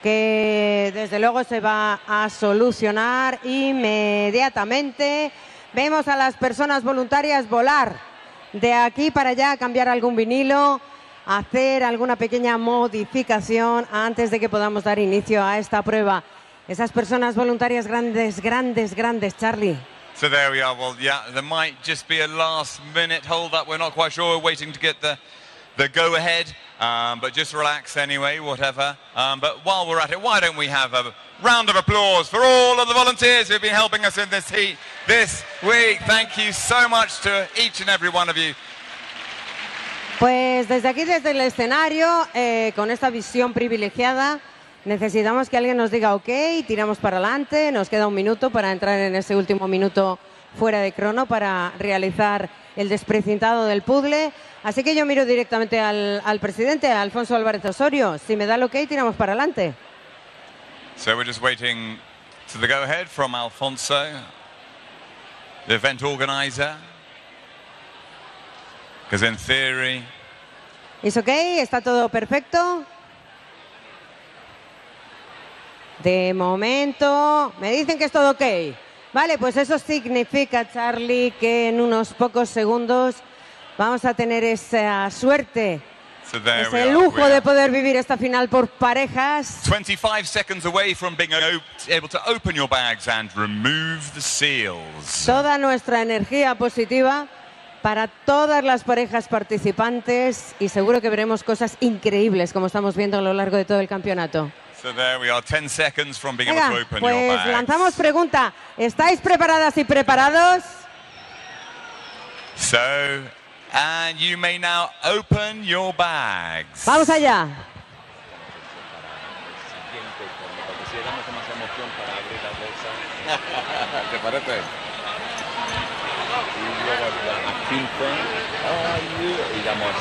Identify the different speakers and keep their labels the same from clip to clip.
Speaker 1: que desde luego se va a solucionar inmediatamente. Vemos a las personas voluntarias volar de aquí para allá, cambiar algún vinilo, hacer alguna pequeña modificación antes de que podamos dar inicio a esta prueba. Esas personas voluntarias grandes, grandes, grandes, Charlie.
Speaker 2: So there we are. Well, yeah, there might just be a last-minute hold-up. We're not quite sure. We're waiting to get the go-ahead. But just relax anyway, whatever. But while we're at it, why don't we have a round of applause for all of the volunteers who've been helping us in this heat this week. Thank you so much to each and every one of you.
Speaker 1: Pues desde aquí, desde el escenario, con esta visión privilegiada, necesitamos que alguien nos diga ok, tiramos para adelante. Nos queda un minuto para entrar en ese último minuto fuera de crono para realizar el desprecintado del puzzle. Así que yo miro directamente al presidente, a Alfonso Álvarez Osorio. Si me da el ok, tiramos para adelante.
Speaker 2: So we're just waiting to the go-ahead from Alfonso, the event organizer. Because in theory...
Speaker 1: ¿Es ok? ¿Está todo perfecto? De momento me dicen que es todo ok. Vale, pues eso significa, Charlie, que en unos pocos segundos vamos a tener esa suerte, ese lujo de poder vivir esta final por parejas.
Speaker 2: 25 seconds away from being able to open your bags and remove the seals.
Speaker 1: Toda nuestra energía positiva para todas las parejas participantes y seguro que veremos cosas increíbles como estamos viendo a lo largo de todo el campeonato.
Speaker 2: So there we are, 10 seconds from being able to open your
Speaker 1: pues
Speaker 2: bags.
Speaker 1: Lanzamos pregunta. ¿Estáis preparadas y preparados?
Speaker 2: So, and you may now open your bags.
Speaker 1: Vamos allá.
Speaker 3: ¿Te parece? Y luego a 15, digamos,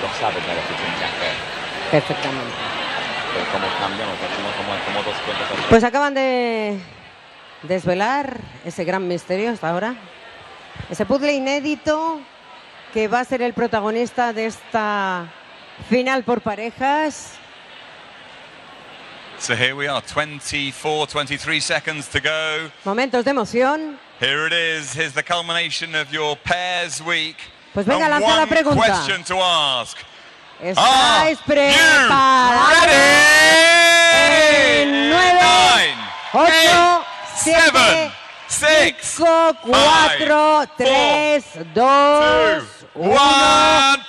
Speaker 3: lo saben de los fichajes.
Speaker 1: Perfectamente.
Speaker 3: Como cambiamos, como dos cuentas.
Speaker 1: Pues acaban de desvelar ese gran misterio hasta ahora. Ese puzzle inédito que va a ser el protagonista de esta final por parejas.
Speaker 2: So here we are, 24, 23 seconds to go.
Speaker 1: Momentos de emoción.
Speaker 2: Here it is. Here's the culmination of your pairs week.
Speaker 1: Pues venga,
Speaker 2: and
Speaker 1: lanza la
Speaker 2: one
Speaker 1: pregunta.
Speaker 2: question to ask.
Speaker 1: ¿Estáis preparados? En 9, 8, 7, 5, 4, 3, 2, 1.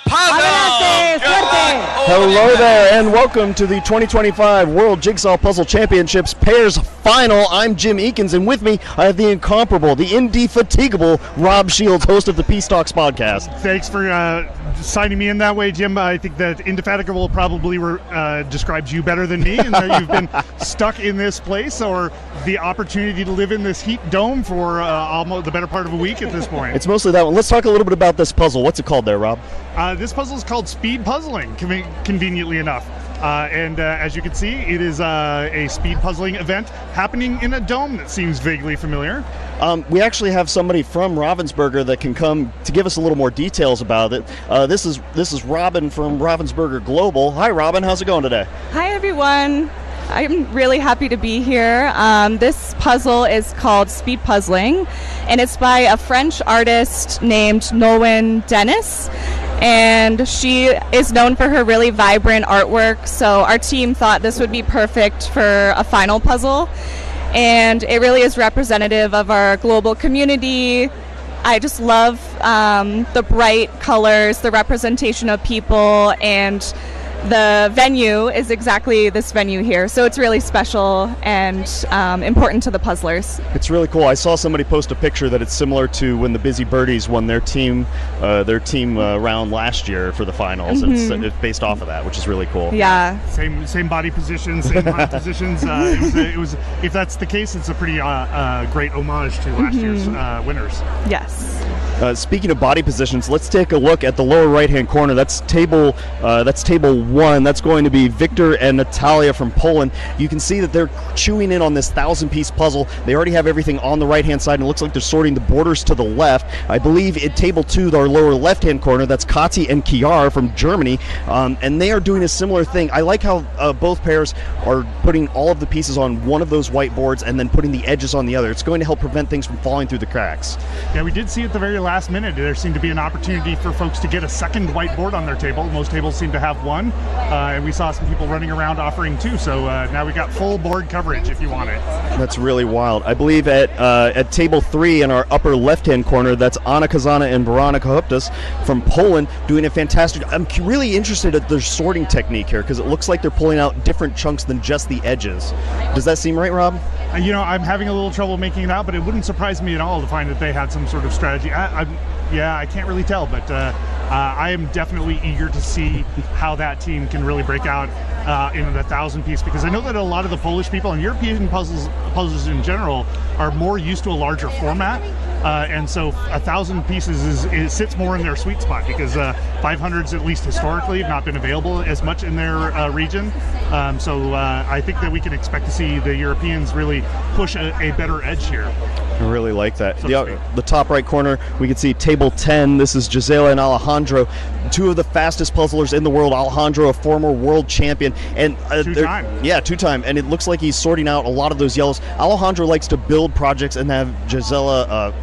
Speaker 1: ¡Adelante! ¡Suerte!
Speaker 4: Hello there and welcome to the 2025 World Jigsaw Puzzle Championships Pairs Final. I'm Jim Eakins and with me I have the incomparable, the indefatigable Rob Shields, host of the Peace Talks podcast.
Speaker 5: Thanks for signing me in that way, Jim. I think that indefatigable probably describes you better than me, and that you've been stuck in this place or the opportunity to live in this heat dome for almost the better part of a week at this point.
Speaker 4: It's mostly that one. Let's talk a little bit about this puzzle. What's it called there, Rob?
Speaker 5: This puzzle is called speed puzzling, conveniently enough. And as you can see, it is a speed puzzling event happening in a dome that seems vaguely familiar.
Speaker 4: We actually have somebody from Ravensburger that can come to give us a little more details about it. This is Robin from Ravensburger Global. Hi, Robin. How's it going today?
Speaker 6: Hi, everyone. I'm really happy to be here. This puzzle is called Speed Puzzling, and it's by a French artist named Nolwenn Dennis. And she is known for her really vibrant artwork, so our team thought this would be perfect for a final puzzle. And it really is representative of our global community. I just love the bright colors, the representation of people, and the venue is exactly this venue here, so it's really special and important to the puzzlers.
Speaker 4: It's really cool. I saw somebody post a picture that it's similar to when the Busy Birdies won their team round last year for the finals.
Speaker 6: Mm-hmm.
Speaker 4: It's based off of that, which is really cool.
Speaker 6: Yeah.
Speaker 5: Same body positions, same hand positions. It was, if that's the case, it's a pretty great homage to last year's winners.
Speaker 6: Yes.
Speaker 4: Speaking of body positions, let's take a look at the lower right-hand corner. That's table 1. That's going to be Victor and Natalia from Poland. You can see that they're chewing in on this 1,000-piece puzzle. They already have everything on the right-hand side, and it looks like they're sorting the borders to the left. I believe in table 2, our lower left-hand corner, that's Kati and Kiar from Germany, and they are doing a similar thing. I like how both pairs are putting all of the pieces on one of those whiteboards and then putting the edges on the other. It's going to help prevent things from falling through the cracks.
Speaker 5: Yeah, we did see at the very last minute there seemed to be an opportunity for folks to get a second whiteboard on their table. Most tables seem to have one, and we saw some people running around offering 2, so now we got full board coverage if you want it.
Speaker 4: That's really wild. I believe at table 3 in our upper left-hand corner, that's Anna Kazana and Veronika Huptas from Poland doing a fantastic. I'm really interested at their sorting technique here because it looks like they're pulling out different chunks than just the edges. Does that seem right, Rob?
Speaker 5: You know, I'm having a little trouble making it out, but it wouldn't surprise me at all to find that they had some sort of strategy. I can't really tell, but I am definitely eager to see how that team can really break out in the 1,000-piece, because I know that a lot of the Polish people and European puzzles in general are more used to a larger format. And so 1,000 pieces it sits more in their sweet spot, because 500s, at least historically, have not been available as much in their region. So I think that we can expect to see the Europeans really push a better edge here.
Speaker 4: I really like that. The top right corner, we can see table 10. This is Gisela and Alejandro, 2 of the fastest puzzlers in the world. Alejandro, a former world champion, and two-time. And it looks like he's sorting out a lot of those yellows. Alejandro likes to build projects and have Gisela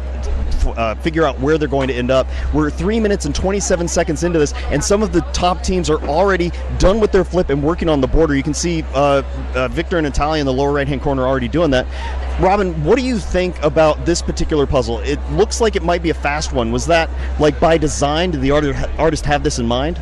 Speaker 4: figure out where they're going to end up. We're 3 minutes and 27 seconds into this, and some of the top teams are already done with their flip and working on the border. You can see Victor and Natalia in the lower right-hand corner already doing that. Robin, what do you think about this particular puzzle? It looks like it might be a fast one. Was that like by design? Did the artist have this in mind?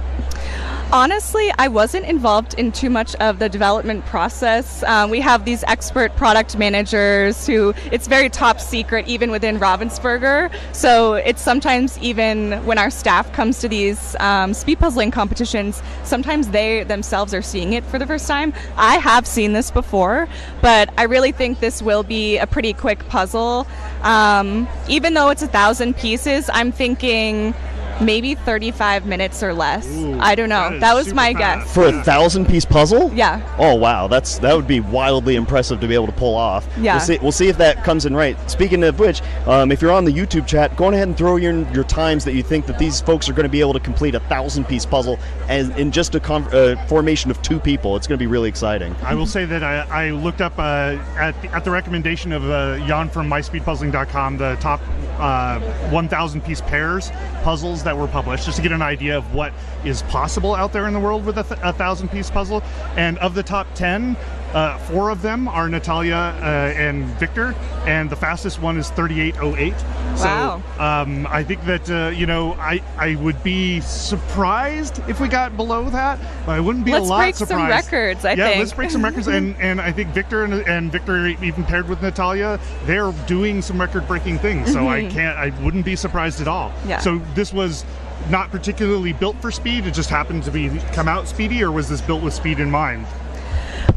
Speaker 6: Honestly, I wasn't involved in too much of the development process. We have these expert product managers who, it's very top secret even within Ravensburger. So it's sometimes, even when our staff comes to these speed puzzling competitions, sometimes they themselves are seeing it for the first time. I have seen this before, but I really think this will be a pretty quick puzzle. Even though it's 1,000 pieces, I'm thinking maybe 35 minutes or less.
Speaker 5: Ooh,
Speaker 6: I don't know. That was my guess.
Speaker 4: For a 1,000-piece puzzle?
Speaker 6: Yeah.
Speaker 4: Oh wow, that would be wildly impressive to be able to pull off.
Speaker 6: Yeah.
Speaker 4: We'll see if that comes in right. Speaking of which, if you're on the YouTube chat, go ahead and throw your times that you think that these folks are going to be able to complete a 1,000-piece puzzle in just a formation of 2 people. It's going to be really exciting.
Speaker 5: I will say that I looked up at the recommendation of Jan from myspeedpuzzling.com the top 1,000-piece pairs puzzles that were published, just to get an idea of what is possible out there in the world with a 1,000-piece puzzle. And of the top 10, 4 of them are Natalia and Victor, and the fastest one is 38:08.
Speaker 6: Wow.
Speaker 5: So I think that I would be surprised if we got below that, but I wouldn't be a lot surprised.
Speaker 6: Let's break some records, I think.
Speaker 5: Yeah, let's break some records, and I think Victor and Victor, even paired with Natalia, they're doing some record-breaking things. So I wouldn't be surprised at all.
Speaker 6: Yeah.
Speaker 5: So this was not particularly built for speed, it just happened to come out speedy, or was this built with speed in mind?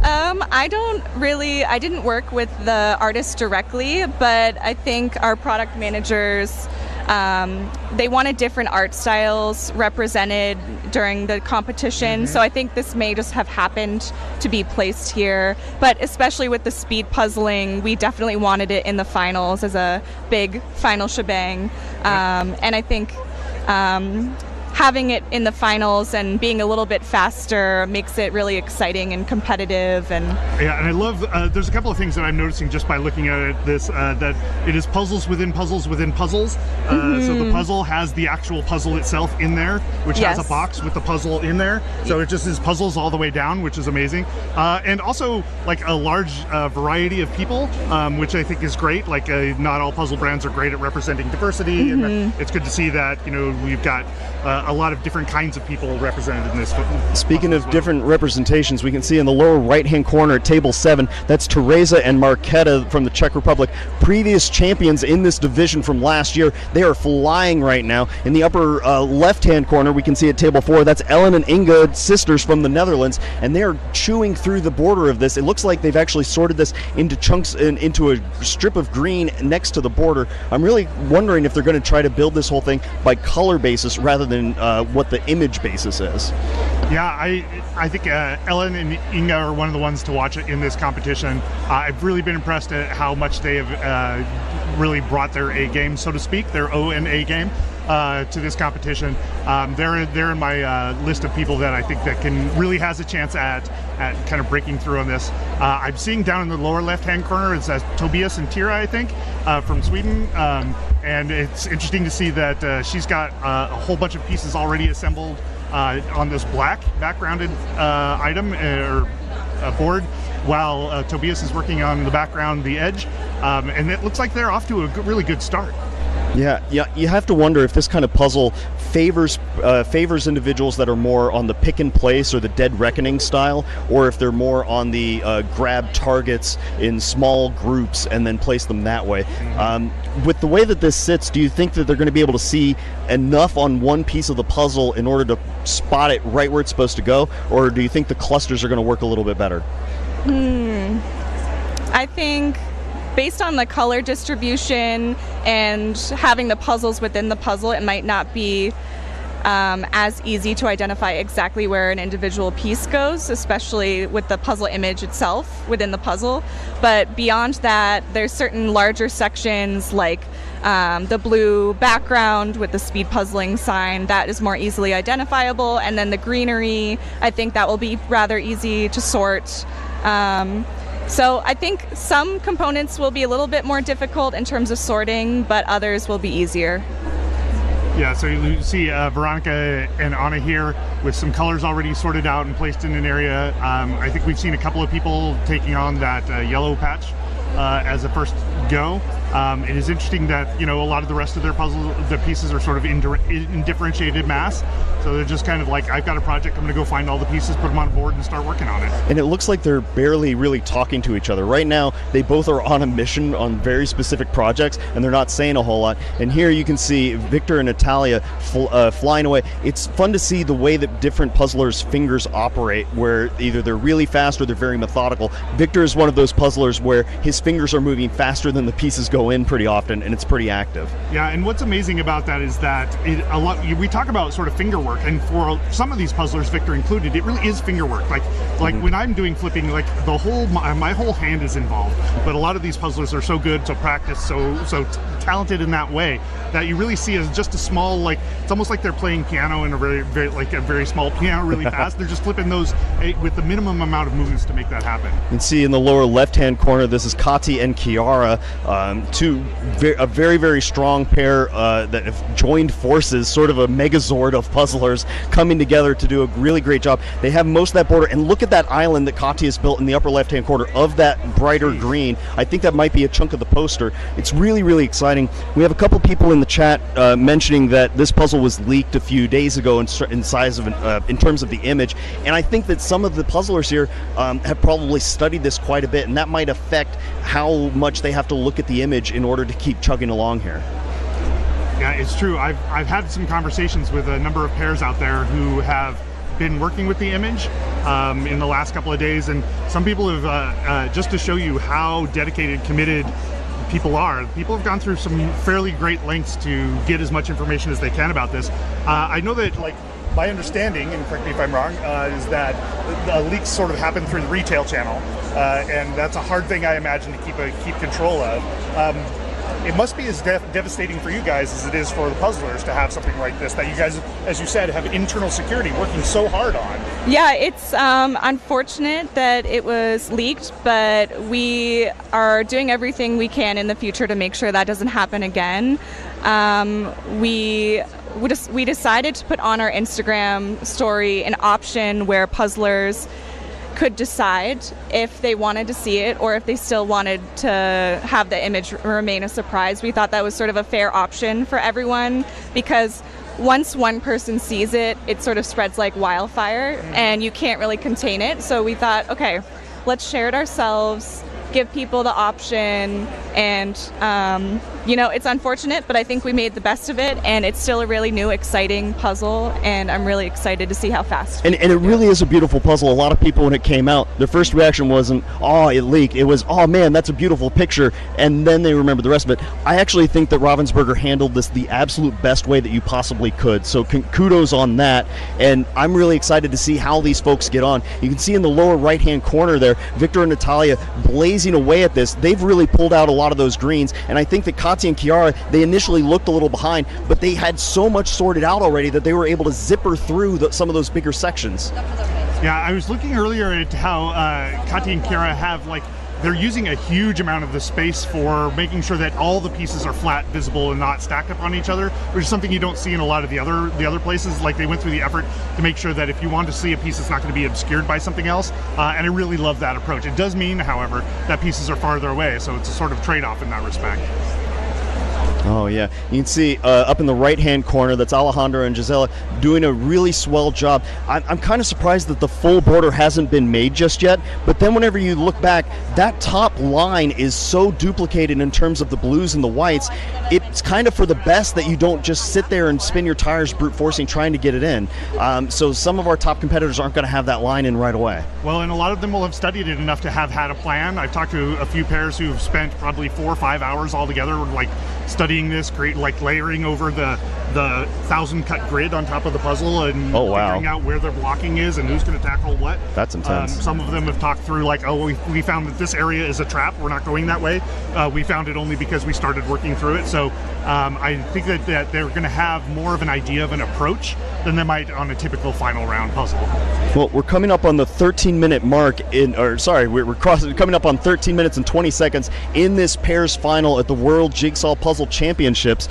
Speaker 6: I didn't work with the artist directly, but I think our product managers, they wanted different art styles represented during the competition. So I think this may just have happened to be placed here, but especially with the speed puzzling, we definitely wanted it in the finals as a big final shebang. And I think having it in the finals and being a little bit faster makes it really exciting and competitive. And
Speaker 5: I love, there's a couple of things that I'm noticing just by looking at this, that it is puzzles within puzzles within puzzles. So the puzzle has the actual puzzle itself in there, which has a box with the puzzle in there. So it just is puzzles all the way down, which is amazing. And also like a large variety of people, which I think is great. Like not all puzzle brands are great at representing diversity. And it's good to see that, we've got a lot of different kinds of people represented in this.
Speaker 4: Speaking of different representations, we can see in the lower right-hand corner at table 7, that's Teresa and Marketa from the Czech Republic, previous champions in this division from last year. They are flying right now. In the upper left-hand corner, we can see at table 4, that's Ellen and Inga, sisters from the Netherlands, and they are chewing through the border of this. It looks like they've actually sorted this into chunks, into a strip of green next to the border. I'm really wondering if they're going to try to build this whole thing by color basis rather than what the image basis is.
Speaker 5: Yeah, I think Ellen and Inga are one of the ones to watch in this competition. I've really been impressed at how much they have really brought their A game, so to speak, their O and A game to this competition. They're in my list of people that I think that really has a chance at kind of breaking through on this. I'm seeing down in the lower left-hand corner it's Tobias and Tira, I think, from Sweden. And it's interesting to see that she's got a whole bunch of pieces already assembled on this black backgrounded item or board, while Tobias is working on the background, the edge, and it looks like they're off to a really good start.
Speaker 4: Yeah, you have to wonder if this kind of puzzle favors individuals that are more on the pick and place or the dead reckoning style, or if they're more on the grab targets in small groups and then place them that way. With the way that this sits, do you think that they're going to be able to see enough on one piece of the puzzle in order to spot it right where it's supposed to go, or do you think the clusters are going to work a little bit better?
Speaker 6: I think based on the color distribution and having the puzzles within the puzzle, it might not be as easy to identify exactly where an individual piece goes, especially with the puzzle image itself within the puzzle. But beyond that, there's certain larger sections like the blue background with the speed puzzling sign that is more easily identifiable, and then the greenery, I think that will be rather easy to sort. So I think some components will be a little bit more difficult in terms of sorting, but others will be easier.
Speaker 5: Yeah, so you see Veronica and Anna here with some colors already sorted out and placed in an area. I think we've seen a couple of people taking on that yellow patch as a first go. It is interesting that, you know, a lot of the rest of their puzzle, the pieces are sort of in differentiated mass. So they're just kind of like, I've got a project, I'm going to go find all the pieces, put them on a board and start working on it.
Speaker 4: And it looks like they're barely really talking to each other. Right now, they both are on a mission on very specific projects, and they're not saying a whole lot. And here you can see Victor and Natalia flying away. It's fun to see the way that different puzzlers' fingers operate, where either they're really fast or they're very methodical. Victor is one of those puzzlers where his fingers are moving faster than the pieces go in pretty often, and it's pretty active. Yeah,
Speaker 5: and what's amazing about that is that we talk about sort of finger work, and for some of these puzzlers, Victor included, it really is finger work. Like when I'm doing flipping, like my whole hand is involved. But a lot of these puzzlers are so good, so practiced, so talented in that way that you really see as just a small, like, it's almost like they're playing piano in a very small piano really fast. They're just flipping those with the minimum amount of movements to make that happen.
Speaker 4: You can see in the lower left-hand corner, this is Kati and Kiara, a very, very strong pair that have joined forces, sort of a megazord of puzzlers coming together to do a really great job. They have most of that border, and look at that island that Kati has built in the upper left-hand corner of that brighter green. I think that might be a chunk of the poster. It's really, really exciting. We have a couple people in the chat mentioning that this puzzle was leaked a few days ago in size of in terms of the image, and I think that some of the puzzlers here have probably studied this quite a bit, and that might affect how much they have to look at the image in order to keep chugging along here.
Speaker 5: Yeah, it's true. I've had some conversations with a number of pairs out there who have been working with the image in the last couple of days, and some people have, just to show you how dedicated, committed people are, people have gone through some fairly great lengths to get as much information as they can about this. I know that, like, my understanding, and correct me if I'm wrong, is that the leaks sort of happen through the retail channel, and that's a hard thing, I imagine, to keep control of. It must be as devastating for you guys as it is for the puzzlers to have something like this that you guys, as you said, have internal security working so hard on.
Speaker 6: Yeah, it's unfortunate that it was leaked, but we are doing everything we can in the future to make sure that doesn't happen again. We decided to put on our Instagram story an option where puzzlers could decide if they wanted to see it or if they still wanted to have the image remain a surprise. We thought that was sort of a fair option for everyone, because once one person sees it, it sort of spreads like wildfire, and you can't really contain it. So we thought, okay, let's share it ourselves, give people the option, and you know, it's unfortunate, but I think we made the best of it, and it's still a really new, exciting puzzle, and I'm really excited to see how fast.
Speaker 4: And it really is a beautiful puzzle. A lot of people, when it came out, their first reaction wasn't, oh, it leaked. It was, oh man, that's a beautiful picture, and then they remember the rest of it. I actually think that Ravensburger handled this the absolute best way that you possibly could, so kudos on that, and I'm really excited to see how these folks get on. You can see in the lower right-hand corner there, Victor and Natalia blazing away at this. They've really pulled out a lot of those greens, and I think that Katya and Kiara, they initially looked a little behind, but they had so much sorted out already that they were able to zipper through some of those bigger sections.
Speaker 5: Yeah, I was looking earlier at how Katya and Kiara have, like, they're using a huge amount of the space for making sure that all the pieces are flat, visible, and not stacked up on each other, which is something you don't see in a lot of the other places. Like, they went through the effort to make sure that if you want to see a piece, it's not going to be obscured by something else, and I really love that approach. It does mean, however, that pieces are farther away, so it's a sort of trade-off in that respect.
Speaker 4: Oh yeah, you can see up in the right-hand corner, that's Alejandra and Gisela doing a really swell job. I'm kind of surprised that the full border hasn't been made just yet, but then whenever you look back, that top line is so duplicated in terms of the blues and the whites, it's kind of for the best that you don't just sit there and spin your tires brute forcing trying to get it in. So some of our top competitors aren't going to have that line in right away.
Speaker 5: Well, and a lot of them will have studied it enough to have had a plan. I've talked to a few pairs who've spent probably 4 or 5 hours all together, like studying this, like layering over the 1,000 cut grid on top of the puzzle and figuring out where their blocking is and who's going to tackle what.
Speaker 4: That's intense.
Speaker 5: Some of them have talked through, like, oh, we found that this area is a trap, we're not going that way. We found it only because we started working through it. So I think that they're going to have more of an idea of an approach than they might on a typical final round puzzle.
Speaker 4: Well, we're coming up on the 13-minute mark we're coming up on 13 minutes and 20 seconds in this pairs final at the World Jigsaw Puzzle Championships.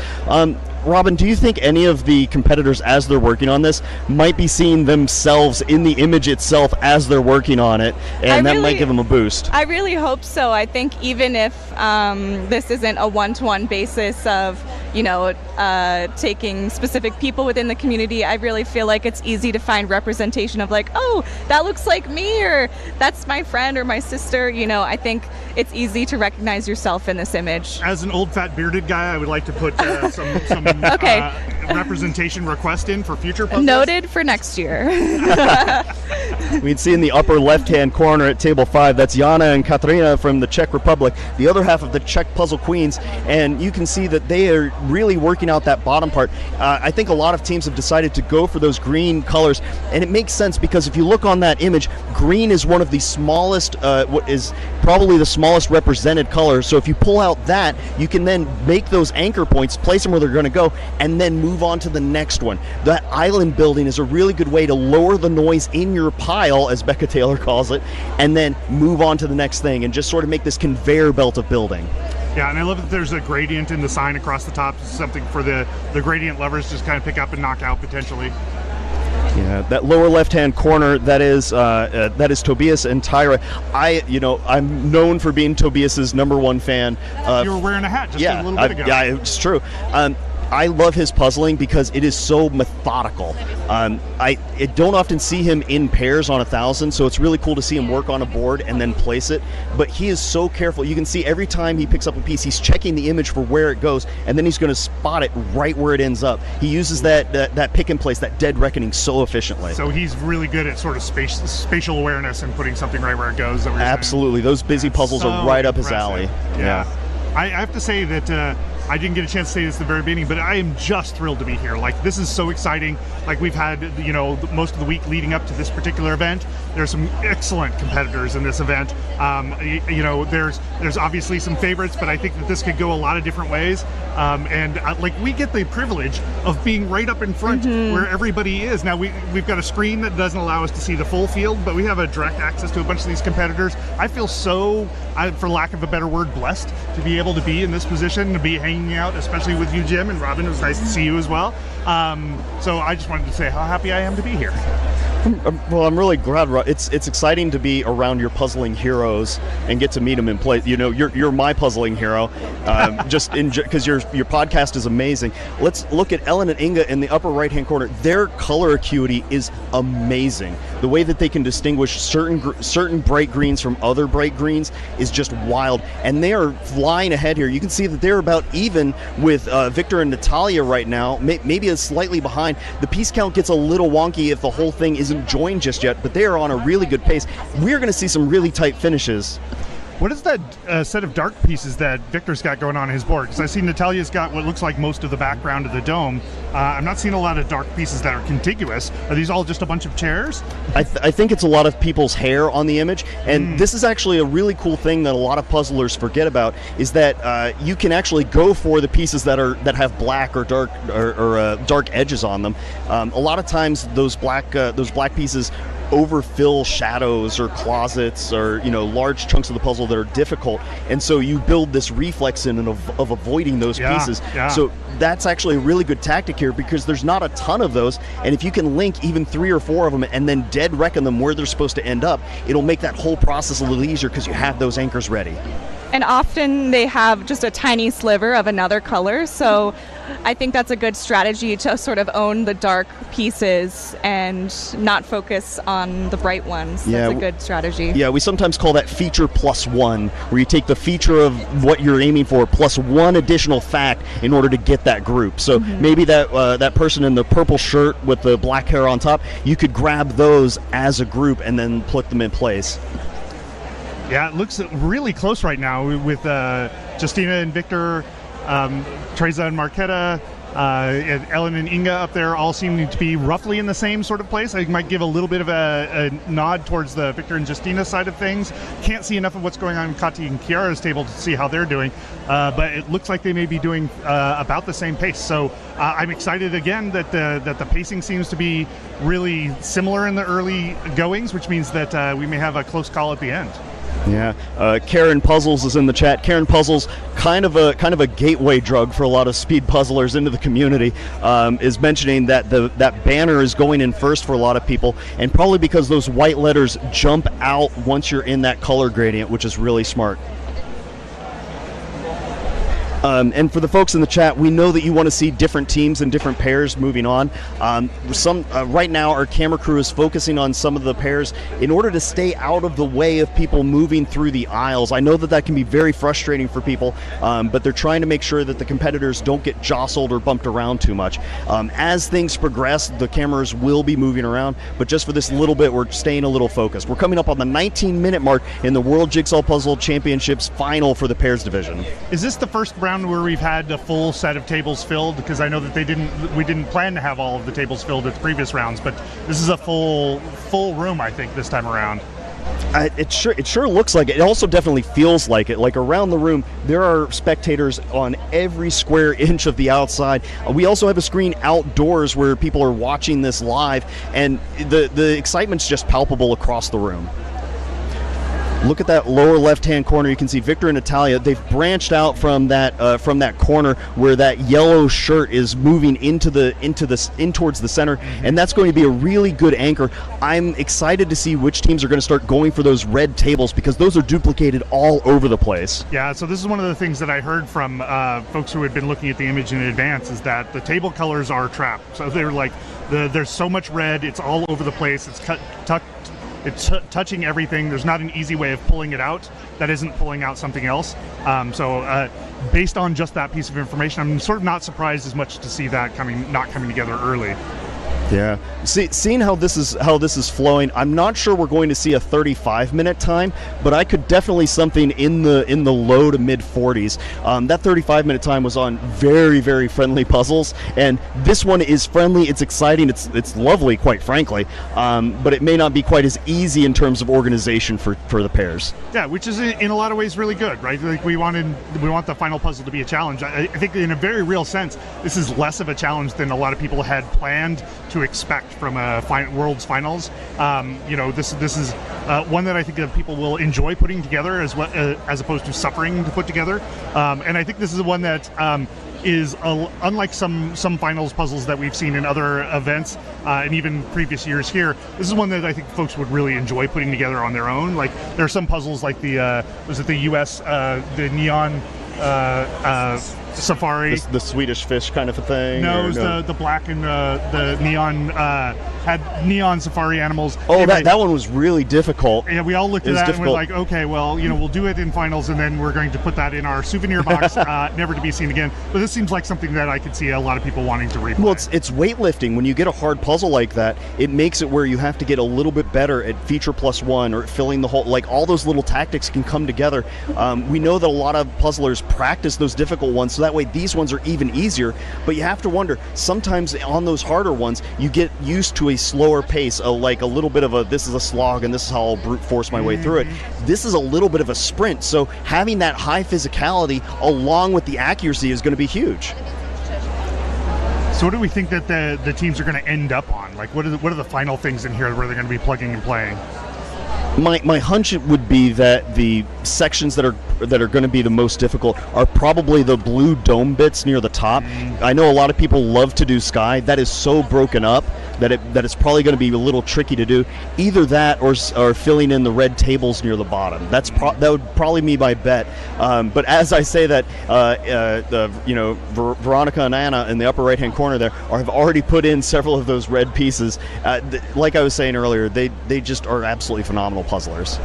Speaker 4: Robin, do you think any of the competitors, as they're working on this, might be seeing themselves in the image itself as they're working on it, and that might give them a boost?
Speaker 6: I really hope so. I think even if this isn't a one-to-one basis of, you know, taking specific people within the community, I really feel like it's easy to find representation of, like, oh, that looks like me, or that's my friend or my sister. You know, I think it's easy to recognize yourself in this image. As
Speaker 5: an old fat bearded guy, I would like to put some representation request in for future puzzles.
Speaker 6: Noted for next year.
Speaker 4: We can see in the upper left-hand corner at table 5, that's Jana and Katarina from the Czech Republic, the other half of the Czech Puzzle Queens, and you can see that they are really working out that bottom part. I think a lot of teams have decided to go for those green colors, and it makes sense because if you look on that image, green is one of the smallest, what is probably the smallest represented color, so if you pull out that, you can then make those anchor points, place them where they're going to go, and then move on to the next one. That island building is a really good way to lower the noise in your pile, as Becca Taylor calls it, and then move on to the next thing and just sort of make this conveyor belt of building.
Speaker 5: Yeah, and I love that there's a gradient in the sign across the top, something for the gradient lovers to just kind of pick up and knock out potentially.
Speaker 4: Yeah, that lower left-hand corner, that is Tobias and Tyra. I'm known for being Tobias's #1 fan.
Speaker 5: You were wearing a hat just a little bit ago.
Speaker 4: Yeah, it's true. I love his puzzling because it is so methodical. I don't often see him in pairs on 1,000, so it's really cool to see him work on a board and then place it. But he is so careful. You can see every time he picks up a piece, he's checking the image for where it goes, and then he's going to spot it right where it ends up. He uses that pick and place, that dead reckoning, so efficiently.
Speaker 5: So he's really good at sort of spatial awareness and putting something right where it goes.
Speaker 4: Absolutely. Those busy puzzles are right up his alley.
Speaker 5: Yeah. I have to say that I didn't get a chance to say this at the very beginning, but I am just thrilled to be here. Like, this is so exciting. Like, we've had, most of the week leading up to this particular event. There's some excellent competitors in this event. There's obviously some favorites, but I think that this could go a lot of different ways. We get the privilege of being right up in front where everybody is. Now, we've got a screen that doesn't allow us to see the full field, but we have a direct access to a bunch of these competitors. I feel so, for lack of a better word, blessed to be able to be in this position, to be hanging out, especially with you, Jim, and Robin. It was nice to see you as well. So I just wanted to say how happy I am to be here.
Speaker 4: Well, I'm really glad. It's exciting to be around your puzzling heroes and get to meet them in play. You know, you're my puzzling hero, because your podcast is amazing. Let's look at Ellen and Inga in the upper right-hand corner. Their color acuity is amazing. The way that they can distinguish certain bright greens from other bright greens is just wild. And they are flying ahead here. You can see that they're about even with Victor and Natalia right now, maybe a slightly behind. The piece count gets a little wonky if the whole thing isn't joined just yet, but they are on a really good pace. We're going to see some really tight finishes.
Speaker 5: What is that set of dark pieces that Victor's got going on his board? Because I see Natalia's got what looks like most of the background of the dome. I'm not seeing a lot of dark pieces that are contiguous. Are these all just a bunch of chairs?
Speaker 4: I think it's a lot of people's hair on the image, and this is actually a really cool thing that a lot of puzzlers forget about, is that you can actually go for the pieces that have black or dark or dark edges on them. A lot of times those black pieces overfill shadows or closets or large chunks of the puzzle that are difficult, and so you build this reflex in of avoiding those pieces. So that's actually a really good tactic here, because there's not a ton of those, and if you can link even 3 or 4 of them and then dead reckon them where they're supposed to end up, it'll make that whole process a little easier because you have those anchors ready.
Speaker 6: And often they have just a tiny sliver of another color, so I think that's a good strategy to sort of own the dark pieces and not focus on the bright ones. That's a good strategy. Yeah,
Speaker 4: we sometimes call that feature plus one, where you take the feature of what you're aiming for plus one additional fact in order to get that group. So maybe that person in the purple shirt with the black hair on top, you could grab those as a group and then put them in place.
Speaker 5: Yeah, it looks really close right now with Justina and Victor, Teresa and Marquetta, and Ellen and Inga up there, all seeming to be roughly in the same sort of place. I might give a little bit of a nod towards the Victor and Justina side of things. Can't see enough of what's going on in Kati and Kiara's table to see how they're doing, but it looks like they may be doing about the same pace. So I'm excited again that the pacing seems to be really similar in the early goings, which means that we may have a close call at the end.
Speaker 4: Yeah, Karen Puzzles is in the chat. Karen Puzzles, kind of a gateway drug for a lot of speed puzzlers into the community, is mentioning that that banner is going in first for a lot of people, and probably because those white letters jump out once you're in that color gradient, which is really smart. And for the folks in the chat, we know that you want to see different teams and different pairs moving on. Right now, our camera crew is focusing on some of the pairs in order to stay out of the way of people moving through the aisles. I know that can be very frustrating for people, but they're trying to make sure that the competitors don't get jostled or bumped around too much. As things progress, the cameras will be moving around, but just for this little bit, we're staying a little focused. We're coming up on the 19-minute mark in the World Jigsaw Puzzle Championships final for the pairs division.
Speaker 5: Is this the first round where we've had a full set of tables filled? Because I know that we didn't plan to have all of the tables filled at the previous rounds, but this is a full room, I think, this time around.
Speaker 4: It sure looks like it. It also definitely feels like it. Like around the room, there are spectators on every square inch of the outside. We also have a screen outdoors where people are watching this live, and the excitement's just palpable across the room. Look at that lower left-hand corner. You can see Victor and Natalia. They've branched out from that corner where that yellow shirt is moving in towards the center, and that's going to be a really good anchor. I'm excited to see which teams are going to start going for those red tables, because those are duplicated all over the place.
Speaker 5: Yeah, so this is one of the things that I heard from folks who had been looking at the image in advance, is that the table colors are trapped. So they're like, there's so much red, it's all over the place. It's touching everything. There's not an easy way of pulling it out that isn't pulling out something else. So based on just that piece of information, I'm sort of not surprised as much to see that not coming together early.
Speaker 4: Yeah. Seeing how this is flowing, I'm not sure we're going to see a 35-minute time, but I could definitely something in the low to mid 40s. That 35-minute time was on very, very friendly puzzles, and this one is friendly. It's exciting. It's lovely, quite frankly. But it may not be quite as easy in terms of organization for the pairs.
Speaker 5: Yeah, which is in a lot of ways really good, right? Like we want the final puzzle to be a challenge. I think in a very real sense, this is less of a challenge than a lot of people had planned to expect from a World's Finals. This is one that I think that people will enjoy putting together as opposed to suffering to put together. And I think this is one that is unlike some finals puzzles that we've seen in other events and even previous years here. This is one that I think folks would really enjoy putting together on their own. Like there are some puzzles like the was it the U.S. The neon safari,
Speaker 4: the Swedish fish kind of a thing.
Speaker 5: No, it was the black and the neon had neon safari animals.
Speaker 4: Oh,
Speaker 5: anyway,
Speaker 4: that one was really difficult.
Speaker 5: Yeah, we all looked at that and we're like, okay, well, we'll do it in finals, and then we're going to put that in our souvenir box, never to be seen again. But this seems like something that I could see a lot of people wanting to replay.
Speaker 4: Well, it's weightlifting. When you get a hard puzzle like that, it makes it where you have to get a little bit better at feature plus one or filling the whole. Like all those little tactics can come together. We know that a lot of puzzlers practice those difficult ones, so that way these ones are even easier. But you have to wonder, sometimes on those harder ones, you get used to a slower pace, like a little bit of a, this is a slog and this is how I'll brute force my way through it. This is a little bit of a sprint, so having that high physicality along with the accuracy is going to be huge.
Speaker 5: So what do we think that the teams are going to end up on? Like what are the final things in here where they're going to be plugging and playing?
Speaker 4: My hunch would be that the sections that are going to be the most difficult are probably the blue dome bits near the top. I know a lot of people love to do sky. That is so broken up that it's probably going to be a little tricky to do. Either that or filling in the red tables near the bottom. That would probably be my bet. But as I say that, Veronica and Anna in the upper right hand corner there have already put in several of those red pieces. Like I was saying earlier, they just are absolutely phenomenal puzzlers.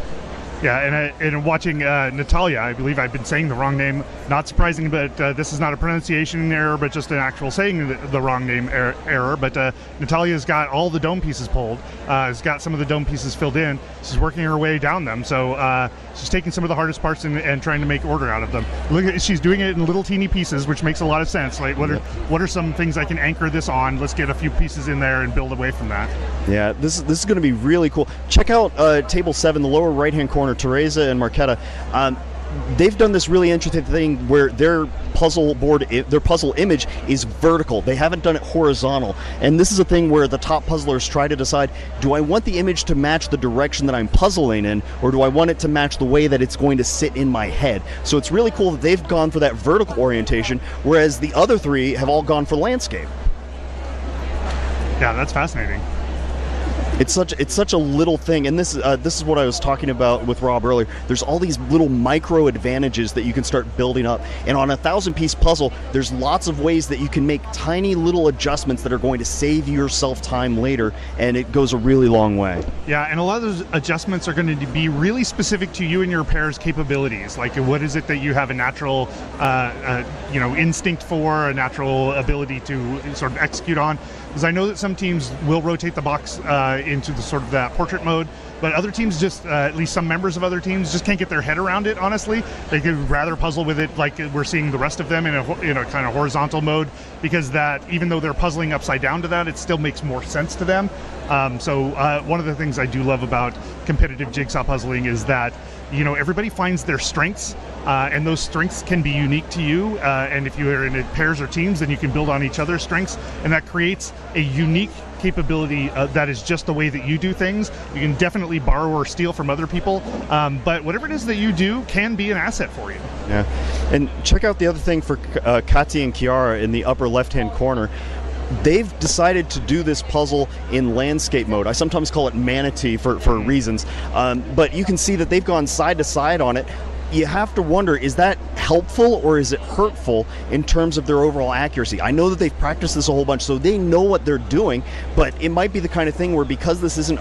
Speaker 5: Yeah, and watching Natalia, I believe I've been saying the wrong name. Not surprising, but this is not a pronunciation error, but just an actual saying the wrong name error. But Natalia's got all the dome pieces pulled. Has got some of the dome pieces filled in. She's working her way down them. So she's taking some of the hardest parts and trying to make order out of them. Look at, she's doing it in little teeny pieces, which makes a lot of sense. Like what are some things I can anchor this on? Let's get a few pieces in there and build away from that.
Speaker 4: Yeah, this is going to be really cool. Check out table 7, the lower right hand corner. Teresa and Marquetta, they've done this really interesting thing where their puzzle image is vertical. They haven't done it horizontal. And this is a thing where the top puzzlers try to decide, do I want the image to match the direction that I'm puzzling in, or do I want it to match the way that it's going to sit in my head? So it's really cool that they've gone for that vertical orientation, whereas the other three have all gone for landscape.
Speaker 5: Yeah, that's fascinating.
Speaker 4: It's such a little thing, and this is what I was talking about with Rob earlier. There's all these little micro advantages that you can start building up, and on a 1,000-piece puzzle, there's lots of ways that you can make tiny little adjustments that are going to save yourself time later, and it goes a really long way.
Speaker 5: Yeah, and a lot of those adjustments are going to be really specific to you and your pair's capabilities. Like, what is it that you have a natural, instinct for, a natural ability to sort of execute on? Because I know that some teams will rotate the box into the sort of that portrait mode, but other teams just, at least some members of other teams, just can't get their head around it, honestly. They could rather puzzle with it like we're seeing the rest of them in a kind of horizontal mode, because that, even though they're puzzling upside down to that, it still makes more sense to them. So one of the things I do love about competitive jigsaw puzzling is that, everybody finds their strengths, and those strengths can be unique to you. And if you're in pairs or teams, then you can build on each other's strengths, and that creates a unique capability that is just the way that you do things. You can definitely borrow or steal from other people, but whatever it is that you do can be an asset for you.
Speaker 4: Yeah, and check out the other thing for Kati and Kiara in the upper left-hand corner. They've decided to do this puzzle in landscape mode. I sometimes call it manatee for reasons, but you can see that they've gone side to side on it. You have to wonder, is that helpful or is it hurtful in terms of their overall accuracy? I know that they've practiced this a whole bunch, so they know what they're doing, but it might be the kind of thing where because this isn't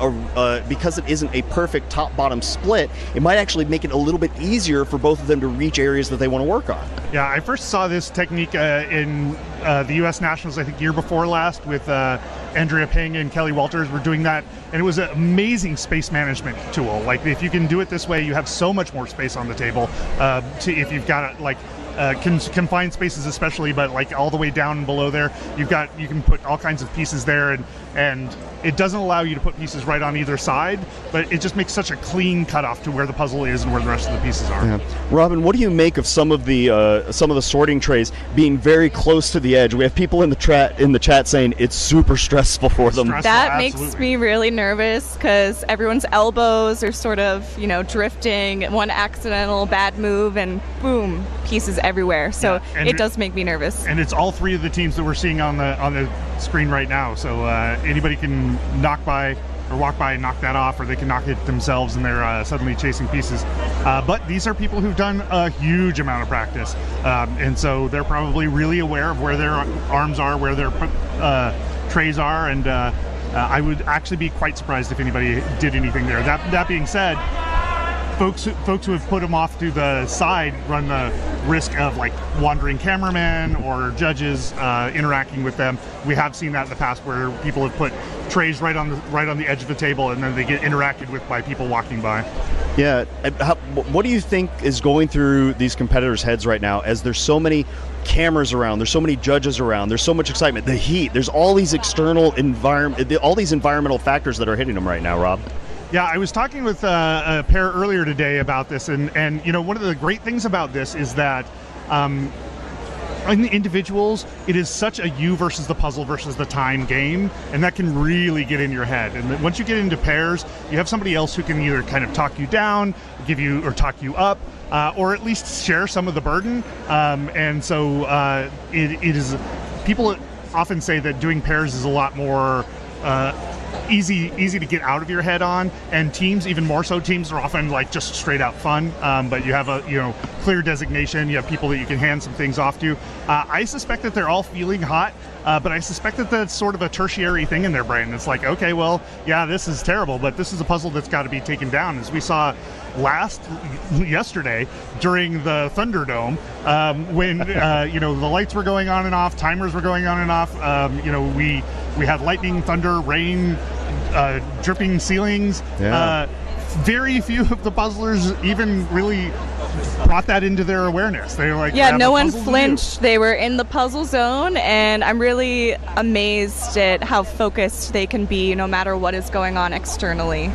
Speaker 4: because it isn't a perfect top-bottom split, it might actually make it a little bit easier for both of them to reach areas that they want to work on.
Speaker 5: Yeah, I first saw this technique in the U.S. Nationals, I think year before last, with Andrea Ping and Kelly Walters were doing that, and it was an amazing space management tool. Like, if you can do it this way, you have so much more space on the table. If you've got confined spaces especially, but like all the way down and below there, you can put all kinds of pieces there, and it doesn't allow you to put pieces right on either side, but it just makes such a clean cutoff to where the puzzle is and where the rest of the pieces are.
Speaker 4: Yeah. Robin, what do you make of some of the sorting trays being very close to the edge? We have people in the chat saying it's super stressful for them.
Speaker 6: That makes me really nervous because everyone's elbows are sort of, drifting. One accidental bad move and boom, pieces everywhere. So it does make me nervous.
Speaker 5: And it's all three of the teams that we're seeing on the screen right now. So anybody can walk by and knock that off, or they can knock it themselves and they're suddenly chasing pieces. But these are people who've done a huge amount of practice. And so they're probably really aware of where their arms are, where their trays are, and I would actually be quite surprised if anybody did anything there. That being said, folks who have put them off to the side run the risk of like wandering cameramen or judges interacting with them. We have seen that in the past where people have put trays right on the edge of the table and then they get interacted with by people walking by.
Speaker 4: Yeah, what do you think is going through these competitors' heads right now as there's so many cameras around, there's so many judges around, there's so much excitement, the heat, there's all these external all these environmental factors that are hitting them right now, Rob?
Speaker 5: Yeah, I was talking with a pair earlier today about this, and one of the great things about this is that in the individuals, it is such a you versus the puzzle versus the time game, and that can really get in your head. And once you get into pairs, you have somebody else who can either kind of talk you down, or talk you up, or at least share some of the burden. And so it is. People often say that doing pairs is a lot more easy to get out of your head on, and teams even more so. Teams are often like just straight out fun, but you have a clear designation. You have people that you can hand some things off to. I suspect that they're all feeling hot, but I suspect that that's sort of a tertiary thing in their brain. It's like, okay, well, yeah, this is terrible, but this is a puzzle that's got to be taken down. As we saw yesterday during the Thunderdome, when the lights were going on and off, timers were going on and off. We had lightning, thunder, rain, dripping ceilings.
Speaker 4: Yeah.
Speaker 5: Very few of the puzzlers even really brought that into their awareness. They were like,
Speaker 6: no one flinched. They were in the puzzle zone, and I'm really amazed at how focused they can be no matter what is going on externally.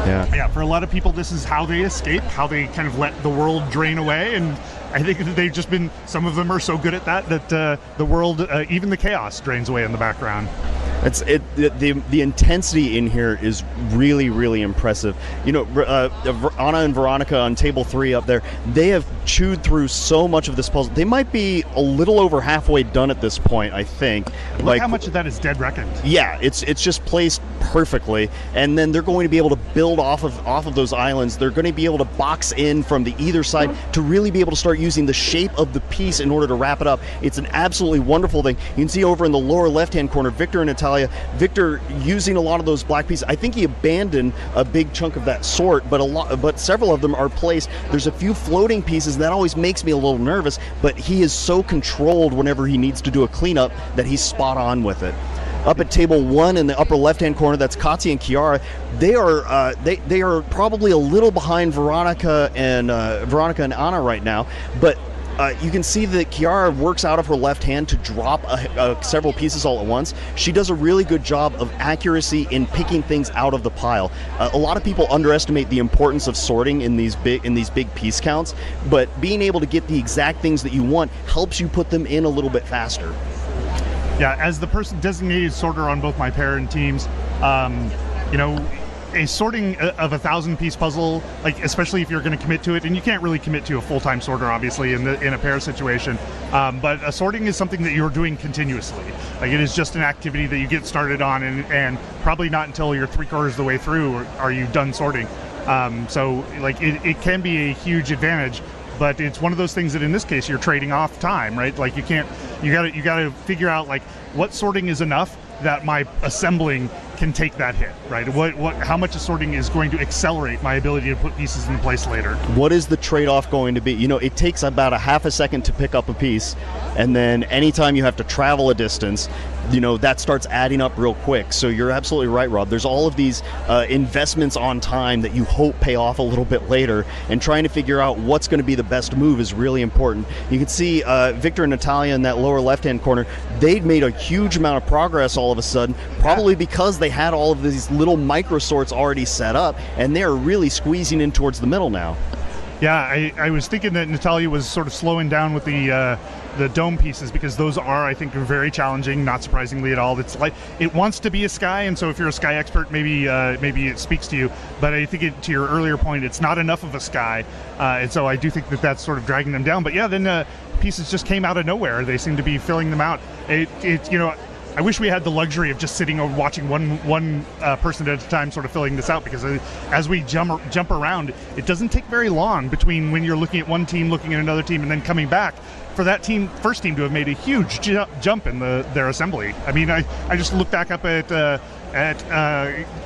Speaker 5: Yeah, for a lot of people, this is how they escape, how they kind of let the world drain away, and I think that they've just been, some of them are so good at that the world, even the chaos, drains away in the background.
Speaker 4: The intensity in here is really, really impressive. Anna and Veronica on table 3 up there, they have chewed through so much of this puzzle. They might be a little over halfway done at this point, I think.
Speaker 5: Look how much of that is dead reckoned.
Speaker 4: Yeah, it's just placed perfectly, and then they're going to be able to build off of those islands. They're going to be able to box in from the either side to really be able to start using the shape of the piece in order to wrap it up. It's an absolutely wonderful thing. You can see over in the lower left-hand corner, Victor and Natalia. Victor using a lot of those black pieces. I think he abandoned a big chunk of that sort, but several of them are placed. There's a few floating pieces, and that always makes me a little nervous, but he is so controlled whenever he needs to do a cleanup that he's spot on with it. Up at table 1 in the upper left-hand corner, that's Katya and Kiara. They are probably a little behind Veronica and Anna right now, but you can see that Kiara works out of her left hand to drop several pieces all at once. She does a really good job of accuracy in picking things out of the pile. A lot of people underestimate the importance of sorting in these big piece counts, but being able to get the exact things that you want helps you put them in a little bit faster.
Speaker 5: Yeah, as the person designated sorter on both my pair and teams, a sorting of a 1,000-piece puzzle, like especially if you're going to commit to it, and you can't really commit to a full-time sorter, obviously, in a pair situation. But a sorting is something that you're doing continuously. Like, it is just an activity that you get started on, and probably not until you're 3/4 of the way through are you done sorting. So, like, it can be a huge advantage. But it's one of those things that in this case you're trading off time, right? Like, you gotta figure out like what sorting is enough that my assembling can take that hit, right? How much of sorting is going to accelerate my ability to put pieces in place later?
Speaker 4: What is the trade-off going to be? It takes about a half a second to pick up a piece, and then anytime you have to travel a distance, that starts adding up real quick. So you're absolutely right, Rob. There's all of these investments on time that you hope pay off a little bit later, and trying to figure out what's going to be the best move is really important. You can see Victor and Natalia in that lower left-hand corner. They'd made a huge amount of progress all of a sudden, probably because they had all of these little micro sorts already set up, and they're really squeezing in towards the middle now.
Speaker 5: Yeah, I was thinking that Natalia was sort of slowing down with the dome pieces, because those are, I think, very challenging. Not surprisingly at all. It's like it wants to be a sky, and so if you're a sky expert, maybe it speaks to you. But I think to your earlier point, it's not enough of a sky, and so I do think that that's sort of dragging them down. But yeah, then pieces just came out of nowhere. They seem to be filling them out. I wish we had the luxury of just sitting and watching one person at a time sort of filling this out, because as we jump around, it doesn't take very long between when you're looking at one team, looking at another team, and then coming back for that first team to have made a huge jump in their assembly. I mean, I just look back up at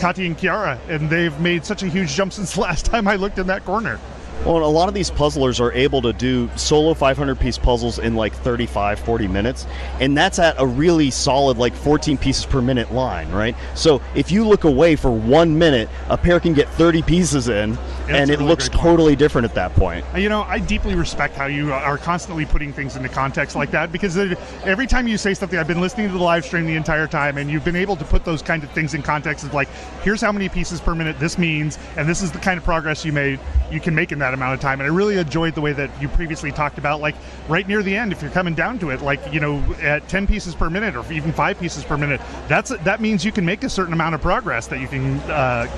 Speaker 5: Katia and Chiara, and they've made such a huge jump since the last time I looked in that corner.
Speaker 4: Well, a lot of these puzzlers are able to do solo 500-piece puzzles in like 35, 40 minutes, and that's at a really solid like 14 pieces per minute line, right? So if you look away for 1 minute, a pair can get 30 pieces in, and it looks totally different at that point.
Speaker 5: I deeply respect how you are constantly putting things into context like that, because every time you say something, I've been listening to the live stream the entire time, and you've been able to put those kind of things in context of like, here's how many pieces per minute this means, and this is the kind of progress you can make in that amount of time. And I really enjoyed the way that you previously talked about, like right near the end, if you're coming down to it, like, at 10 pieces per minute or even 5 pieces per minute, that means you can make a certain amount of progress that you can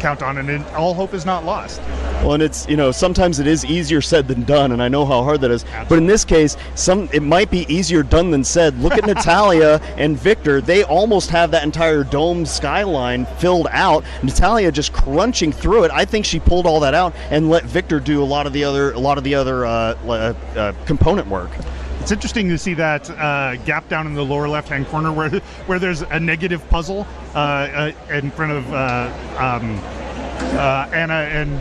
Speaker 5: count on, and all hope is not lost.
Speaker 4: Well, and it's, sometimes it is easier said than done, and I know how hard that is. Absolutely. But in this case, it might be easier done than said. Look at Natalia and Victor. They almost have that entire dome skyline filled out. Natalia just crunching through it. I think she pulled all that out and let Victor do a lot of the other component work.
Speaker 5: It's interesting to see that gap down in the lower left-hand corner where there's a negative puzzle in front of Anna and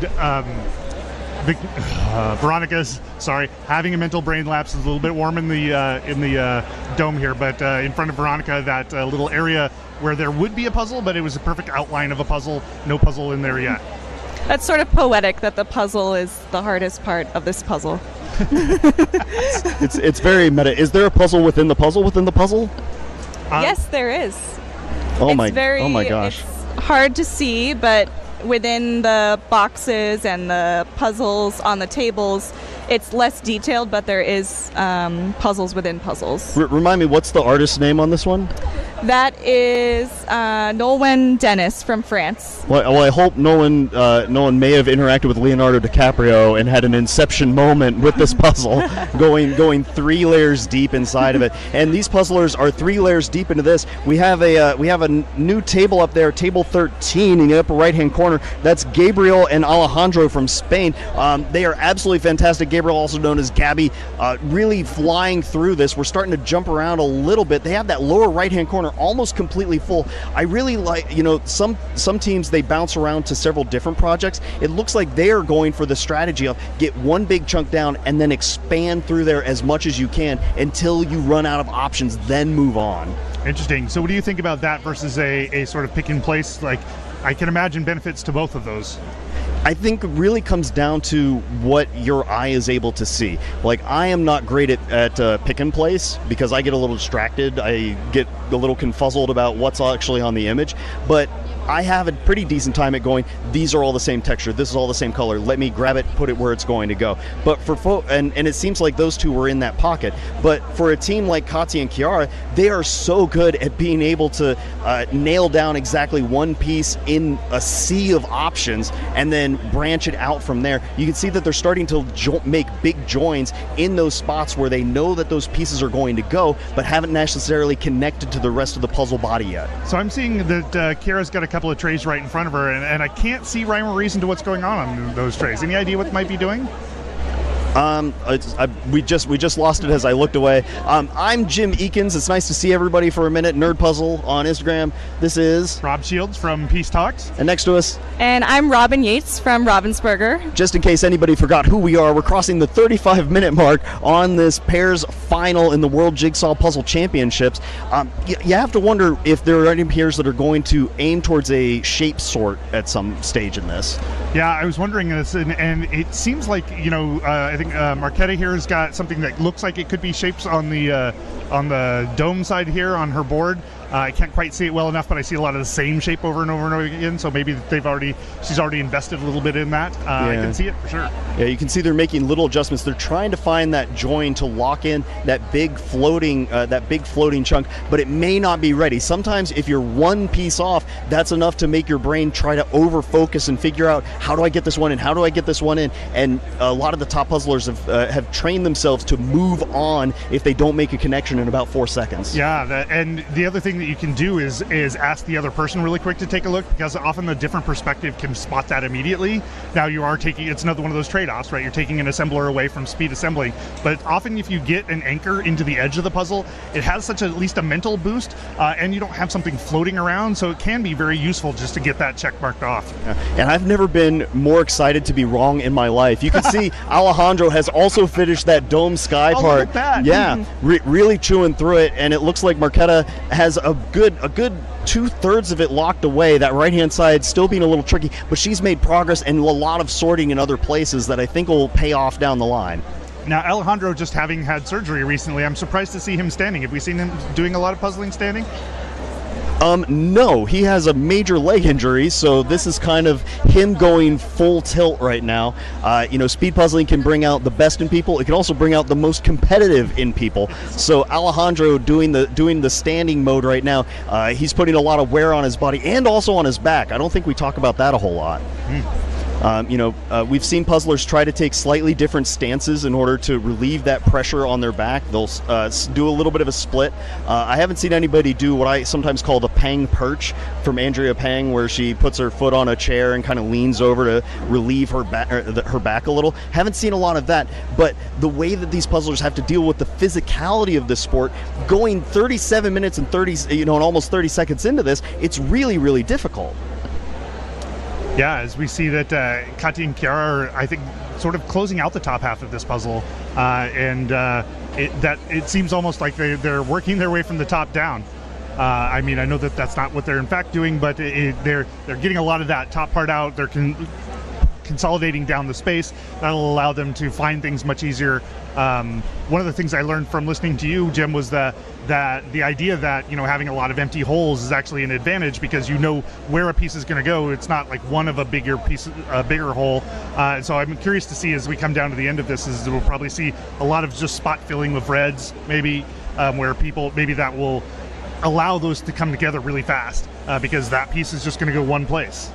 Speaker 5: Veronica's. Sorry, having a mental brain lapse. Is a little bit warm in the dome here, but in front of Veronica, that little area where there would be a puzzle, but it was a perfect outline of a puzzle. No puzzle in there yet.
Speaker 6: That's sort of poetic that the puzzle is the hardest part of this puzzle.
Speaker 4: It's very meta. Is there a puzzle within the puzzle within the puzzle?
Speaker 6: Yes, there is.
Speaker 4: Oh my gosh.
Speaker 6: It's hard to see, but within the boxes and the puzzles on the tables, it's less detailed, but there is puzzles within puzzles.
Speaker 4: Remind me, what's the artist's name on this one?
Speaker 6: That is Nolan Dennis from France.
Speaker 4: Well, I hope Nolan may have interacted with Leonardo DiCaprio and had an inception moment with this puzzle, going 3 layers deep inside of it. And these puzzlers are 3 layers deep into this. We have a new table up there, table 13 in the upper right-hand corner. That's Gabriel and Alejandro from Spain. They are absolutely fantastic. Gabriel, also known as Gabby, really flying through this. We're starting to jump around a little bit. They have that lower right-hand corner almost completely full. I really like, some teams, they bounce around to several different projects. It looks like they are going for the strategy of get one big chunk down and then expand through there as much as you can until you run out of options, then move on.
Speaker 5: Interesting. So what do you think about that versus a sort of pick and place? Like, I can imagine benefits to both of those.
Speaker 4: I think it really comes down to what your eye is able to see. Like, I am not great at pick and place because I get a little distracted. I get a little confuzzled about what's actually on the image. But I have a pretty decent time at going, these are all the same texture, this is all the same color, let me grab it, put it where it's going to go. But for and it seems like those two were in that pocket. But for a team like Katia and Chiara, they are so good at being able to nail down exactly one piece in a sea of options and then branch it out from there. You can see that they're starting to make big joins in those spots where they know that those pieces are going to go, but haven't necessarily connected to the rest of the puzzle body yet.
Speaker 5: So I'm seeing that Chiara's got a couple of trays right in front of her, and I can't see rhyme or reason to what's going on those trays. Any idea what they might be doing?
Speaker 4: We just lost it as I looked away. I'm Jim Eakins. It's nice to see everybody for a minute. Nerd Puzzle on Instagram. This is
Speaker 5: Rob Shields from Peace Talks.
Speaker 4: And next to us.
Speaker 6: And I'm Robin Yates from Robbinsburger.
Speaker 4: Just in case anybody forgot who we are, we're crossing the 35-minute mark on this pairs final in the World Jigsaw Puzzle Championships. You have to wonder if there are any pairs that are going to aim towards a shape sort at some stage in this.
Speaker 5: Yeah, I was wondering this, and it seems like, I think Marquetta here has got something that looks like it could be shapes on the dome side here on her board. I can't quite see it well enough, but I see a lot of the same shape over and over and over again. So maybe she's already invested a little bit in that. I can see it for sure.
Speaker 4: Yeah, you can see they're making little adjustments. They're trying to find that join to lock in that big floating chunk, but it may not be ready. Sometimes if you're one piece off, that's enough to make your brain try to over focus and figure out, how do I get this one in? How do I get this one in? And a lot of the top puzzlers have trained themselves to move on if they don't make a connection in about 4 seconds.
Speaker 5: Yeah, and the other thing that you can do is ask the other person really quick to take a look, because often the different perspective can spot that immediately. Now it's another one of those trade-offs, right? You're taking an assembler away from speed assembling, but often if you get an anchor into the edge of the puzzle, it has at least a mental boost, and you don't have something floating around, so it can be very useful just to get that check marked off.
Speaker 4: And I've never been more excited to be wrong in my life. You can see Alejandro has also finished that dome sky part.
Speaker 5: Look at that.
Speaker 4: Yeah, really chewing through it, and it looks like Marquetta has a good 2/3 of it locked away. That right-hand side still being a little tricky, but she's made progress and a lot of sorting in other places that I think will pay off down the line.
Speaker 5: Now, Alejandro just having had surgery recently, I'm surprised to see him standing. Have we seen him doing a lot of puzzling standing?
Speaker 4: No, he has a major leg injury, so this is kind of him going full tilt right now. Speed puzzling can bring out the best in people. It can also bring out the most competitive in people. So Alejandro doing the standing mode right now, he's putting a lot of wear on his body and also on his back. I don't think we talk about that a whole lot. We've seen puzzlers try to take slightly different stances in order to relieve that pressure on their back. They'll do a little bit of a split. I haven't seen anybody do what I sometimes call the Pang perch from Andrea Pang, where she puts her foot on a chair and kind of leans over to relieve her back a little. Haven't seen a lot of that, but the way that these puzzlers have to deal with the physicality of this sport, going 37 minutes and almost 30 seconds into this, it's really, really difficult.
Speaker 5: Yeah, as we see that Katia and Chiara are, I think, sort of closing out the top half of this puzzle, it seems almost like they're working their way from the top down. I know that that's not what they're in fact doing, but they're getting a lot of that top part out. They're consolidating down the space. That'll allow them to find things much easier. One of the things I learned from listening to you, Jim, was that the idea that having a lot of empty holes is actually an advantage, because you know where a piece is going to go. It's not like one of a bigger hole. So I'm curious to see, as we come down to the end of this, is we'll probably see a lot of just spot filling with reds, maybe where maybe that will allow those to come together really fast, because that piece is just going to go one place.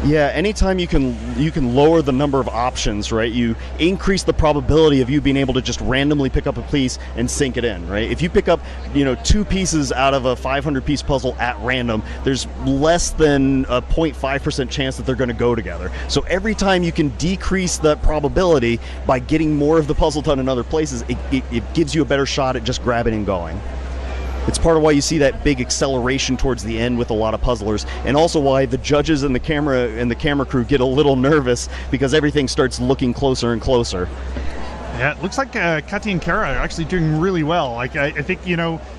Speaker 4: Yeah, anytime you can lower the number of options, right? You increase the probability of you being able to just randomly pick up a piece and sink it in, right? If you pick up, 2 pieces out of a 500-piece puzzle at random, there's less than a 0.5% chance that they're going to go together. So every time you can decrease that probability by getting more of the puzzle done in other places, it gives you a better shot at just grabbing and going. It's part of why you see that big acceleration towards the end with a lot of puzzlers, and also why the judges and the camera crew get a little nervous, because everything starts looking closer and closer.
Speaker 5: Yeah, it looks like Katia and Chiara are actually doing really well. I think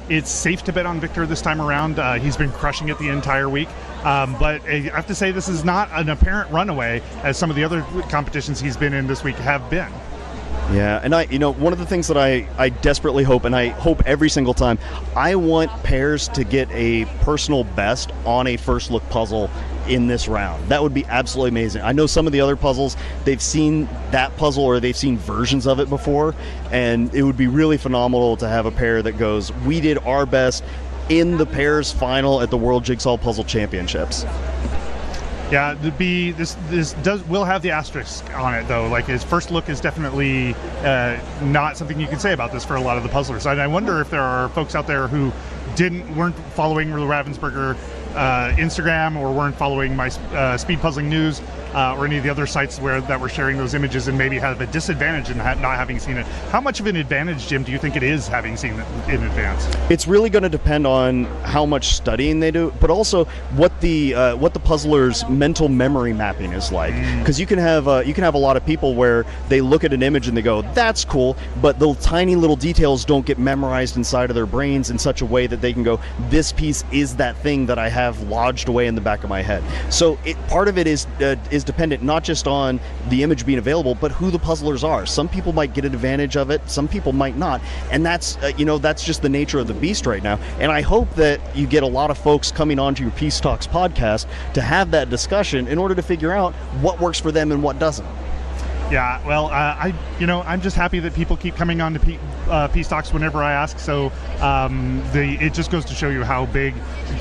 Speaker 5: it's safe to bet on Victor this time around. He's been crushing it the entire week. But I have to say, this is not an apparent runaway as some of the other competitions he's been in this week have been.
Speaker 4: Yeah, and one of the things that I desperately hope, and I hope every single time, I want pairs to get a personal best on a first look puzzle in this round. That would be absolutely amazing. I know some of the other puzzles, they've seen that puzzle or they've seen versions of it before, and it would be really phenomenal to have a pair that goes, we did our best in the pairs final at the World Jigsaw Puzzle Championships.
Speaker 5: Yeah, will have the asterisk on it, though. Like, his first look is definitely not something you can say about this for a lot of the puzzlers. And I wonder if there are folks out there who weren't following the Ravensburger Instagram, or weren't following my Speed Puzzling News, or any of the other sites that were sharing those images, and maybe have a disadvantage in not having seen it. How much of an advantage, Jim, do you think it is having seen it in advance? It's
Speaker 4: really going to depend on how much studying they do, but also what the puzzler's mental memory mapping is like. Because you can have a lot of people where they look at an image and they go, "That's cool," but the tiny little details don't get memorized inside of their brains in such a way that they can go, "This piece is that thing that I have lodged away in the back of my head." So part of it is is dependent not just on the image being available, but who the puzzlers are. Some people might get an advantage of it, some people might not, and that's that's just the nature of the beast right now. And I hope that you get a lot of folks coming onto your Peace Talks podcast to have that discussion in order to figure out what works for them and what doesn't.
Speaker 5: Yeah, well, I'm just happy that people keep coming on to Peace Talks whenever I ask. So it just goes to show you how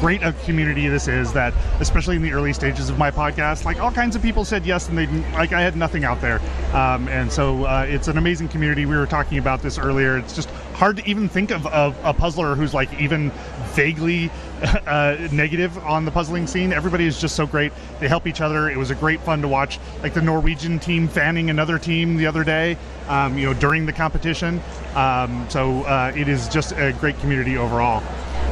Speaker 5: great a community this is. That especially in the early stages of my podcast, like all kinds of people said yes, and I had nothing out there, and so it's an amazing community. We were talking about this earlier. It's just hard to even think of a puzzler who's like even vaguely negative on the puzzling scene. Everybody is just so great. They help each other. It was a great fun to watch, like the Norwegian team fanning another team the other day, during the competition. So it is just a great community overall.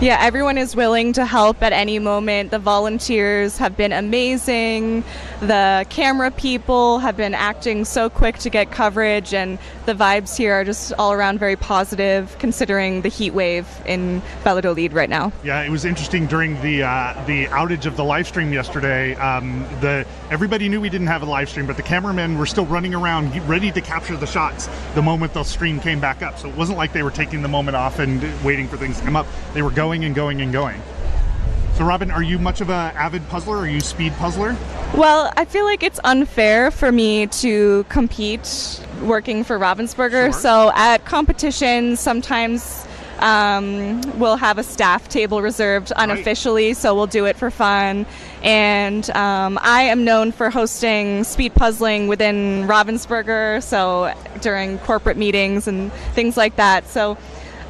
Speaker 6: Yeah, everyone is willing to help at any moment. The volunteers have been amazing. The camera people have been acting so quick to get coverage, and the vibes here are just all around very positive considering the heat wave in Valladolid right now.
Speaker 5: Yeah, it was interesting during the outage of the live stream yesterday. Everybody knew we didn't have a live stream, but the cameramen were still running around ready to capture the shots the moment the stream came back up. So it wasn't like they were taking the moment off and waiting for things to come up. They were going and going and going. So Robin, are you much of an avid puzzler? Are you a speed puzzler?
Speaker 6: Well, I feel like it's unfair for me to compete working for Ravensburger.
Speaker 5: Sure.
Speaker 6: So at competitions, sometimes we'll have a staff table reserved unofficially, right. So we'll do it for fun. And I am known for hosting speed puzzling within Ravensburger, so during corporate meetings and things like that. So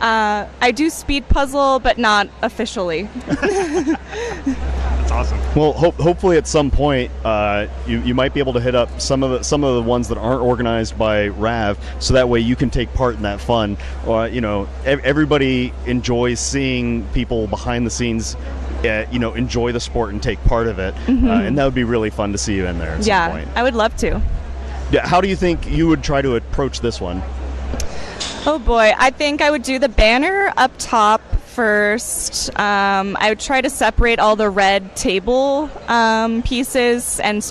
Speaker 6: I do speed puzzle, but not officially.
Speaker 5: That's awesome.
Speaker 4: Well, hopefully at some point you might be able to hit up some of the ones that aren't organized by Rav, so that way you can take part in that fun. Everybody enjoys seeing people behind the scenes enjoy the sport and take part of it, and that would be really fun to see you in there at some point.
Speaker 6: I would love to.
Speaker 4: Yeah, how do you think you would try to approach this one?
Speaker 6: Oh boy, I think I would do the banner up top first. I would try to separate all the red table pieces and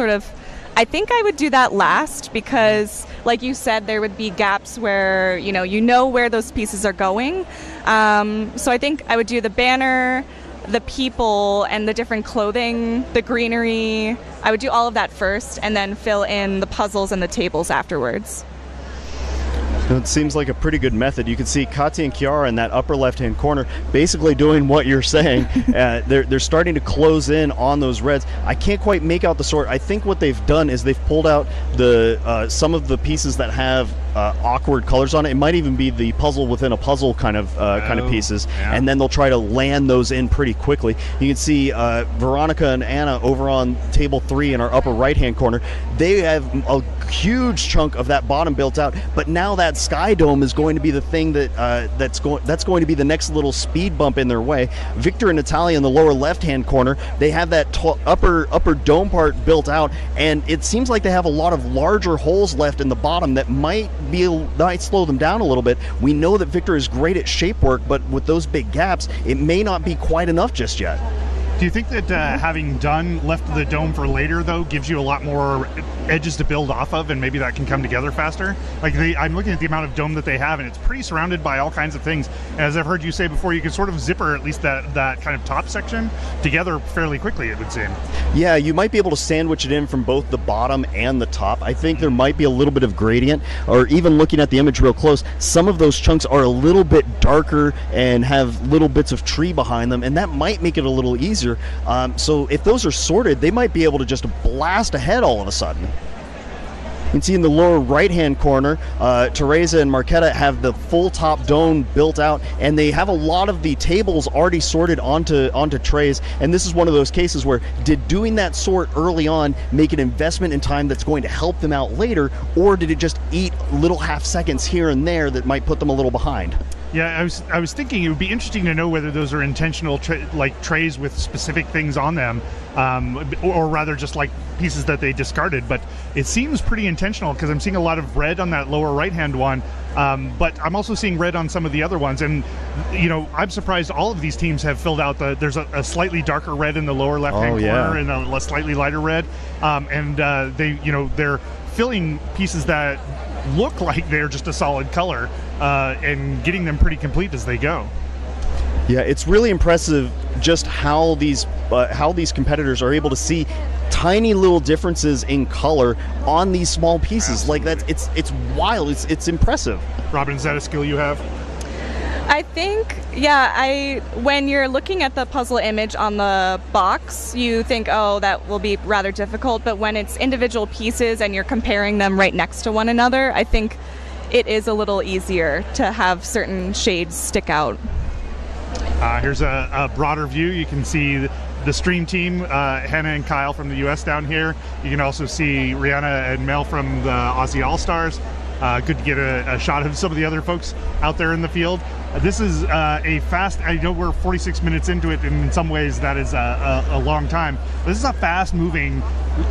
Speaker 6: I think I would do that last because, like you said, there would be gaps where, you know where those pieces are going. So I think I would do the banner, the people, and the different clothing, the greenery. I would do all of that first and then fill in the puzzles and the tables afterwards.
Speaker 4: It seems like a pretty good method. You can see Katya and Kiara in that upper left-hand corner basically doing what you're saying. They're starting to close in on those reds. I can't quite make out the sort. I think what they've done is they've pulled out some of the pieces that have awkward colors on it. It might even be the puzzle within a puzzle kind of pieces, and then they'll try to land those in pretty quickly. You can see Veronica and Anna over on table 3 in our upper right-hand corner. They have a huge chunk of that bottom built out, but now that sky dome is going to be the thing that's going to be the next little speed bump in their way. Victor and Natalia in the lower left-hand corner, they have that upper dome part built out, and it seems like they have a lot of larger holes left in the bottom that might slow them down a little bit. We know that Victor is great at shape work, but with those big gaps, it may not be quite enough just yet.
Speaker 5: Do you think that having left the dome for later, though, gives you a lot more edges to build off of, and maybe that can come together faster? Like I'm looking at the amount of dome that they have, and it's pretty surrounded by all kinds of things. And as I've heard you say before, you can sort of zipper at least that kind of top section together fairly quickly, it would seem.
Speaker 4: Yeah, you might be able to sandwich it in from both the bottom and the top. I think there might be a little bit of gradient, or even looking at the image real close, some of those chunks are a little bit darker and have little bits of tree behind them, and that might make it a little easier. So if those are sorted, they might be able to just blast ahead all of a sudden. You can see in the lower right-hand corner, Teresa and Marquetta have the full top dome built out, and they have a lot of the tables already sorted onto trays. And this is one of those cases where did doing that sort early on make an investment in time that's going to help them out later, or did it just eat little half seconds here and there that might put them a little behind?
Speaker 5: Yeah, I was thinking it would be interesting to know whether those are intentional like trays with specific things on them, or rather just like pieces that they discarded. But it seems pretty intentional because I'm seeing a lot of red on that lower right-hand one, but I'm also seeing red on some of the other ones. And you know, I'm surprised all of these teams have filled out there's a slightly darker red in the lower left-hand corner and a slightly lighter red, and they're filling pieces that look like they're just a solid color and getting them pretty complete as they go.
Speaker 4: Yeah, it's really impressive just how these competitors are able to see tiny little differences in color on these small pieces.
Speaker 5: Absolutely.
Speaker 4: Like it's wild. It's impressive.
Speaker 5: Robin, is that a skill you have?
Speaker 6: I think, when you're looking at the puzzle image on the box, you think, oh, that will be rather difficult. But when it's individual pieces and you're comparing them right next to one another, I think it is a little easier to have certain shades stick out.
Speaker 5: Here's a broader view. You can see the stream team, Hannah and Kyle from the US down here. You can also see Rihanna and Mel from the Aussie All-Stars. Good to get a shot of some of the other folks out there in the field. This is a fast, I know we're 46 minutes into it, and in some ways that is a long time. But this is a fast-moving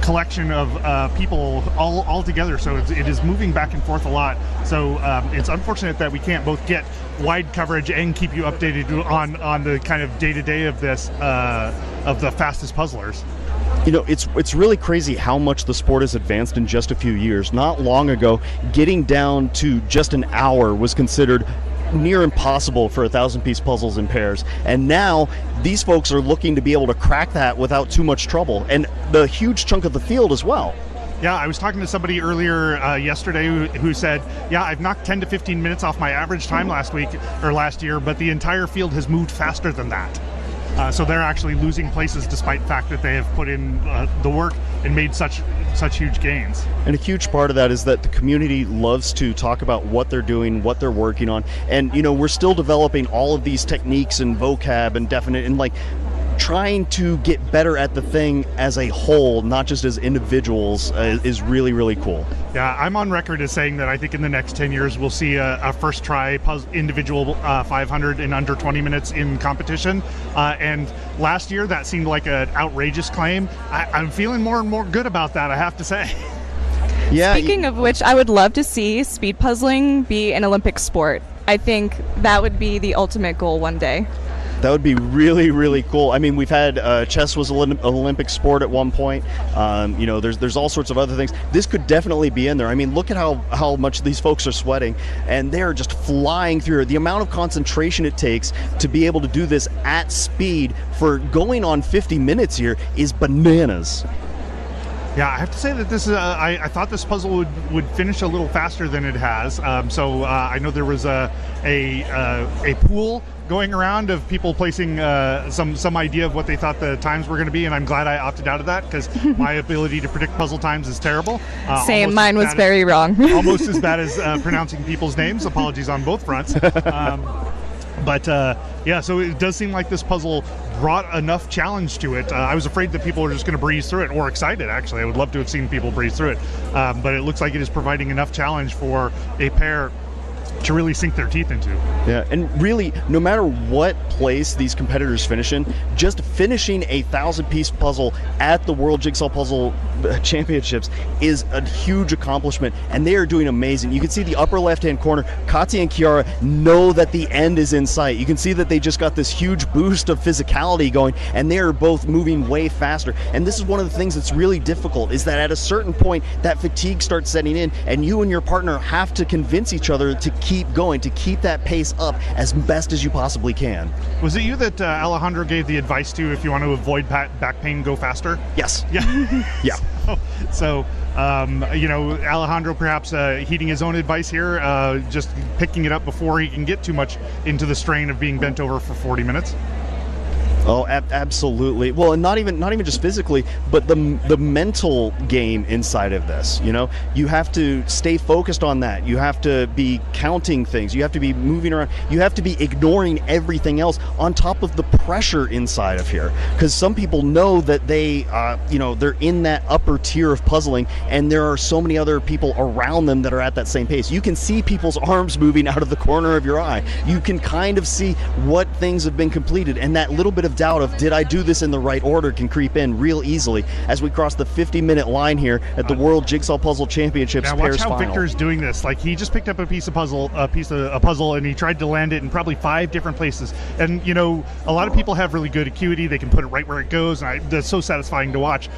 Speaker 5: collection of people all together, so it is moving back and forth a lot. So it's unfortunate that we can't both get wide coverage and keep you updated on the kind of day-to-day of this, of the fastest puzzlers.
Speaker 4: You know, it's really crazy how much the sport has advanced in just a few years. Not long ago, getting down to just an hour was considered near impossible for 1,000-piece puzzles in pairs. And now these folks are looking to be able to crack that without too much trouble. And the huge chunk of the field as well.
Speaker 5: Yeah, I was talking to somebody earlier yesterday who said, yeah, I've knocked 10 to 15 minutes off my average time last year, but the entire field has moved faster than that. So they're actually losing places despite the fact that they have put in the work and made such huge gains.
Speaker 4: And a huge part of that is that the community loves to talk about what they're doing, what they're working on. And, you know, we're still developing all of these techniques and vocab and definite and like trying to get better at the thing as a whole, not just as individuals, is really, really cool.
Speaker 5: Yeah, I'm on record as saying that I think in the next 10 years we'll see a first try individual 500 in under 20 minutes in competition. And last year that seemed like an outrageous claim. I'm feeling more and more good about that, I have to say.
Speaker 4: Yeah.
Speaker 6: Speaking of which, I would love to see speed puzzling be an Olympic sport. I think that would be the ultimate goal one day.
Speaker 4: That would be really, really cool. I mean, we've had chess was an Olympic sport at one point. You know, there's all sorts of other things. This could definitely be in there. I mean, look at how much these folks are sweating, and they're just flying through. The amount of concentration it takes to be able to do this at speed for going on 50 minutes here is bananas.
Speaker 5: Yeah, I have to say that this is. I thought this puzzle would finish a little faster than it has. So I know there was a pool going around of people placing some idea of what they thought the times were going to be, and I'm glad I opted out of that because my ability to predict puzzle times is terrible.
Speaker 6: Same, mine was very wrong.
Speaker 5: Almost as bad as pronouncing people's names. Apologies on both fronts. But yeah, so it does seem like this puzzle brought enough challenge to it. I was afraid that people were just going to breeze through it, or excited actually. I would love to have seen people breeze through it. But it looks like it is providing enough challenge for a pair to really sink their teeth into.
Speaker 4: Yeah, and really, no matter what place these competitors finish in, just finishing a 1,000-piece puzzle at the World Jigsaw Puzzle Championships is a huge accomplishment, and they are doing amazing. You can see the upper left-hand corner, Katya and Kiara know that the end is in sight. You can see that they just got this huge boost of physicality going, and they are both moving way faster. And this is one of the things that's really difficult, is that at a certain point, that fatigue starts setting in, and you and your partner have to convince each other to keep going, to keep that pace up as best as you possibly can.
Speaker 5: Was it you that Alejandro gave the advice to, if you want to avoid back pain, go faster?
Speaker 4: Yes.
Speaker 5: Yeah.
Speaker 4: Yeah.
Speaker 5: So you know, Alejandro perhaps heeding his own advice here, just picking it up before he can get too much into the strain of being bent over for 40 minutes.
Speaker 4: Oh, absolutely. Well, and not even just physically, but the mental game inside of this. You know, you have to stay focused on that. You have to be counting things. You have to be moving around. You have to be ignoring everything else on top of the pressure inside of here. Because some people know that they, they're in that upper tier of puzzling, and there are so many other people around them that are at that same pace. You can see people's arms moving out of the corner of your eye. You can kind of see what things have been completed, and that little bit of doubt of did I do this in the right order can creep in real easily as we cross the 50-minute line here at the World Jigsaw Puzzle Championships
Speaker 5: now
Speaker 4: pairs
Speaker 5: watch how
Speaker 4: final.
Speaker 5: Victor's doing this. Like, he just picked up a piece of puzzle, and he tried to land it in probably 5 different places. And you know, a lot of people have really good acuity; they can put it right where it goes. And that's so satisfying to watch.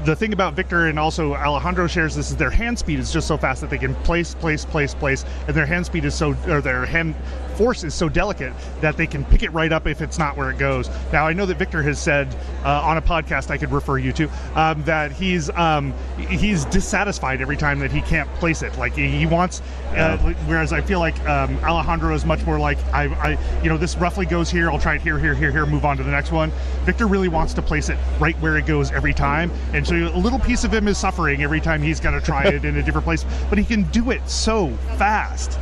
Speaker 5: The thing about Victor and also Alejandro shares this is their hand speed is just so fast that they can place, and their hand speed is their hand force is so delicate that they can pick it right up if it's not where it goes. Now, I know that Victor has said on a podcast I could refer you to that he's dissatisfied every time that he can't place it. Like, he wants, whereas I feel like Alejandro is much more like, this roughly goes here, I'll try it here, move on to the next one. Victor really wants to place it right where it goes every time, and so a little piece of him is suffering every time he's got to try it in a different place, but he can do it so fast.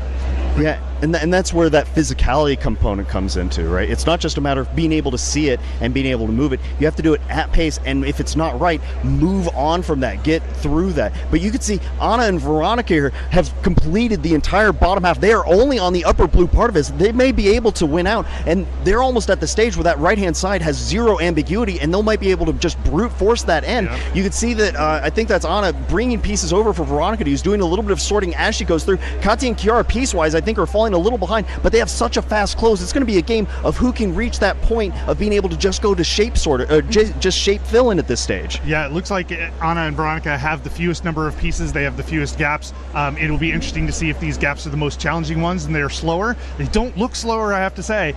Speaker 4: Yeah, and that's where that physicality component comes into, right? It's not just a matter of being able to see it and being able to move it. You have to do it at pace, and if it's not right, move on from that, get through that. But you can see Anna and Veronica here have completed the entire bottom half. They are only on the upper blue part of this. They may be able to win out, and they're almost at the stage where that right-hand side has zero ambiguity, and they might be able to just brute force that end. Yeah. You can see that, I think that's Anna bringing pieces over for Veronica, who's doing a little bit of sorting as she goes through. Katya and Kiara, piece-wise, I think are falling a little behind, but they have such a fast close. It's going to be a game of who can reach that point of being able to just go to shape sort or just shape fill in at this stage.
Speaker 5: Yeah, it looks like Anna and Veronica have the fewest number of pieces. They have the fewest gaps. It'll be interesting to see if these gaps are the most challenging ones and they're slower. They don't look slower, I have to say,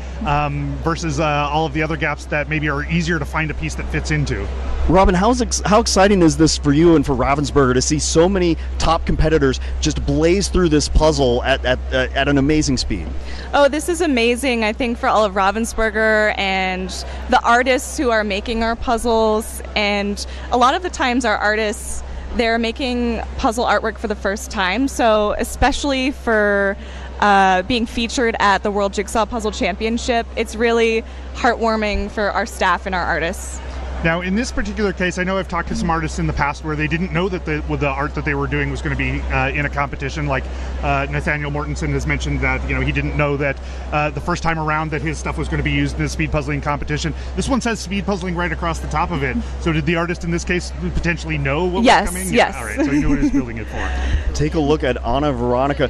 Speaker 5: versus all of the other gaps that maybe are easier to find a piece that fits into.
Speaker 4: Robin, how exciting is this for you and for Ravensburger to see so many top competitors just blaze through this puzzle at an amazing speed?
Speaker 6: Oh, this is amazing, I think, for all of Ravensburger and the artists who are making our puzzles. And a lot of the times our artists, they're making puzzle artwork for the first time. So especially for being featured at the World Jigsaw Puzzle Championship, it's really heartwarming for our staff and our artists.
Speaker 5: Now, in this particular case, I know I've talked to some artists in the past where they didn't know that the art that they were doing was going to be in a competition. Like Nathaniel Mortensen has mentioned that he didn't know that the first time around that his stuff was going to be used in the speed puzzling competition. This one says speed puzzling right across the top of it. So did the artist in this case potentially know what was coming?
Speaker 6: Yes.
Speaker 5: Yeah, all right, so he knew what he was building it for.
Speaker 4: Take a look at Anna Veronica.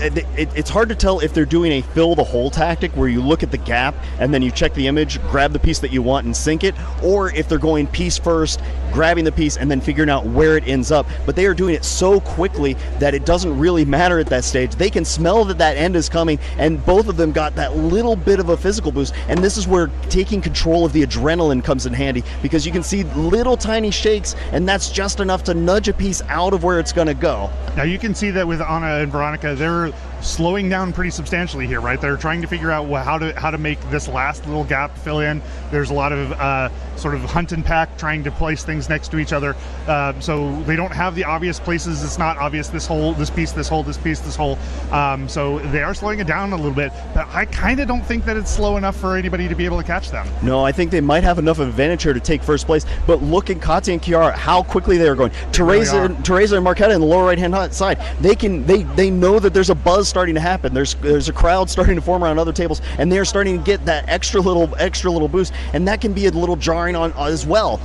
Speaker 4: It's hard to tell if they're doing a fill the hole tactic where you look at the gap and then you check the image, grab the piece that you want and sink it, or if they're going piece first, grabbing the piece and then figuring out where it ends up. But they are doing it so quickly that it doesn't really matter at that stage. They can smell that end is coming, and both of them got that little bit of a physical boost. And this is where taking control of the adrenaline comes in handy, because you can see little tiny shakes, and that's just enough to nudge a piece out of where it's going to go.
Speaker 5: Now you can see that with Anna and Veronica, they're slowing down pretty substantially here, right? They're trying to figure out how to make this last little gap fill in. There's a lot of sort of hunt and pack, trying to place things next to each other, so they don't have the obvious places. It's not obvious this hole, this piece, this hole, this piece, this hole. So they are slowing it down a little bit, but I kind of don't think that it's slow enough for anybody to be able to catch them.
Speaker 4: No, I think they might have enough advantage here to take first place, but look at Katya and Kiara, how quickly they are going. Teresa and Marquetta in the lower right hand side, they know that there's a buzz starting to happen. There's a crowd starting to form around other tables, and they're starting to get that extra little boost, and that can be a little jarring on as well.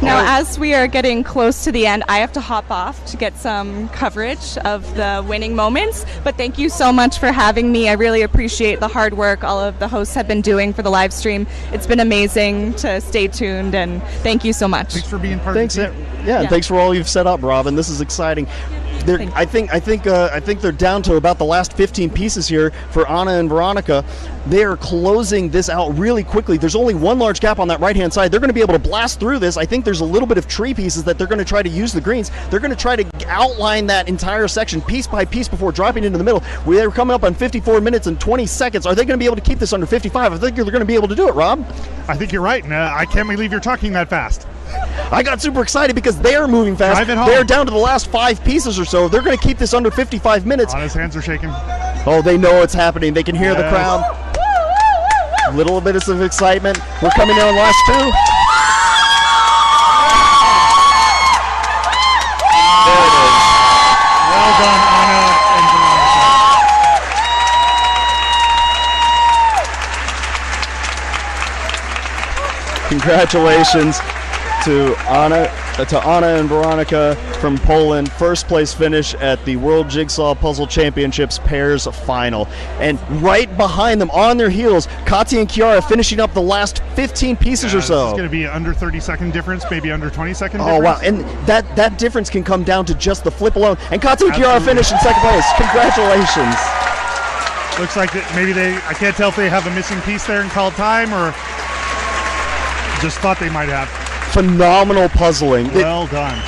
Speaker 6: Now, as we are getting close to the end, I have to hop off to get some coverage of the winning moments. But thank you so much for having me. I really appreciate the hard work all of the hosts have been doing for the live stream. It's been amazing to stay tuned, and thank you so much.
Speaker 5: Thanks for being part of the team.
Speaker 4: Yeah, and thanks for all you've set up, Robin. This is exciting. I think they're down to about the last 15 pieces here for Anna and Veronica. They are closing this out really quickly. There's only one large gap on that right-hand side. They're going to be able to blast through this. I think there's a little bit of tree pieces that they're going to try to use the greens. They're going to try to outline that entire section piece by piece before dropping into the middle. They're coming up on 54 minutes and 20 seconds. Are they going to be able to keep this under 55? I think they're going to be able to do it, Rob.
Speaker 5: I think you're right, and I can't believe you're talking that fast.
Speaker 4: I got super excited because they're moving fast. They're down to the last 5 pieces or so. They're going to keep this under 55 minutes.
Speaker 5: Anna's hands are shaking.
Speaker 4: Oh, they know it's happening. They can hear the crowd. A little bit of excitement. We're coming in on last 2. There it is.
Speaker 5: Well done, Anna and Veronica.
Speaker 4: Congratulations to Anna and Veronica from Poland. First place finish at the World Jigsaw Puzzle Championships Pairs Final. And right behind them, on their heels, Katya and Kiara finishing up the last 15 pieces or so.
Speaker 5: It's going to be under 30-second difference, maybe under 20-second difference.
Speaker 4: Oh, wow. And that difference can come down to just the flip alone. And Katya and Kiara finish in second place. Congratulations.
Speaker 5: Looks like that maybe I can't tell if they have a missing piece there and called time, or just thought they might have.
Speaker 4: Phenomenal puzzling.
Speaker 5: Well done.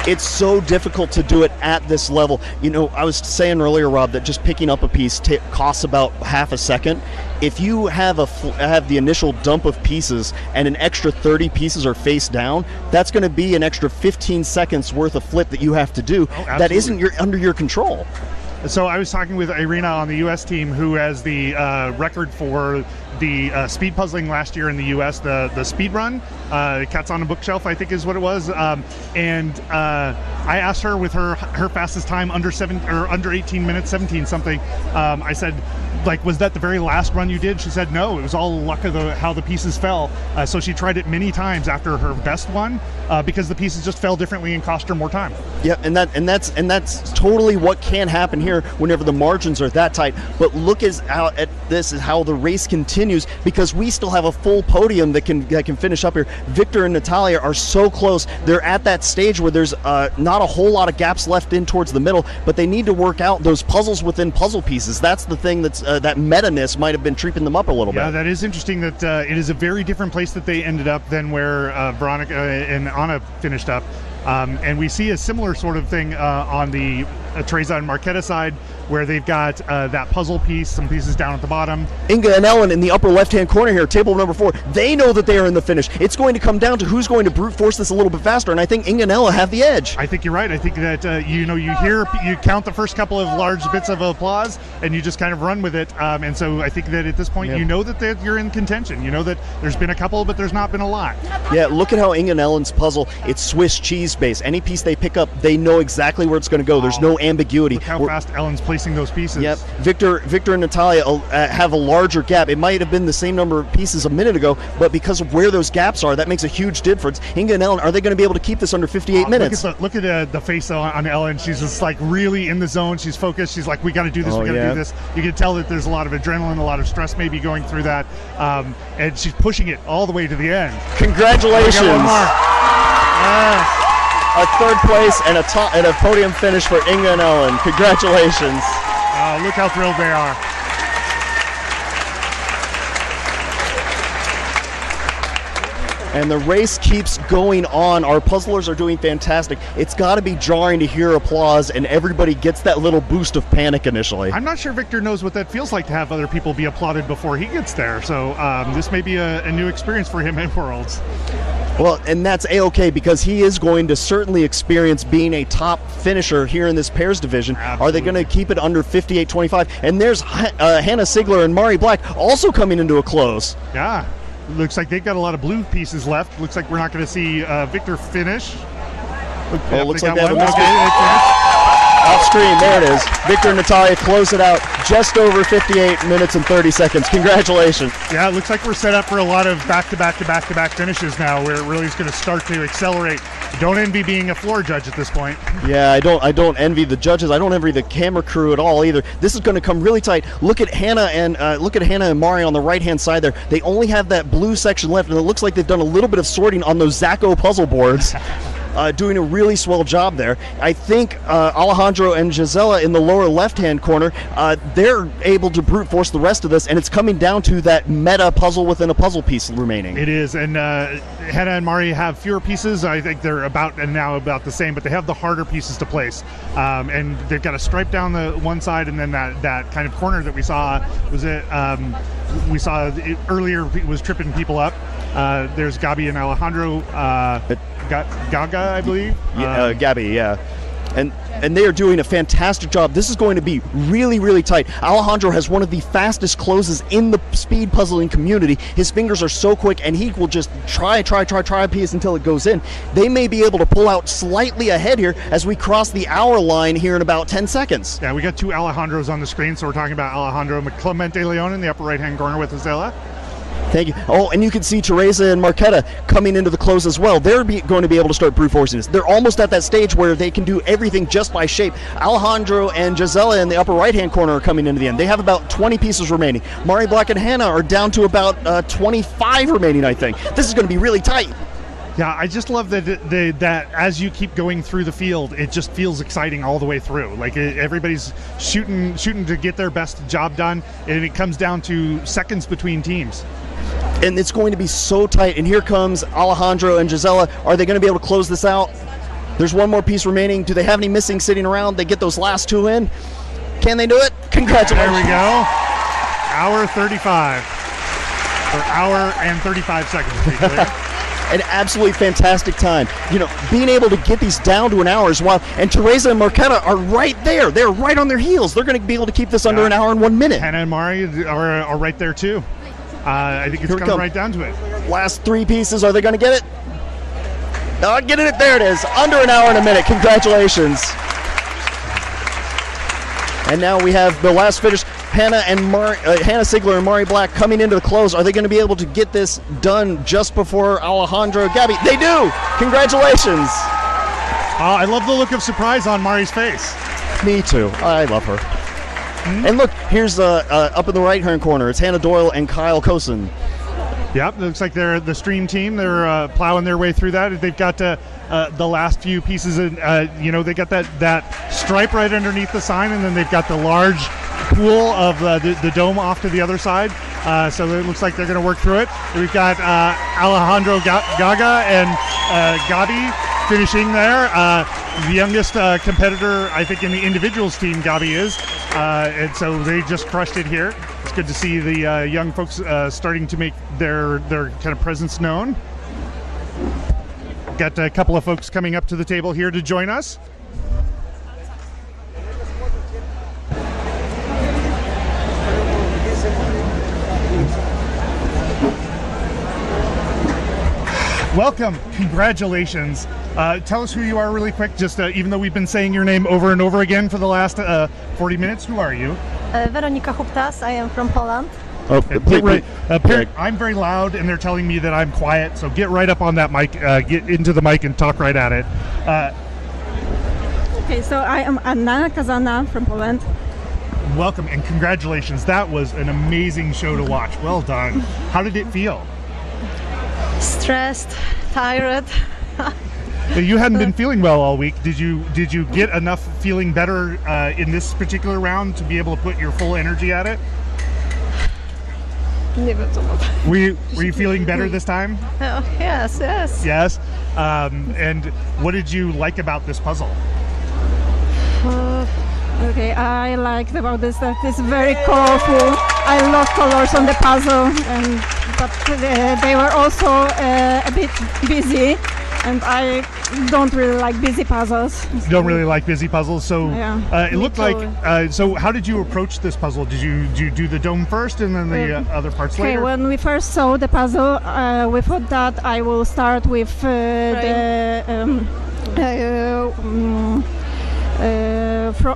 Speaker 4: It's so difficult to do it at this level. You know, I was saying earlier, Rob, that just picking up a piece costs about half a second. If you have the initial dump of pieces and an extra 30 pieces are face down, that's going to be an extra 15 seconds worth of flip that you have to do. That isn't under your control.
Speaker 5: So I was talking with Irina on the U.S. team, who has the record for the speed puzzling last year in the U.S., the speed run. Cat's on a Bookshelf, I think is what it was. And I asked her with her fastest time under 18 minutes, 17 something. I said, like, was that the very last run you did? She said no, it was all luck of how the pieces fell. So she tried it many times after her best one because the pieces just fell differently and cost her more time.
Speaker 4: Yeah, and that's totally what can happen here whenever the margins are that tight. But look at this is how the race continues, because we still have a full podium that can finish up here. Victor and Natalia are so close. They're at that stage where there's not a whole lot of gaps left in towards the middle, but they need to work out those puzzles within puzzle pieces. That's the thing that's that meta-ness might have been tripping them up a little bit.
Speaker 5: Yeah, that is interesting that it is a very different place that they ended up than where Veronica and Anna finished up. And we see a similar sort of thing on the Teresa and Marquetta side, where they've got that puzzle piece, some pieces down at the bottom.
Speaker 4: Inga and Ellen in the upper left-hand corner here, table number 4. They know that they are in the finish. It's going to come down to who's going to brute force this a little bit faster, and I think Inga and Ella have the edge.
Speaker 5: I think you're right. I think that you count the first couple of large bits of applause, and you just kind of run with it. And so I think that at this point, you know that you're in contention. You know that there's been a couple, but there's not been a lot.
Speaker 4: Yeah, look at how Inga and Ellen's puzzle, it's Swiss cheese based. Any piece they pick up, they know exactly where it's going to go. There's no ambiguity.
Speaker 5: Look how fast Ellen's placing those pieces.
Speaker 4: Yep. Victor and Natalia have a larger gap. It might have been the same number of pieces a minute ago, but because of where those gaps are, that makes a huge difference. Inga and Ellen, are they going to be able to keep this under 58 minutes?
Speaker 5: Look at the face on Ellen. She's just like really in the zone. She's focused. She's like, we got to do this. We got to do this. You can tell that there's a lot of adrenaline, a lot of stress maybe going through that. And she's pushing it all the way to the end.
Speaker 4: Congratulations.
Speaker 5: One more. Yes.
Speaker 4: A third place and a podium finish for Inga and Ellen. Congratulations.
Speaker 5: Look how thrilled they are.
Speaker 4: And the race keeps going on. Our puzzlers are doing fantastic. It's got to be jarring to hear applause and everybody gets that little boost of panic initially.
Speaker 5: I'm not sure Victor knows what that feels like to have other people be applauded before he gets there. So this may be a new experience for him at Worlds.
Speaker 4: Well, and that's A-OK because he is going to certainly experience being a top finisher here in this pairs division. Absolutely. Are they going to keep it under 58-25? And there's Hannah Sigler and Mari Black also coming into a close.
Speaker 5: Yeah. Looks like they've got a lot of blue pieces left. Looks like we're not going to see Victor finish.
Speaker 4: Looks like they have a mistake. Off screen, there it is. Victor and Natalia close it out just over 58 minutes and 30 seconds. Congratulations.
Speaker 5: Yeah, it looks like we're set up for a lot of back-to-back finishes now, where it really is going to start to accelerate. Don't envy being a floor judge at this point.
Speaker 4: Yeah, I don't envy the judges. I don't envy the camera crew at all either. This is going to come really tight. Look at Hannah and Mari on the right-hand side there. They only have that blue section left, and it looks like they've done a little bit of sorting on those Zacco puzzle boards. doing a really swell job there. I think Alejandro and Gisela in the lower left-hand corner, they're able to brute force the rest of this, and it's coming down to that meta puzzle within a puzzle piece remaining.
Speaker 5: It is, and Hannah and Mari have fewer pieces. I think they're about the same, but they have the harder pieces to place. And they've got a stripe down the one side, and then that kind of corner that we saw earlier was tripping people up. There's Gabi and Alejandro, Gaga, I believe.
Speaker 4: Gabi, yeah. And they are doing a fantastic job. This is going to be really, really tight. Alejandro has one of the fastest closes in the speed puzzling community. His fingers are so quick, and he will just try a piece until it goes in. They may be able to pull out slightly ahead here as we cross the hour line here in about 10 seconds.
Speaker 5: Yeah, we got two Alejandros on the screen, so we're talking about Alejandro Clemente Leon in the upper right-hand corner with Gisela.
Speaker 4: Thank you. Oh, and you can see Teresa and Marquetta coming into the close as well. They're going to be able to start brute forcing this. They're almost at that stage where they can do everything just by shape. Alejandro and Gisela in the upper right-hand corner are coming into the end. They have about 20 pieces remaining. Mari Black and Hannah are down to about 25 remaining, I think. This is going to be really tight.
Speaker 5: Yeah, I just love that as you keep going through the field, it just feels exciting all the way through. Like everybody's shooting to get their best job done, and it comes down to seconds between teams.
Speaker 4: And it's going to be so tight. And here comes Alejandro and Gisela. Are they going to be able to close this out? There's one more piece remaining. Do they have any missing sitting around? They get those last two in. Can they do it? Congratulations.
Speaker 5: There we go. Hour 35. Or hour and 35 seconds.
Speaker 4: An absolutely fantastic time. You know, being able to get these down to an hour is wild. And Teresa and Marquetta are right there. They're right on their heels. They're going to be able to keep this under an hour and 1 minute.
Speaker 5: Hannah and Mari are right there too. I think it's coming right down to it.
Speaker 4: Last three pieces. Are they going to get it? Getting it. There it is. Under an hour and a minute. Congratulations. And now we have the last finish. Hannah Sigler and Mari Black coming into the close. Are they going to be able to get this done just before Alejandro Gabi? They do! Congratulations!
Speaker 5: I love the look of surprise on Mari's face.
Speaker 4: Me too. I love her. And look, here's up in the right-hand corner. It's Hannah Doyle and Kyle Kosen.
Speaker 5: Yep, it looks like they're the stream team. They're plowing their way through that. They've got the last few pieces, and they got that stripe right underneath the sign, and then they've got the large pool of the dome off to the other side. So it looks like they're going to work through it. We've got Alejandro Gaga and Gabi finishing there. The youngest competitor, I think, in the individuals team, Gabi is. And so they just crushed it here. It's good to see the young folks starting to make their kind of presence known. Got a couple of folks coming up to the table here to join us. Welcome, congratulations. Tell us who you are really quick, just even though we've been saying your name over and over again for the last 40 minutes. Who are you?
Speaker 7: Weronika Huptas, I am from Poland.
Speaker 5: I'm very loud and they're telling me that I'm quiet, so get right up on that mic, get into the mic and talk right at it.
Speaker 7: Okay, so I am Anna Kazana from Poland.
Speaker 5: Welcome and congratulations. That was an amazing show to watch. Well done. How did it feel?
Speaker 7: Stressed, tired.
Speaker 5: You hadn't been feeling well all week. Did you get enough feeling better in this particular round to be able to put your full energy at it? Were you feeling better this time?
Speaker 7: Oh, yes.
Speaker 5: Yes. And what did you like about this puzzle?
Speaker 7: Okay, I liked about this that it's very colorful. I love colors on the puzzle, but they were also a bit busy, and I don't really like busy puzzles.
Speaker 5: You don't really like busy puzzles, so
Speaker 7: yeah,
Speaker 5: it looked like. So how did you approach this puzzle? Did you do the dome first and then the other parts later?
Speaker 7: Okay, when we first saw the puzzle, we thought that I will start with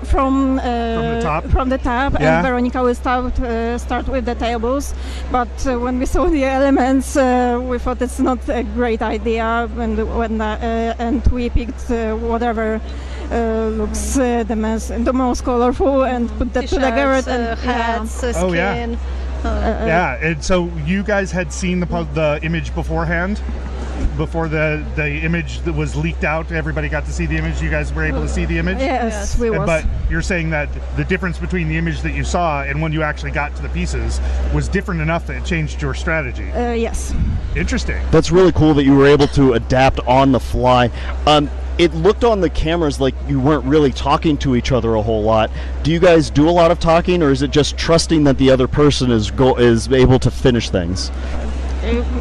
Speaker 7: from the top,
Speaker 5: yeah.
Speaker 7: And Veronica will start with the tables. But when we saw the elements, we thought it's not a great idea, and we picked whatever looks the most colorful and put that together. And
Speaker 8: hats, skin.
Speaker 5: Oh yeah. Yeah, and so you guys had seen the image beforehand? before the image that was leaked out? Everybody got to see the image. You guys were able to see the image.
Speaker 7: Yes, we was.
Speaker 5: But you're saying that the difference between the image that you saw and when you actually got to the pieces was different enough that it changed your strategy.
Speaker 7: Yes.
Speaker 5: Interesting.
Speaker 4: That's really cool that you were able to adapt on the fly. It looked on the cameras like you weren't really talking to each other a whole lot. Do you guys do a lot of talking, or is it just trusting that the other person is able to finish things?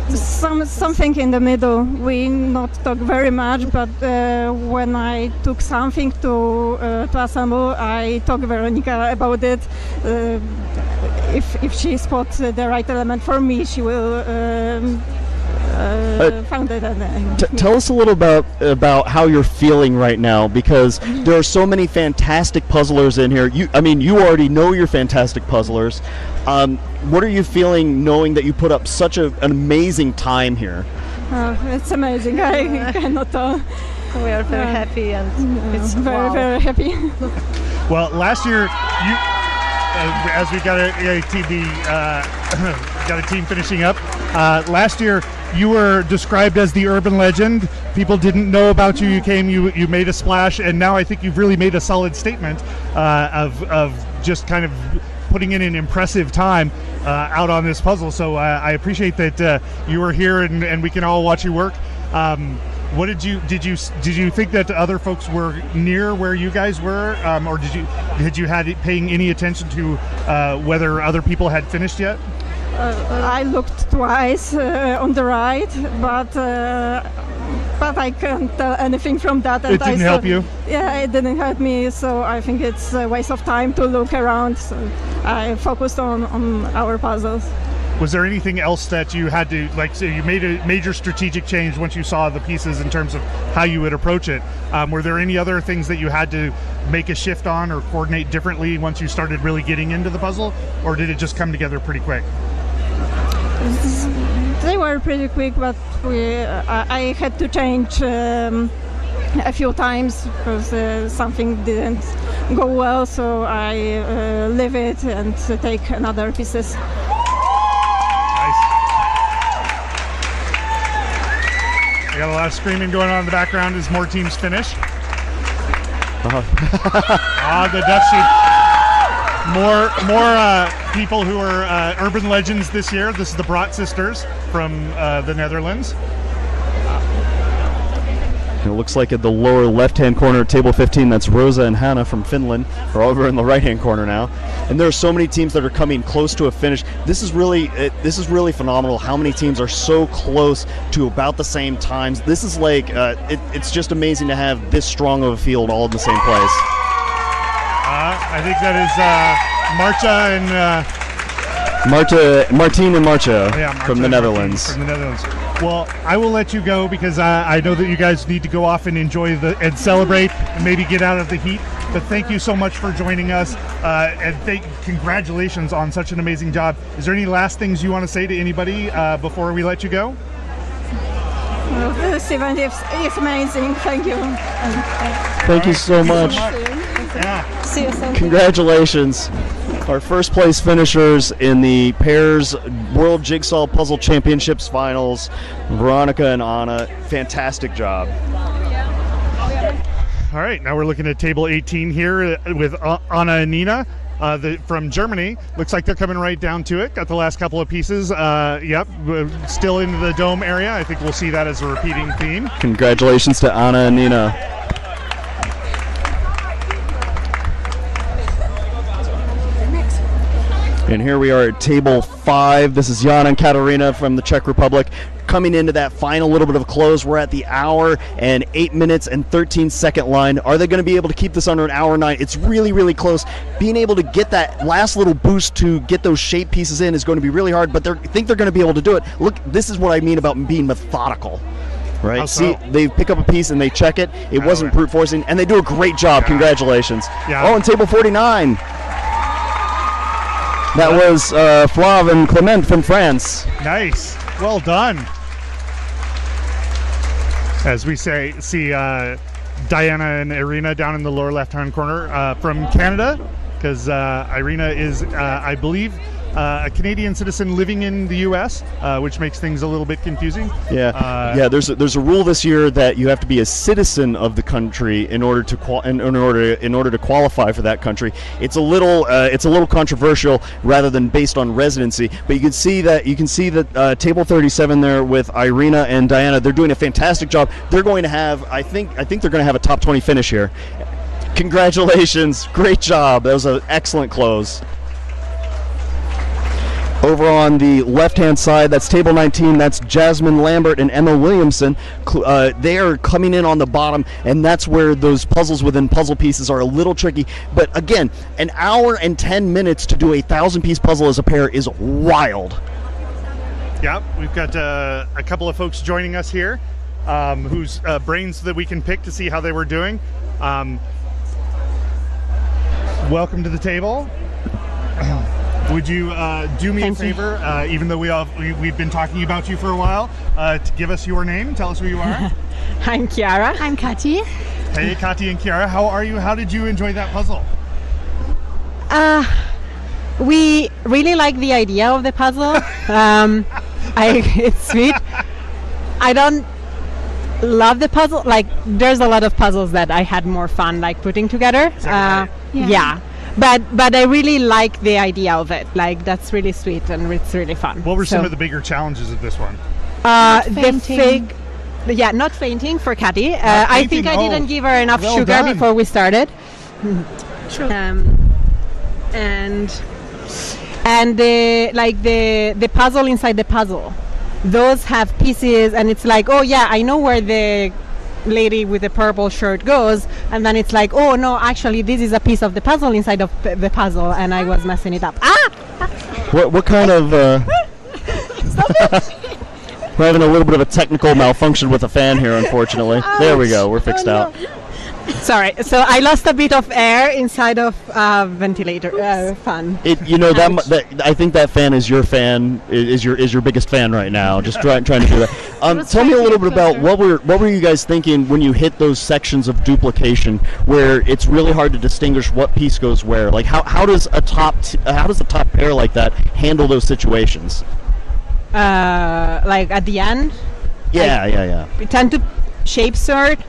Speaker 7: Something in the middle. We not talk very much, but when I took something to assemble, I talk Veronica about it. If she spots the right element for me, she will found it.
Speaker 4: Tell us a little about how you're feeling right now, because there are so many fantastic puzzlers in here. You already know you're fantastic puzzlers. What are you feeling knowing that you put up such an amazing time here?
Speaker 7: It's amazing. I cannot tell.
Speaker 8: We are very happy, and it's
Speaker 7: very, very happy.
Speaker 5: Well, last year, as we got a team finishing up, last year you were described as the urban legend. People didn't know about you. You came, you made a splash, and now I think you've really made a solid statement of just kind of putting in an impressive time out on this puzzle. So I appreciate that you were here and we can all watch you work. What did you think that other folks were near where you guys were, or did you had paying any attention to whether other people had finished yet?
Speaker 7: I looked twice on the right, but I can't tell anything from that. And
Speaker 5: it didn't help you?
Speaker 7: Yeah, it didn't help me, so I think it's a waste of time to look around. So I focused on our puzzles.
Speaker 5: Was there anything else that you had to, so you made a major strategic change once you saw the pieces in terms of how you would approach it? Were there any other things that you had to make a shift on or coordinate differently once you started really getting into the puzzle, or did it just come together pretty quick?
Speaker 7: They were pretty quick, but I had to change a few times because something didn't go well, so I leave it and take another pieces.
Speaker 5: We got a lot of screaming going on in the background as more teams finish. The Dutch team. More people who are urban legends this year. This is the Brot sisters from the Netherlands.
Speaker 4: It looks like at the lower left-hand corner, table 15, that's Rosa and Hannah from Finland, are over in the right-hand corner now. And there are so many teams that are coming close to a finish. This is really phenomenal. How many teams are so close to about the same times? This is like it's just amazing to have this strong of a field all in the same place.
Speaker 5: I think that is
Speaker 4: Martine and Marcha from the Netherlands.
Speaker 5: From the Netherlands. Well, I will let you go because I know that you guys need to go off and enjoy and celebrate and maybe get out of the heat. But thank you so much for joining us, and congratulations on such an amazing job. Is there any last things you want to say to anybody before we let you go?
Speaker 7: Well, this event is amazing. Thank you.
Speaker 4: Thank you so much.
Speaker 5: Yeah.
Speaker 7: See you soon.
Speaker 4: Congratulations. Our first place finishers in the Pairs World Jigsaw Puzzle Championships Finals, Veronica and Anna. Fantastic job.
Speaker 5: All right, now we're looking at table 18 here with Anna and Nina from Germany. Looks like they're coming right down to it. Got the last couple of pieces. Yep, still into the dome area. I think we'll see that as a repeating theme.
Speaker 4: Congratulations to Anna and Nina. And here we are at table 5. This is Jan and Katarina from the Czech Republic. Coming into that final little bit of a close. We're at the hour and 8 minutes and 13-second line. Are they going to be able to keep this under an hour 9? It's really, really close. Being able to get that last little boost to get those shape pieces in is going to be really hard, but I think they're going to be able to do it. Look, this is what I mean about being methodical. Right?
Speaker 5: So?
Speaker 4: See, they pick up a piece and they check it. It wasn't brute forcing, and they do a great job. Congratulations.
Speaker 5: Yeah.
Speaker 4: Oh, and table 49. That was Flav and Clement from France.
Speaker 5: Nice. Well done. As we see Diana and Irina down in the lower left-hand corner from Canada, because Irina is, I believe, a Canadian citizen living in the U.S., which makes things a little bit confusing.
Speaker 4: Yeah, There's a rule this year that you have to be a citizen of the country in order to in order to qualify for that country. It's a little controversial rather than based on residency. But you can see that table 37 there with Irina and Diana. They're doing a fantastic job. They're going to have, I think they're going to have a top 20 finish here. Congratulations, great job. That was an excellent close. Over on the left-hand side, that's table 19. That's Jasmine Lambert and Emma Williamson. They are coming in on the bottom, and that's where those puzzles within puzzle pieces are a little tricky. But again, an hour and 10 minutes to do a 1,000-piece puzzle as a pair is wild.
Speaker 5: Yeah, we've got a couple of folks joining us here whose brains that we can pick to see how they were doing. Welcome to the table. Would you do me a favor, even though we've been talking about you for a while, to give us your name? Tell us who you are.
Speaker 9: I'm Chiara. I'm Kati.
Speaker 5: Hey, Kati and Chiara, how are you? How did you enjoy that puzzle?
Speaker 9: We really like the idea of the puzzle. It's sweet. I don't love the puzzle. Like, there's a lot of puzzles that I had more fun like putting together. Yeah. But I really like the idea of it. Like, that's really sweet and it's really fun.
Speaker 5: What were some of the bigger challenges of this one?
Speaker 9: Not fainting for Kati. I think I didn't give her enough sugar before we started.
Speaker 6: True.
Speaker 9: And the puzzle inside the puzzle. Those have pieces, and it's like, oh yeah, I know where the lady with the purple shirt goes, and then it's like, oh no, actually this is a piece of the puzzle inside of the puzzle, and I was messing it up.
Speaker 4: What kind of we're having a little bit of a technical malfunction with a fan here, unfortunately. There we go, we're fixed out.
Speaker 9: Sorry, so I lost a bit of air inside of ventilator fan.
Speaker 4: I think that fan is your fan, is your biggest fan right now. Just trying to do that. Tell me a little bit about what were you guys thinking when you hit those sections of duplication where it's really hard to distinguish what piece goes where. Like how does a top pair like that handle those situations?
Speaker 9: Like at the end.
Speaker 4: Yeah.
Speaker 9: We tend to shape sort.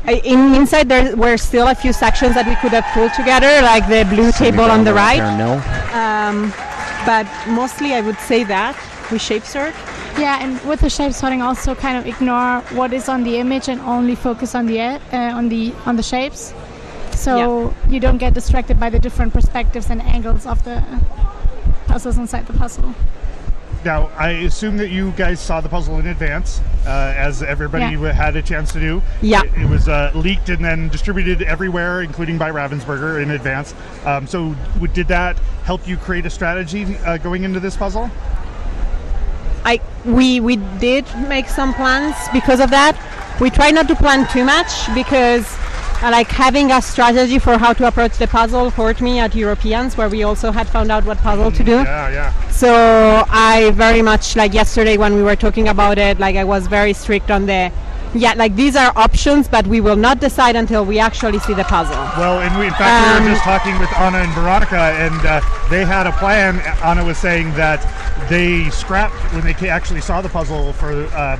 Speaker 9: Inside there were still a few sections that we could have pulled together, like the blue table on the right. But mostly I would say that we shape sort.
Speaker 10: Yeah, and with the shape sorting also kind of ignore what is on the image and only focus on the shapes. So you don't get distracted by the different perspectives and angles of the puzzles inside the puzzle.
Speaker 5: Now, I assume that you guys saw the puzzle in advance, as everybody had a chance to do.
Speaker 9: Yeah.
Speaker 5: It was leaked and then distributed everywhere, including by Ravensburger in advance. So did that help you create a strategy going into this puzzle?
Speaker 9: We did make some plans because of that. We try not to plan too much because like having a strategy for how to approach the puzzle hurt me at Europeans, where we also had found out what puzzle to do. So I very much, like yesterday when we were talking about it, like I was very strict on these are options, but we will not decide until we actually see the puzzle.
Speaker 5: Well, and in fact, we were just talking with Anna and Veronica, and they had a plan. Anna was saying that they scrapped when they actually saw the puzzle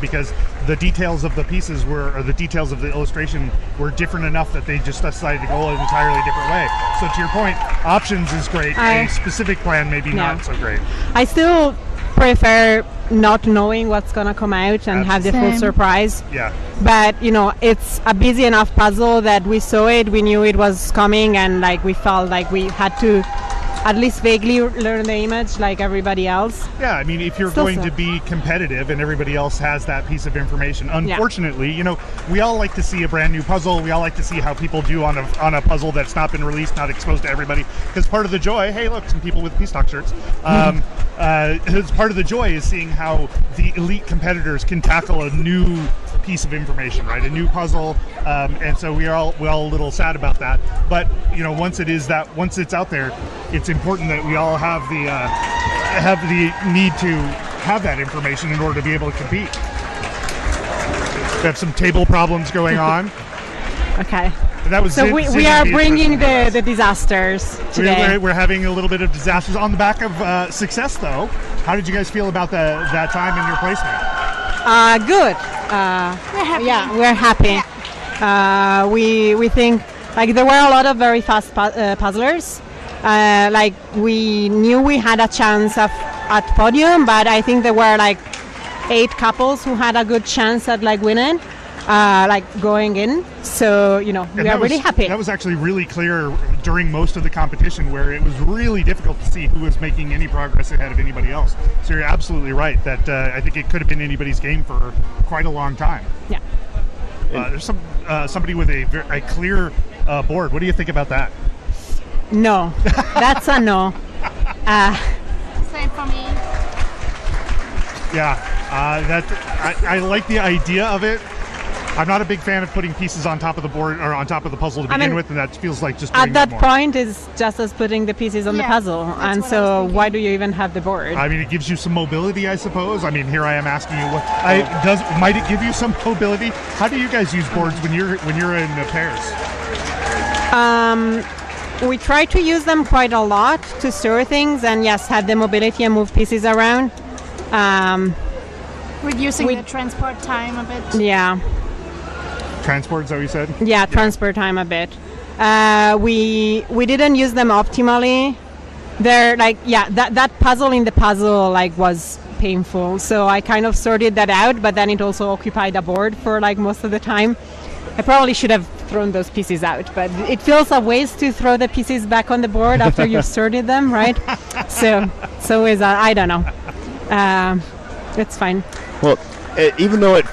Speaker 5: because the details of the pieces or the details of the illustration were different enough that they just decided to go an entirely different way. So to your point, options is great. A specific plan maybe not so great.
Speaker 9: I still prefer not knowing what's gonna come out and have the full surprise.
Speaker 5: Yeah.
Speaker 9: But it's a busy enough puzzle that we saw it, we knew it was coming, and like we felt like we had to at least vaguely learn the image like everybody else.
Speaker 5: Yeah, I mean, if you're going to be competitive and everybody else has that piece of information, unfortunately, we all like to see a brand new puzzle. We all like to see how people do on a puzzle that's not been released, not exposed to everybody. Because part of the joy, hey, look, some people with Peace Talk shirts. It's part of the joy is seeing how the elite competitors can tackle a new piece of information, right? A new puzzle, and so we're all a little sad about that. But once it's out there, it's important that we all have the need to have that information in order to be able to compete. We have some table problems going on.
Speaker 9: Okay.
Speaker 5: That was
Speaker 9: So we are bringing the disasters today.
Speaker 5: We're having a little bit of disasters on the back of success, though. How did you guys feel about that time and your placement?
Speaker 9: Good.
Speaker 10: We're happy.
Speaker 9: Yeah, we're happy.
Speaker 10: Yeah.
Speaker 9: We think like there were a lot of very fast puzzlers. Like we knew we had a chance at podium, but I think there were like 8 couples who had a good chance at like winning. Like going in, so we are really happy.
Speaker 5: That was actually really clear during most of the competition, where it was really difficult to see who was making any progress ahead of anybody else. So you're absolutely right that I think it could have been anybody's game for quite a long time.
Speaker 9: Yeah.
Speaker 5: There's somebody with a clear board. What do you think about that?
Speaker 9: No, that's a no.
Speaker 10: Same for me.
Speaker 5: Yeah, I like the idea of it. I'm not a big fan of putting pieces on top of the board or on top of the puzzle to begin with, and that feels like just
Speaker 9: at that
Speaker 5: more.
Speaker 9: point is just as putting the pieces on the puzzle, and so why do you even have the board?
Speaker 5: I mean, it gives you some mobility, I suppose. I mean, here I am asking you, might it give you some mobility? How do you guys use boards when you're in pairs?
Speaker 9: We try to use them quite a lot to store things, and yes, have the mobility and move pieces around.
Speaker 10: Reducing the transport time a bit.
Speaker 9: Yeah.
Speaker 5: Transport, is that what you said?
Speaker 9: Yeah, transport time a bit. We didn't use them optimally. They're like, that puzzle in the puzzle like was painful. So I kind of sorted that out, but then it also occupied a board for like most of the time. I probably should have thrown those pieces out, but it feels a waste to throw the pieces back on the board after you've sorted them, right? So is I don't know. It's fine.
Speaker 4: Well, even though it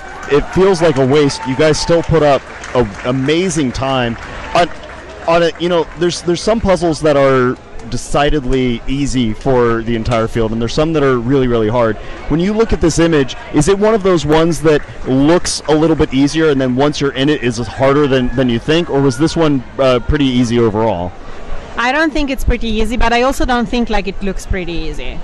Speaker 4: feels like a waste, you guys still put up an amazing time. On it, there's some puzzles that are decidedly easy for the entire field, and there's some that are really, really hard. When you look at this image, is it one of those ones that looks a little bit easier, and then once you're in it, is harder than you think, or was this one pretty easy overall?
Speaker 9: I don't think it's pretty easy, but I also don't think like it looks pretty easy.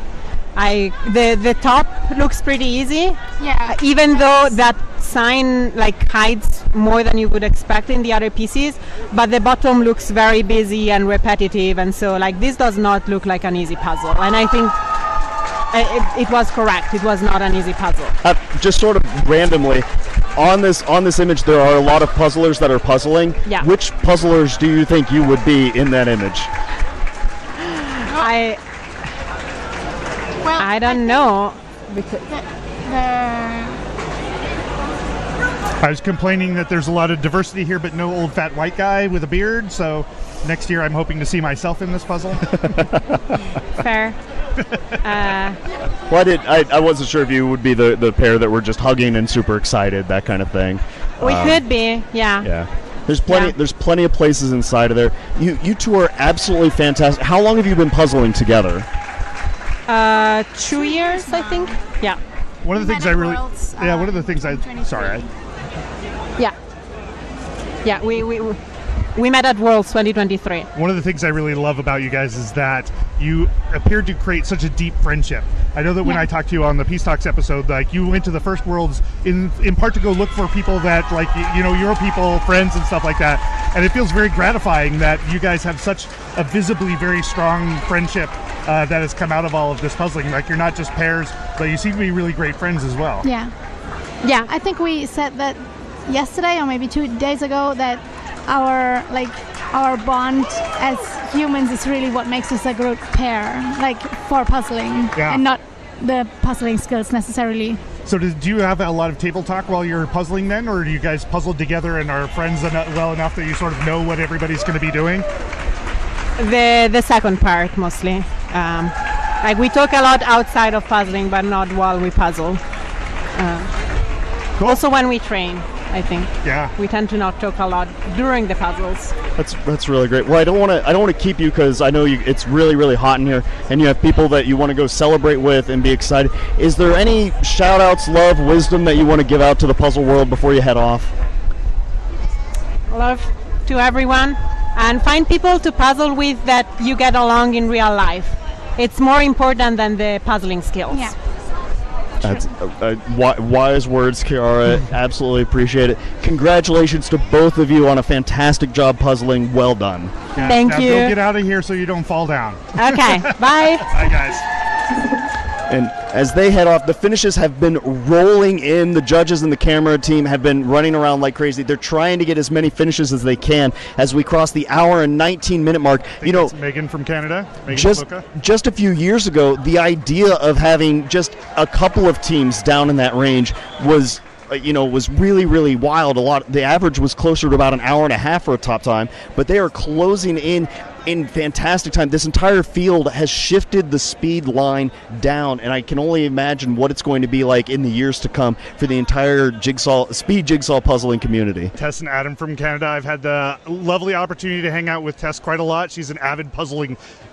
Speaker 9: The top looks pretty easy.
Speaker 10: Yeah.
Speaker 9: Even though that sign like hides more than you would expect in the other pieces, but the bottom looks very busy and repetitive, and so like this does not look like an easy puzzle. And I think it was correct. It was not an easy puzzle.
Speaker 4: Just sort of randomly, on this image, there are a lot of puzzlers that are puzzling.
Speaker 9: Yeah.
Speaker 4: Which puzzlers do you think you would be in that image?
Speaker 9: I don't know.
Speaker 5: I was complaining that there's a lot of diversity here, but no old fat white guy with a beard. So next year I'm hoping to see myself in this puzzle.
Speaker 9: Fair.
Speaker 4: Well, I wasn't sure if you would be the pair that were just hugging and super excited, that kind of thing.
Speaker 9: We could be, yeah.
Speaker 4: Yeah. There's plenty of places inside of there. You two are absolutely fantastic. How long have you been puzzling together?
Speaker 9: 2 years, I think. Yeah.
Speaker 5: One of the things
Speaker 9: Yeah, we met at Worlds 2023.
Speaker 5: One of the things I really love about you guys is that you appeared to create such a deep friendship. I know that when I talked to you on the Peace Talks episode, like you went to the first Worlds in part to go look for people that like your people, friends and stuff like that. And it feels very gratifying that you guys have such a visibly very strong friendship that has come out of all of this puzzling. Like you're not just pairs, but you seem to be really great friends as well.
Speaker 10: Yeah. I think we said that yesterday or maybe 2 days ago that our bond as humans is really what makes us a good pair, like for puzzling, and not the puzzling skills necessarily.
Speaker 5: So do you have a lot of table talk while you're puzzling then, or do you guys puzzle together and are friends well enough that you sort of know what everybody's going to be doing?
Speaker 9: The second part mostly. Like we talk a lot outside of puzzling, but not while we puzzle.
Speaker 5: Cool.
Speaker 9: Also when we train, I think.
Speaker 5: Yeah.
Speaker 9: We tend to not talk a lot during the puzzles.
Speaker 4: That's really great. Well, I don't want to keep you because I know it's really, really hot in here, and you have people that you want to go celebrate with and be excited. Is there any shout outs, love, wisdom that you want to give out to the puzzle world before you head off?
Speaker 9: Love to everyone, and find people to puzzle with that you get along in real life. It's more important than the puzzling skills.
Speaker 10: Yeah.
Speaker 4: That's wise words, Kiara. Absolutely appreciate it. Congratulations to both of you on a fantastic job puzzling. Well done.
Speaker 5: Yeah,
Speaker 9: Thank
Speaker 5: now
Speaker 9: you.
Speaker 5: Go get out of here so you don't fall down.
Speaker 9: Okay, bye.
Speaker 5: Bye, guys.
Speaker 4: And as they head off, the finishes have been rolling in. The judges and the camera team have been running around like crazy. They're trying to get as many finishes as they can as we cross the hour and 19-minute mark.
Speaker 5: You know, Megan from Canada. Megan
Speaker 4: just a few years ago, the idea of having just a couple of teams down in that range was really, really wild. The average was closer to about an hour and a half for a top time, but they are closing in fantastic time. This entire field has shifted the speed line down, and I can only imagine what it's going to be like in the years to come for the entire speed jigsaw puzzling community.
Speaker 5: Tess and Adam from Canada. I've had the lovely opportunity to hang out with Tess quite a lot. She's an avid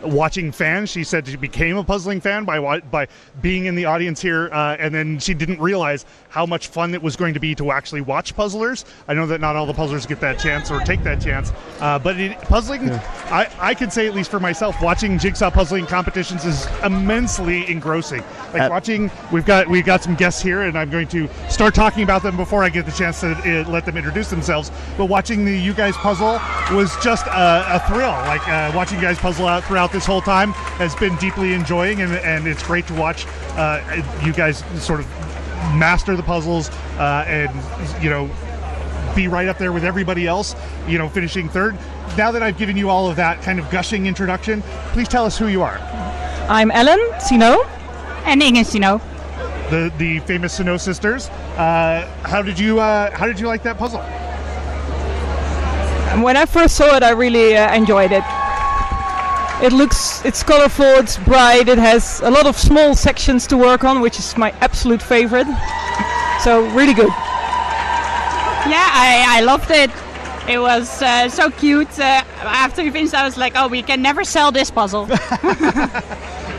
Speaker 5: watching fan. She said she became a puzzling fan by being in the audience here, and then she didn't realize how much fun it was going to be to actually watch puzzlers. I know that not all the puzzlers get that chance or take that chance, but puzzling, yeah. I can say, at least for myself, watching jigsaw puzzling competitions is immensely engrossing. Like watching, we've got some guests here, and I'm going to start talking about them before I get the chance to let them introduce themselves. But watching you guys puzzle was just a thrill. Like watching you guys puzzle out throughout this whole time has been deeply enjoying, and it's great to watch you guys sort of master the puzzles and be right up there with everybody else, finishing third. Now that I've given you all of that kind of gushing introduction, please tell us who you are.
Speaker 9: I'm Ellen Sino. And Inge Sino.
Speaker 5: The famous Sino sisters. How did you like that puzzle?
Speaker 9: When I first saw it, I really enjoyed it. It's colorful, it's bright, it has a lot of small sections to work on, which is my absolute favorite. So really good.
Speaker 11: Yeah, I loved it. It was so cute. After we finished, I was like, oh, we can never sell this puzzle.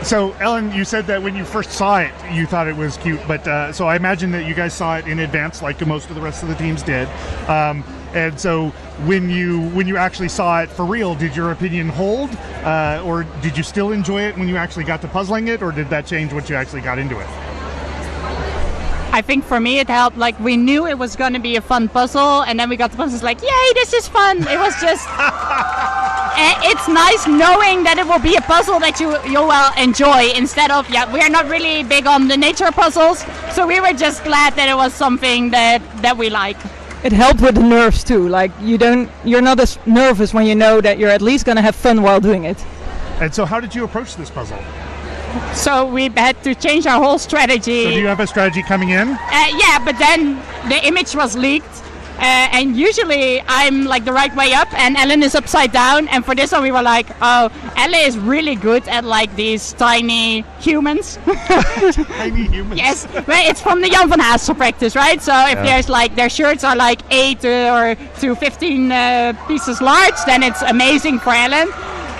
Speaker 5: So, Ellen, you said that when you first saw it, you thought it was cute, but so I imagine that you guys saw it in advance, like most of the rest of the teams did. And so, when you actually saw it for real, did your opinion hold, or did you still enjoy it when you actually got to puzzling it, or did that change once you actually got into it?
Speaker 11: I think for me it helped. Like, we knew it was going to be a fun puzzle, and then we got the puzzles like, yay, this is fun. It was just, it's nice knowing that it will be a puzzle that you will enjoy, instead of, we're not really big on the nature puzzles, so we were just glad that it was something that we like.
Speaker 9: It helped with the nerves too. Like, you're not as nervous when you know that you're at least going to have fun while doing it.
Speaker 5: And so how did you approach this puzzle?
Speaker 11: So we had to change our whole strategy.
Speaker 5: So do you have a strategy coming in?
Speaker 11: Yeah, but then the image was leaked. And usually I'm like the right way up and Ellen is upside down. And for this one we were like, oh, Ellen is really good at like these tiny humans.
Speaker 5: Tiny humans?
Speaker 11: Yes, well, it's from the Jan van Haasel practice, right? So if there's like, their shirts are like 8 or to 15 pieces large, then it's amazing for Ellen.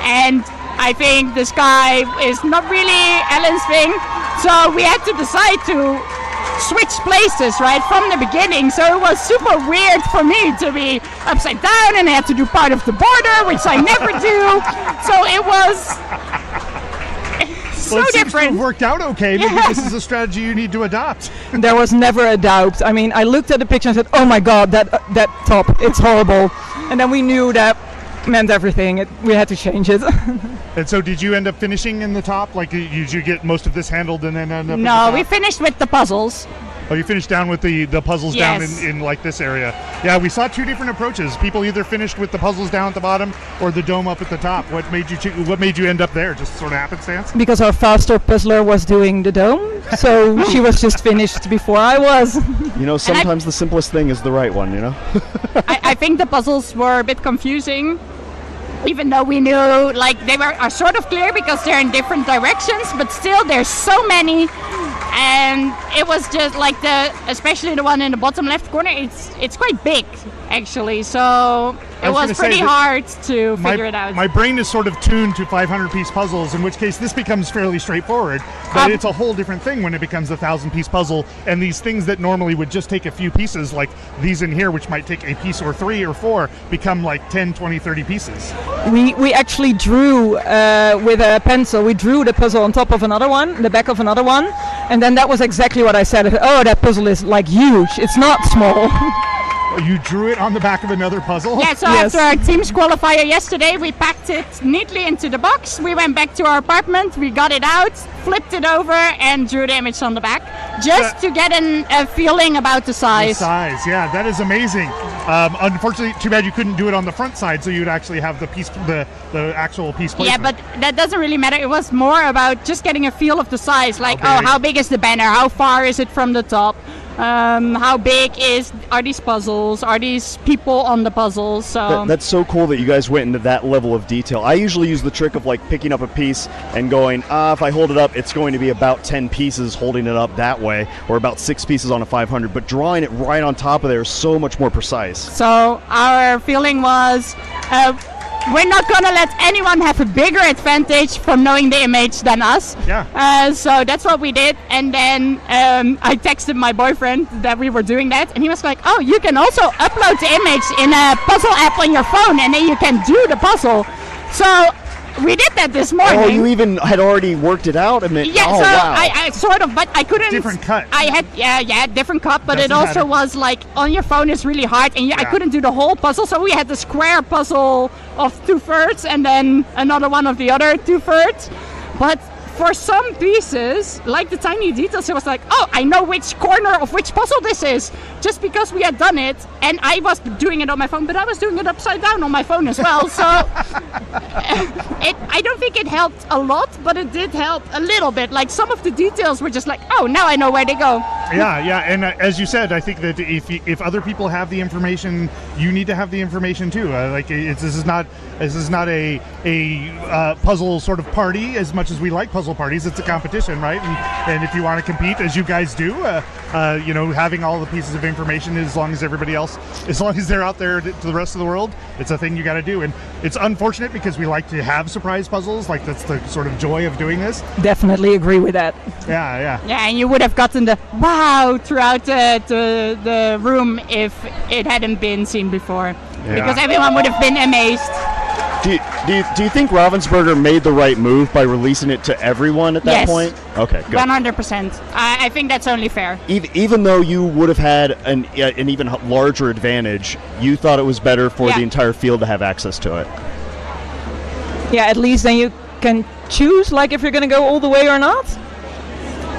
Speaker 11: And I think the sky is not really Ellen's thing, so we had to decide to switch places right from the beginning. So it was super weird for me to be upside down, and I had to do part of the border, which I never do. So it was so different.
Speaker 5: It worked out okay. Maybe this is a strategy you need to adopt.
Speaker 9: There was never a doubt. I mean, I looked at the picture and said, "Oh my God, that top, it's horrible," and then we knew that meant everything. We had to change it.
Speaker 5: And so did you end up finishing in the top? Like, did you get most of this handled and then end up
Speaker 11: No, we finished with the puzzles.
Speaker 5: Oh, you finished down with the puzzles down in like this area. Yeah, we saw two different approaches. People either finished with the puzzles down at the bottom or the dome up at the top. What made you end up there? Just sort of happenstance?
Speaker 9: Because our faster puzzler was doing the dome, so she was just finished before I was.
Speaker 4: Sometimes the simplest thing is the right one,
Speaker 11: I think the puzzles were a bit confusing. Even though we knew like they are sort of clear because they're in different directions, but still there's so many, and it was just like especially the one in the bottom left corner, it's quite big actually, so it was pretty hard to figure it out.
Speaker 5: My brain is sort of tuned to 500-piece puzzles, in which case this becomes fairly straightforward, but it's a whole different thing when it becomes a 1,000-piece puzzle, and these things that normally would just take a few pieces, like these in here, which might take a piece or 3 or 4, become like 10, 20, 30 pieces.
Speaker 9: We actually drew with a pencil, we drew the puzzle on top of another one, the back of another one,
Speaker 12: And then that was exactly what I said. Oh, that puzzle is like huge. It's not small.
Speaker 5: You drew it on the back of another puzzle?
Speaker 11: Yeah, so after our team's qualifier yesterday, we packed it neatly into the box. We went back to our apartment, we got it out, flipped it over, and drew the image on the back, just to get a feeling about the size.
Speaker 5: The size, yeah, that is amazing. Unfortunately, too bad you couldn't do it on the front side, so you'd actually have the piece, the actual piece placement.
Speaker 11: Yeah, but that doesn't really matter. It was more about just getting a feel of the size, like, how big is the banner? How far is it from the top? How big are these puzzles? Are these people on the puzzles? So
Speaker 4: that's so cool that you guys went into that level of detail. I usually use the trick of like picking up a piece and going, if I hold it up, it's going to be about 10 pieces holding it up that way, or about 6 pieces on a 500. But drawing it right on top of there is so much more precise.
Speaker 11: So our feeling was, we're not going to let anyone have a bigger advantage from knowing the image than us.
Speaker 5: Yeah.
Speaker 11: So that's what we did. And then I texted my boyfriend that we were doing that. And he was like, oh, you can also upload the image in a puzzle app on your phone. And then you can do the puzzle. So we did that this morning.
Speaker 4: Oh, you even had already worked it out?
Speaker 11: Yeah,
Speaker 4: wow.
Speaker 11: I sort of, but I couldn't.
Speaker 5: Different cut.
Speaker 11: I had, different cut, but it also was like on your phone is really hard, and I couldn't do the whole puzzle, so we had the square puzzle of 2/3 and then another one of the other 2/3. But for some pieces, like the tiny details, it was like, oh, I know which corner of which puzzle this is, just because we had done it, and I was doing it on my phone, but I was doing it upside down on my phone as well, so I don't think it helped a lot, but it did help a little bit. Like some of the details were just like, oh, now I know where they go.
Speaker 5: Yeah, and as you said, I think that if other people have the information, you need to have the information too. This is not a puzzle sort of party as much as we like puzzle parties. It's a competition, right? And if you want to compete, as you guys do, having all the pieces of information, as long as they're out there to the rest of the world, it's a thing you got to do. And it's unfortunate because we like to have surprise puzzles. Like that's the sort of joy of doing this.
Speaker 12: Definitely agree with that.
Speaker 5: Yeah.
Speaker 11: Yeah, and you would have gotten the wow throughout the room if it hadn't been seen before, because everyone would have been amazed.
Speaker 4: Do you think Ravensburger made the right move by releasing it to everyone at that point? Okay, good.
Speaker 11: 100%. I think that's only fair.
Speaker 4: Even though you would have had an even larger advantage, you thought it was better for the entire field to have access to it.
Speaker 12: Yeah, at least then you can choose, like, if you're going to go all the way or not.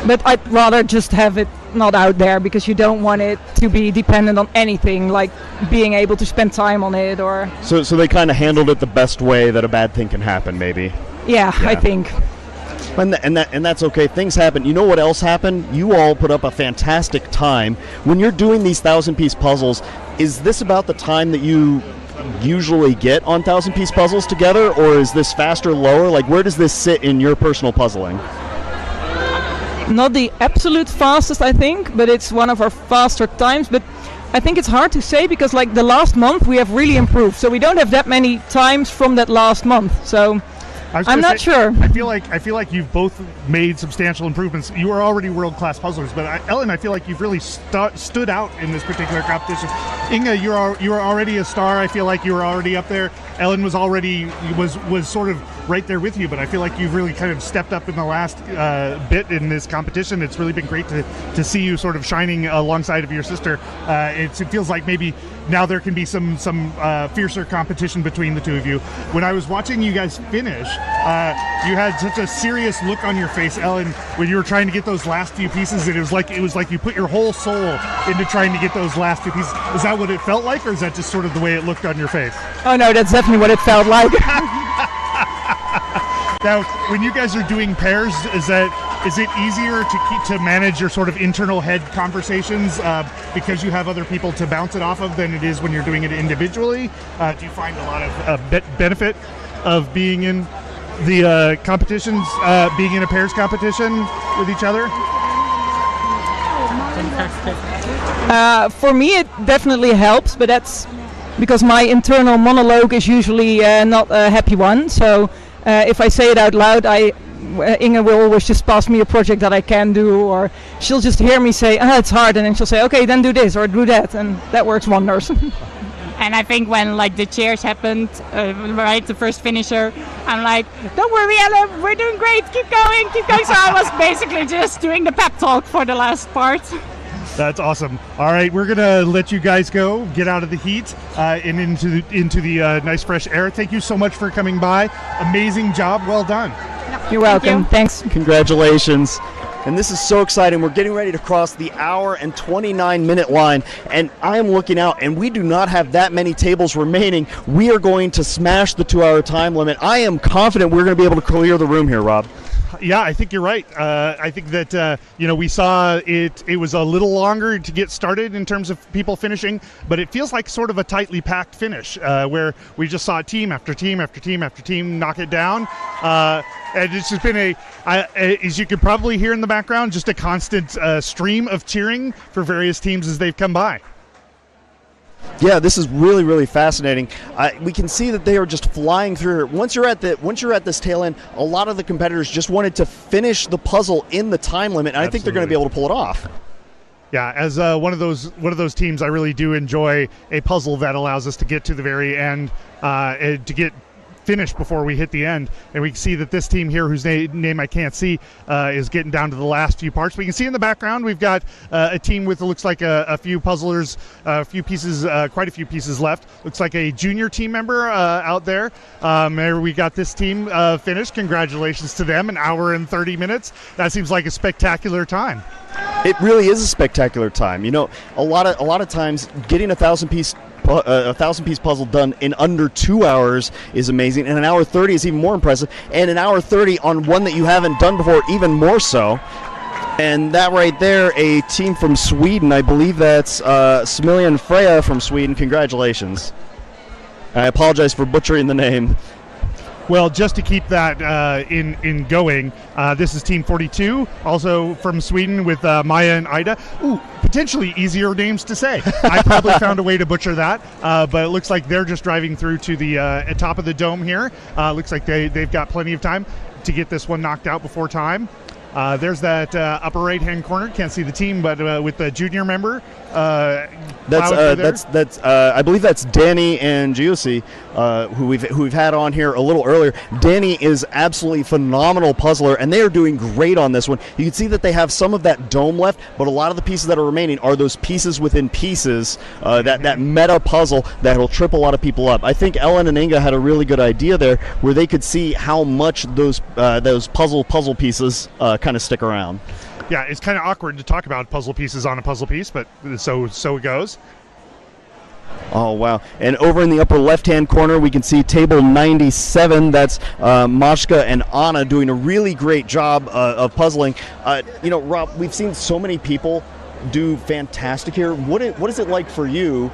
Speaker 12: But I'd rather just have it not out there, because you don't want it to be dependent on anything, like being able to spend time on it or... So
Speaker 4: they kind of handled it the best way that a bad thing can happen, maybe.
Speaker 12: Yeah. I think.
Speaker 4: And that's okay. Things happen. You know what else happened? You all put up a fantastic time. When you're doing these 1,000-piece puzzles, is this about the time that you usually get on 1,000-piece puzzles together, or is this faster, lower? Like, where does this sit in your personal puzzling?
Speaker 12: Not the absolute fastest, I think, but it's one of our faster times. But I think it's hard to say, because like the last month we have really improved, so we don't have that many times from that last month. So I'm not sure. I feel
Speaker 5: like you've both made substantial improvements. You are already world-class puzzlers, but Ellen, I feel like you've really stood out in this particular competition. Inge, you are already a star. I feel like you were already up there. Ellen was sort of right there with you, but I feel like you've really kind of stepped up in the last bit in this competition. It's really been great to see you sort of shining alongside of your sister. It feels like maybe now there can be some fiercer competition between the two of you. When I was watching you guys finish, you had such a serious look on your face, Ellen, when you were trying to get those last few pieces. And it was like you put your whole soul into trying to get those last few pieces. Is that what it felt like, or is that just sort of the way it looked on your face?
Speaker 12: Oh no, that's definitely what it felt like.
Speaker 5: Now, when you guys are doing pairs, is it easier to manage your sort of internal head conversations because you have other people to bounce it off of than it is when you're doing it individually? Do you find a lot of benefit of being in the competitions, being in a pairs competition with each other?
Speaker 12: For me, it definitely helps, but that's because my internal monologue is usually not a happy one. So if I say it out loud, Inge will always just pass me a project that I can do, or she'll just hear me say, it's hard, and then she'll say, okay, then do this or do that, and that works wonders.
Speaker 11: And I think when like the cheers happened, right, the first finisher, I'm like, don't worry, Ellen, we're doing great, keep going, keep going. So I was basically just doing the pep talk for the last part.
Speaker 5: That's awesome. All right, we're gonna let you guys go, get out of the heat and into the nice fresh air. Thank you so much for coming by. Amazing job, well done.
Speaker 12: You're welcome. Thanks.
Speaker 4: Congratulations. And this is so exciting. We're getting ready to cross the hour and 29-minute line, and I am looking out, and we do not have that many tables remaining. We are going to smash the 2-hour time limit. I am confident we're going to be able to clear the room here, Rob.
Speaker 5: Yeah, I think you're right. I think that, we saw it was a little longer to get started in terms of people finishing, but it feels like sort of a tightly packed finish where we just saw team after team after team after team knock it down. And it's just been as you could probably hear in the background, just a constant stream of cheering for various teams as they've come by.
Speaker 4: Yeah, this is really, really fascinating. We can see that they are just flying through here. Once you're at this tail end, a lot of the competitors just wanted to finish the puzzle in the time limit, and I think they're going to be able to pull it off.
Speaker 5: Yeah, as one of those teams, I really do enjoy a puzzle that allows us to get to the very end, to get finished before we hit the end. And we can see that this team here, whose name I can't see, is getting down to the last few parts. We can see in the background we've got a team with, looks like a few puzzlers, quite a few pieces left. Looks like a junior team member out there. There we got this team finished. Congratulations to them. 1 hour and 30 minutes. That seems like a spectacular time.
Speaker 4: It really is a spectacular time. You know, a lot of times getting a 1,000-piece puzzle done in under 2 hours is amazing, and 1 hour 30 is even more impressive, and 1 hour 30 on one that you haven't done before, even more so. And that right there, a team from Sweden, I believe that's Smiljan Freya from Sweden. Congratulations. I apologize for butchering the name.
Speaker 5: Well, just to keep that in going, this is Team 42, also from Sweden, with Maya and Ida. Ooh, potentially easier names to say. I probably found a way to butcher that, but it looks like they're just driving through to the top of the dome here. Looks like they've got plenty of time to get this one knocked out before time. There's that upper right-hand corner. Can't see the team, but with the junior member.
Speaker 4: That's I believe that's Danny and Giussi, who we've had on here a little earlier. Danny is absolutely phenomenal puzzler, and they are doing great on this one. You can see that they have some of that dome left, but a lot of the pieces that are remaining are those pieces within pieces, that meta puzzle that will trip a lot of people up. I think Ellen and Inga had a really good idea there, where they could see how much those puzzle pieces kind of stick around.
Speaker 5: Yeah, it's kind of awkward to talk about puzzle pieces on a puzzle piece, but so it goes.
Speaker 4: Oh, wow. And over in the upper left-hand corner, we can see table 97. That's Mashka and Anna doing a really great job of puzzling. Rob, we've seen so many people do fantastic here. What is it like for you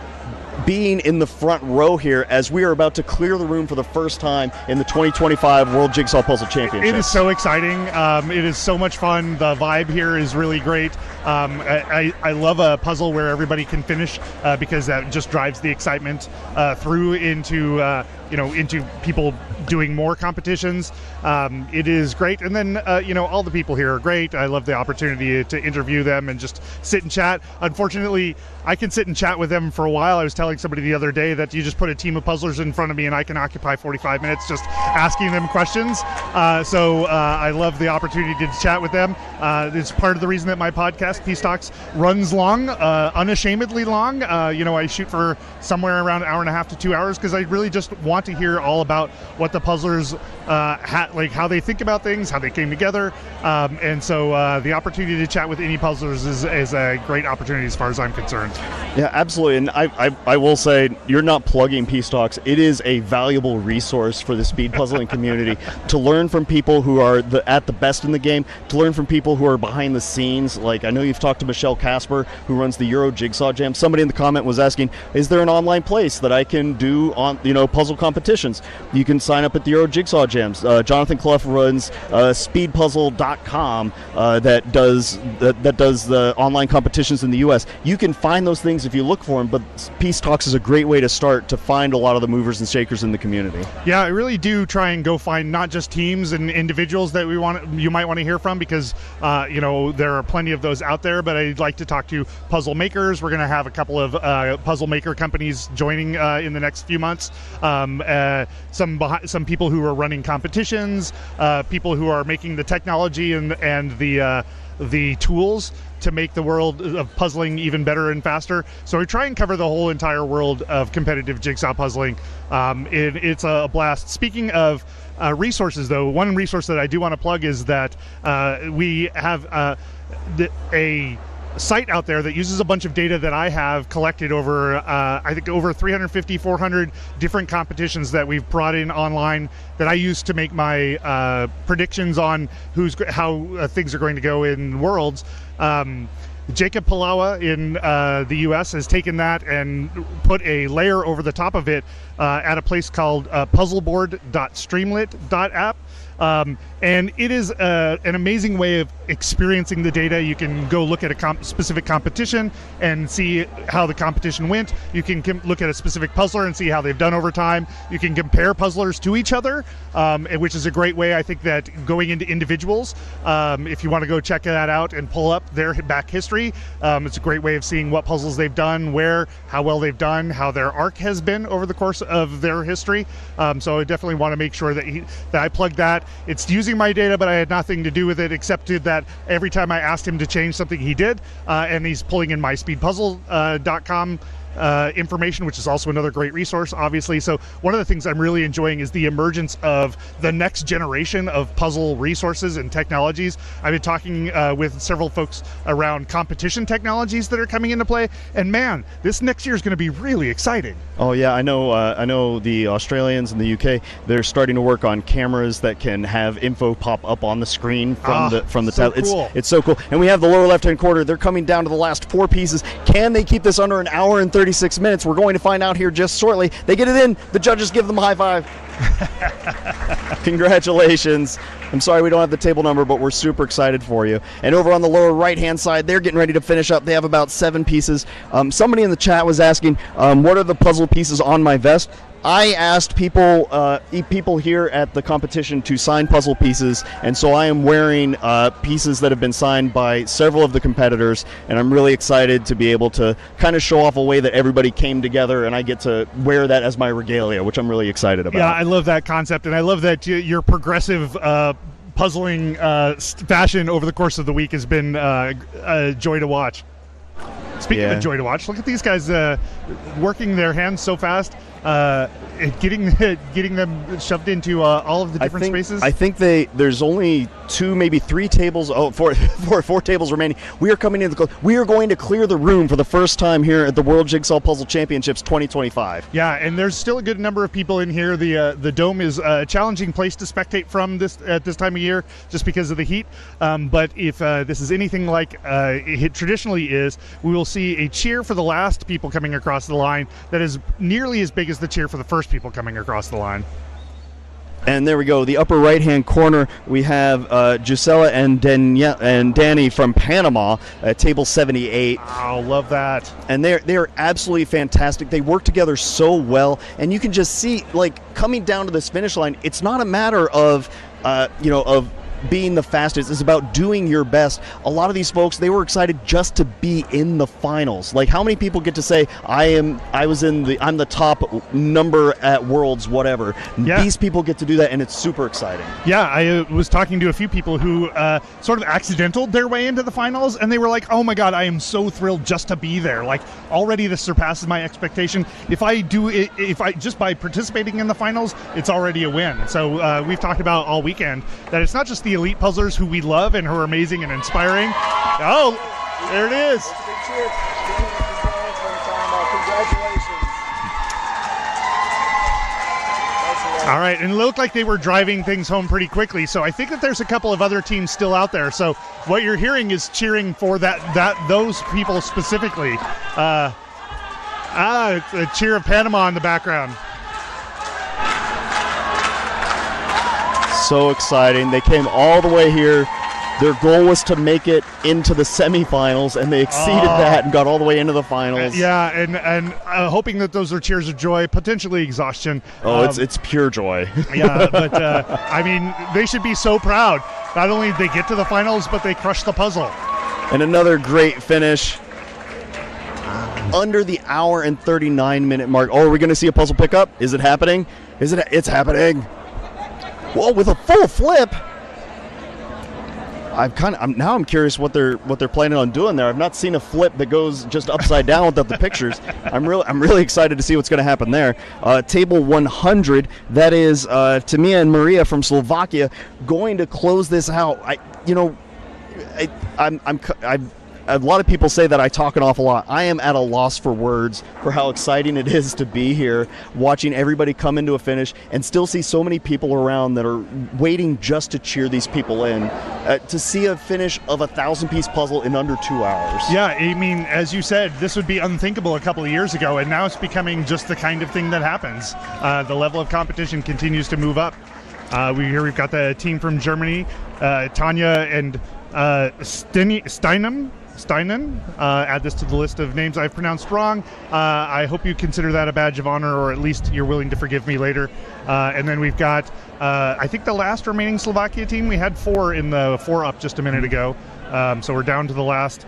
Speaker 4: being in the front row here as we are about to clear the room for the first time in the 2025 World Jigsaw Puzzle Championship?
Speaker 5: It is so exciting. It is so much fun. The vibe here is really great. I love a puzzle where everybody can finish because that just drives the excitement through into people doing more competitions. It is great. And then, all the people here are great. I love the opportunity to interview them and just sit and chat. Unfortunately, I can sit and chat with them for a while. I was telling somebody the other day that you just put a team of puzzlers in front of me and I can occupy 45 minutes just asking them questions. So I love the opportunity to chat with them. It's part of the reason that my podcast, Peace Talks, runs long, unashamedly long. I shoot for somewhere around 1.5 hours to 2 hours because I really just want to hear all about what the puzzlers, how they think about things, how they came together. And so the opportunity to chat with any puzzlers is a great opportunity as far as I'm concerned.
Speaker 4: Yeah, absolutely. And I will say, you're not plugging Peace Talks. It is a valuable resource for the speed puzzling community to learn from people who are at the best in the game, to learn from people who are behind the scenes. Like, I know you've talked to Michelle Casper, who runs the Euro Jigsaw Jam. Somebody in the comment was asking, is there an online place that I can do on puzzle competitions? You can sign sign up at the Euro Jigsaw Jams. Jonathan Clough runs speedpuzzle.com that does the online competitions in the U.S. You can find those things if you look for them, but Peace Talks is a great way to start to find a lot of the movers and shakers in the community.
Speaker 5: Yeah, I really do try and go find not just teams and individuals that you might want to hear from, because there are plenty of those out there, but I'd like to talk to puzzle makers. We're going to have a couple of puzzle maker companies joining in the next few months. Some people who are running competitions, people who are making the technology and the tools to make the world of puzzling even better and faster. So we try and cover the whole entire world of competitive jigsaw puzzling. It's a blast. Speaking of resources, though, one resource that I do want to plug is that we have a site out there that uses a bunch of data that I have collected over, I think over 350, 400 different competitions that we've brought in online that I use to make my predictions on how things are going to go in Worlds. Jacob Palawa in the US has taken that and put a layer over the top of it at a place called puzzleboard.streamlit.app. And it is an amazing way of experiencing the data. You can go look at a specific competition and see how the competition went. You can look at a specific puzzler and see how they've done over time. You can compare puzzlers to each other, which is a great way, I think, that going into individuals, if you want to go check that out and pull up their back history, it's a great way of seeing what puzzles they've done, how well they've done, how their arc has been over the course of their history. So I definitely want to make sure that I plug that. It's using my data, but I had nothing to do with it, except that every time I asked him to change something, he did. And he's pulling in my speedpuzzle.com information, which is also another great resource, obviously. So one of the things I'm really enjoying is the emergence of the next generation of puzzle resources and technologies. I've been talking with several folks around competition technologies that are coming into play, and man, this next year is going to be really exciting.
Speaker 4: Oh yeah, I know the Australians and the UK, they're starting to work on cameras that can have info pop up on the screen from the
Speaker 5: so
Speaker 4: tablet.
Speaker 5: cool.
Speaker 4: It's so cool. And we have the lower left-hand corner. They're coming down to the last 4 pieces. Can they keep this under an hour and 36 minutes? We're going to find out here just shortly. They get it in. The judges give them a high five. Congratulations. I'm sorry we don't have the table number, but we're super excited for you. And over on the lower right-hand side, they're getting ready to finish up. They have about 7 pieces. Somebody in the chat was asking, what are the puzzle pieces on my vest? I asked people here at the competition to sign puzzle pieces, and so I am wearing pieces that have been signed by several of the competitors, and I'm really excited to be able to kind of show off a way that everybody came together, and I get to wear that as my regalia, which I'm really excited about.
Speaker 5: Yeah, I love that concept, and I love that your progressive puzzling fashion over the course of the week has been a joy to watch. Speaking of joy to watch, look at these guys working their hands so fast, getting them shoved into all of the different spaces.
Speaker 4: I think there's only 2, maybe 3 tables. Four tables remaining. We are coming in. We are going to clear the room for the first time here at the World Jigsaw Puzzle Championships 2025.
Speaker 5: Yeah, and there's still a good number of people in here. The dome is a challenging place to spectate from at this time of year, just because of the heat. But if this is anything like it traditionally is, we will see a cheer for the last people coming across the line that is nearly as big as the cheer for the first people coming across the line.
Speaker 4: And there we go. The upper right-hand corner, we have Gisela and Danny from Panama at table 78.
Speaker 5: Oh, love that.
Speaker 4: And they're absolutely fantastic. They work together so well, and you can just see, like, coming down to this finish line, it's not a matter of being the fastest. Is about doing your best. A lot of these folks, they were excited just to be in the finals. Like, how many people get to say, I'm the top number at Worlds, whatever.
Speaker 5: Yeah.
Speaker 4: These people get to do that, and it's super exciting.
Speaker 5: Yeah, I was talking to a few people who sort of accidentaled their way into the finals, and they were like, oh my god, I am so thrilled just to be there. Like, already this surpasses my expectation. If I just by participating in the finals, it's already a win. So we've talked about all weekend that it's not just the elite puzzlers who we love and who are amazing and inspiring. Oh, there it is. All right, and it looked like they were driving things home pretty quickly, so I think that there's a couple of other teams still out there. So what you're hearing is cheering for those people specifically. It's a cheer of Panama in the background.
Speaker 4: So exciting. They came all the way here. Their goal was to make it into the semifinals, and they exceeded that and got all the way into the finals.
Speaker 5: Yeah, and hoping that those are cheers of joy, potentially exhaustion.
Speaker 4: Oh, it's pure joy.
Speaker 5: Yeah, but I mean, they should be so proud. Not only did they get to the finals, but they crushed the puzzle.
Speaker 4: And another great finish. Under the hour and 39-minute mark. Oh, are we going to see a puzzle pickup? Is it happening? It's happening. Whoa, with a full flip. I'm curious what they're planning on doing there. I've not seen a flip that goes just upside down without the pictures. I'm really excited to see what's going to happen there. Table 100. That is Tamia and Maria from Slovakia going to close this out. A lot of people say that I talk an awful lot. I am at a loss for words for how exciting it is to be here, watching everybody come into a finish and still see so many people around that are waiting just to cheer these people in. To see a finish of a 1,000-piece puzzle in under 2 hours.
Speaker 5: Yeah, I mean, as you said, this would be unthinkable a couple of years ago, and now it's becoming just the kind of thing that happens. The level of competition continues to move up. We've got the team from Germany, Tanya and Steinen. Add this to the list of names I've pronounced wrong. I hope you consider that a badge of honor, or at least you're willing to forgive me later. And then we've got, I think the last remaining Slovakia team. We had 4 in the 4-up just a minute ago. So we're down to the last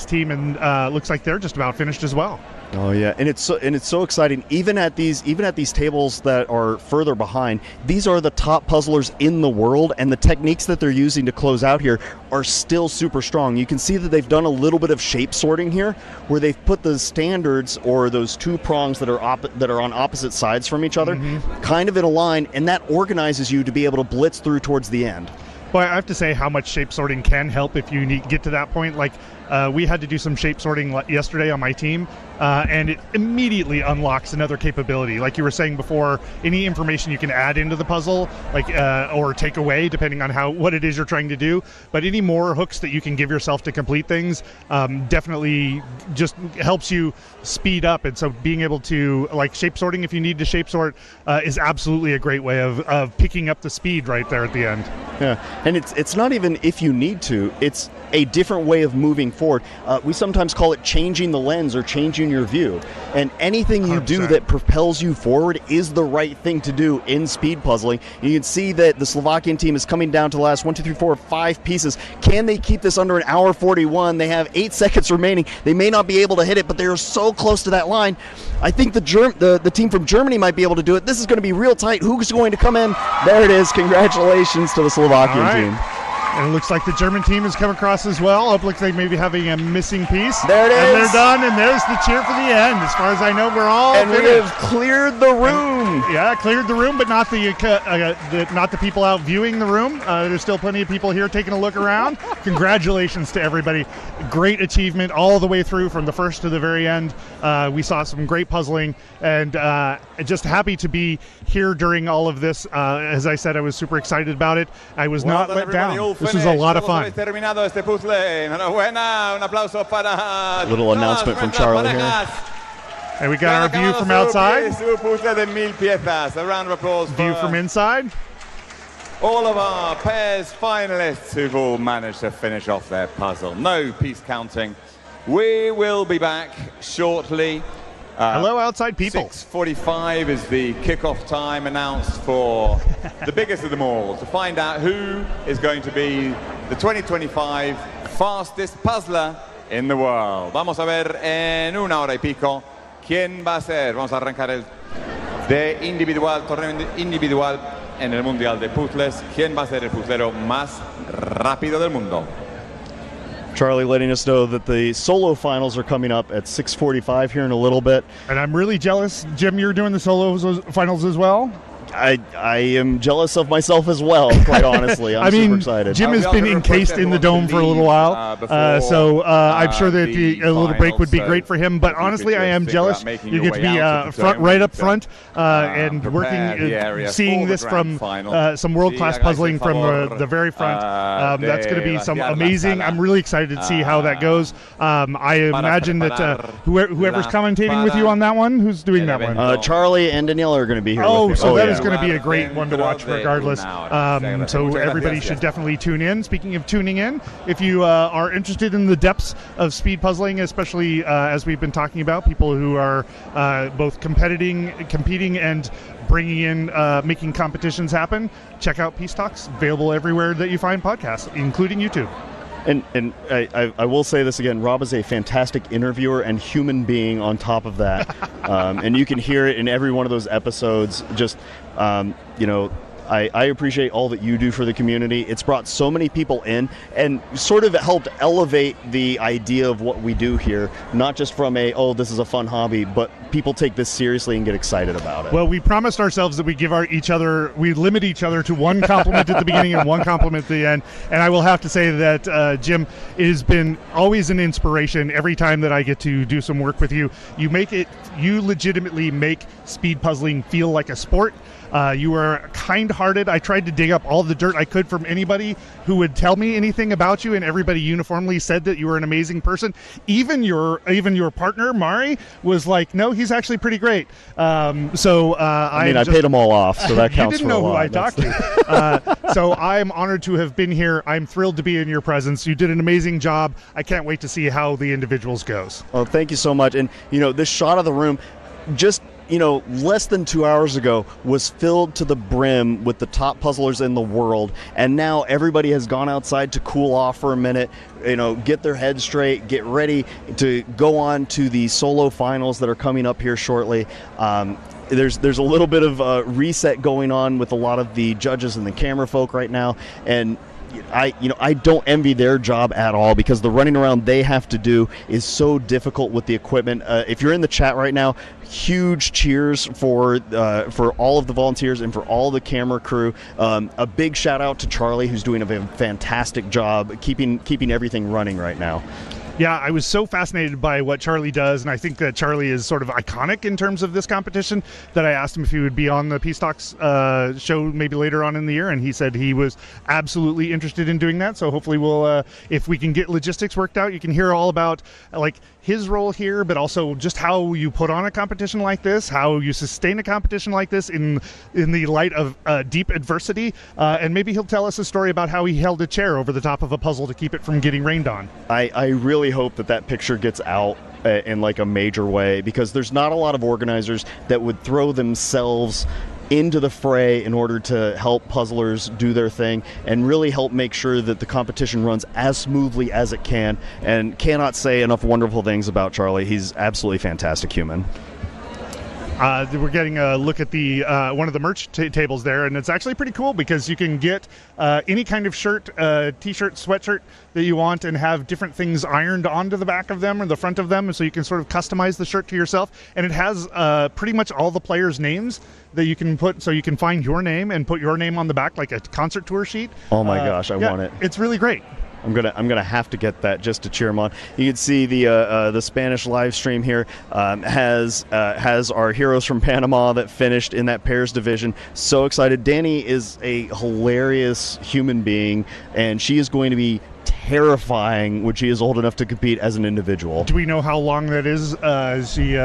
Speaker 5: team, and looks like they're just about finished as well.
Speaker 4: Oh yeah, and it's so exciting. Even at these tables that are further behind, these are the top puzzlers in the world, and the techniques that they're using to close out here are still super strong. You can see that they've done a little bit of shape sorting here, where they've put the standards, or those 2 prongs that are on opposite sides from each other, kind of in a line, and that organizes you to be able to blitz through towards the end.
Speaker 5: Well, I have to say how much shape sorting can help if you get to that point. Like, we had to do some shape sorting yesterday on my team, and it immediately unlocks another capability. Like you were saying before, any information you can add into the puzzle, like or take away, depending on what it is you're trying to do. But any more hooks that you can give yourself to complete things definitely just helps you speed up. And so being able to, like, shape sorting, if you need to shape sort, is absolutely a great way of picking up the speed right there at the end.
Speaker 4: Yeah, and it's not even if you need to, it's a different way of moving forward. We sometimes call it changing the lens or changing your view. And anything you 100%. Do that propels you forward is the right thing to do in speed puzzling. You can see that the Slovakian team is coming down to the last 5 pieces. Can they keep this under an hour 41? They have 8 seconds remaining. They may not be able to hit it, but they are so close to that line. I think the team from Germany might be able to do it. This is going to be real tight. Who's going to come in? There it is. Congratulations to the Slovakian team.
Speaker 5: And it looks like the German team has come across as well. It looks like maybe having a missing piece.
Speaker 4: There it is.
Speaker 5: And they're done, and there's the cheer for the end. As far as I know, we're all finished.
Speaker 4: We have cleared the room.
Speaker 5: Cleared the room, but not the people out viewing the room. There's still plenty of people here taking a look around. Congratulations to everybody. Great achievement all the way through from the first to the very end. We saw some great puzzling, and just happy to be here during all of this. As I said, I was super excited about it. I was not let down. This was a lot of fun.
Speaker 4: Little announcement from Charlie here.
Speaker 5: And we got our view from outside.
Speaker 13: A round of applause.
Speaker 5: View from inside.
Speaker 13: All of our pairs finalists who've all managed to finish off their puzzle. No piece counting. We will be back shortly.
Speaker 5: Hello, outside people.
Speaker 13: 6:45 is the kickoff time announced for the biggest of them all, to find out who is going to be the 2025 fastest puzzler in the world. Vamos a ver en 1 hora y pico quién va a ser. Vamos a arrancar el torneo individual en el Mundial de Puzzles. ¿Quién va a ser el puzzlero más rápido del mundo?
Speaker 4: Charlie letting us know that the solo finals are coming up at 6:45 here in a little bit.
Speaker 5: And I'm really jealous, Jim, you're doing the solo finals as well?
Speaker 4: I am jealous of myself as well, quite honestly. I'm super excited.
Speaker 5: Jim has been encased in the dome for a little while, so I'm sure that a little break would be great for him. But honestly, I am jealous. You get to be right up front and working, seeing this from some world-class puzzling from the very front. That's going to be some amazing. I'm really excited to see how that goes. I imagine that whoever's commentating with you on that one, who's doing that one?
Speaker 4: Charlie and Daniela are going to be here.
Speaker 5: So that is going to be a great one to watch regardless. So everybody should definitely tune in. Speaking of tuning in, if you are interested in the depths of speed puzzling, especially as we've been talking about, people who are both competing and bringing in, making competitions happen, check out Peace Talks, available everywhere that you find podcasts, including YouTube.
Speaker 4: And I will say this again, Rob is a fantastic interviewer and human being on top of that. And you can hear it in every one of those episodes. Just, I appreciate all that you do for the community. It's brought so many people in and sort of helped elevate the idea of what we do here, not just from this is a fun hobby, but people take this seriously and get excited about it.
Speaker 5: Well, we promised ourselves that we we limit each other to one compliment at the beginning and one compliment at the end. And I will have to say that, Jim, it has been always an inspiration every time that I get to do some work with you. You legitimately make speed puzzling feel like a sport. You are kind-hearted. I tried to dig up all the dirt I could from anybody who would tell me anything about you, and everybody uniformly said that you were an amazing person. Even your partner, Mari, was like, no, he's actually pretty great. I
Speaker 4: paid them all off, so that counts for a lot.
Speaker 5: You didn't know who I talked to. So I'm honored to have been here. I'm thrilled to be in your presence. You did an amazing job. I can't wait to see how the individuals goes.
Speaker 4: Well, thank you so much. And, this shot of the room, just less than 2 hours ago was filled to the brim with the top puzzlers in the world, and now everybody has gone outside to cool off for a minute, get their head straight, get ready to go on to the solo finals that are coming up here shortly. There's a little bit of a reset going on with a lot of the judges and the camera folk right now, and I don't envy their job at all, because the running around they have to do is so difficult with the equipment. If you're in the chat right now, huge cheers for all of the volunteers and for all the camera crew. A big shout out to Charlie, who's doing a fantastic job keeping everything running right now.
Speaker 5: Yeah, I was so fascinated by what Charlie does, and I think that Charlie is sort of iconic in terms of this competition, that I asked him if he would be on the Peace Talks show maybe later on in the year, and he said he was absolutely interested in doing that. So hopefully we'll, if we can get logistics worked out, you can hear all about his role here, but also just how you put on a competition like this, how you sustain a competition like this in the light of deep adversity, and maybe he'll tell us a story about how he held a chair over the top of a puzzle to keep it from getting rained on.
Speaker 4: I really hope that picture gets out in a major way, because there's not a lot of organizers that would throw themselves into the fray in order to help puzzlers do their thing and really help make sure that the competition runs as smoothly as it can. And cannot say enough wonderful things about Charlie. He's absolutely fantastic human.
Speaker 5: We're getting a look at the one of the merch tables there, and it's actually pretty cool because you can get any kind of shirt, t-shirt, sweatshirt that you want, and have different things ironed onto the back of them or the front of them, so you can sort of customize the shirt to yourself. And it has pretty much all the players' names that you can put, so you can find your name and put your name on the back like a concert tour sheet.
Speaker 4: Oh my gosh, I want it.
Speaker 5: It's really great.
Speaker 4: I'm gonna have to get that just to cheer him on. You can see the Spanish live stream here has our heroes from Panama that finished in that pairs division. So excited. Danny is a hilarious human being, and she is going to be terrifying when she is old enough to compete as an individual.
Speaker 5: Do we know how long that is? Is she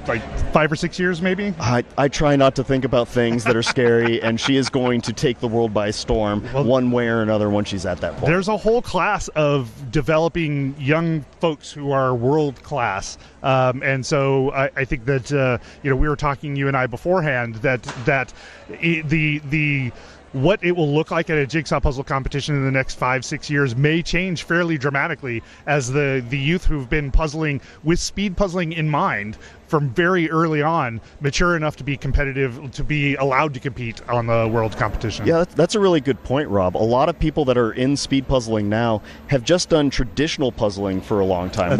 Speaker 5: like 5 or 6 years maybe?
Speaker 4: I try not to think about things that are scary, and she is going to take the world by storm one way or another when she's at that point.
Speaker 5: There's a whole class of developing young folks who are world class, and so I think that we were talking, you and I, beforehand, that the what it will look like at a jigsaw puzzle competition in the next 5-6 years may change fairly dramatically as the youth who've been puzzling with speed puzzling in mind from very early on mature enough to be competitive, to be allowed to compete on the world competition.
Speaker 4: Yeah, that's a really good point, Rob. A lot of people that are in speed puzzling now have just done traditional puzzling for a long time,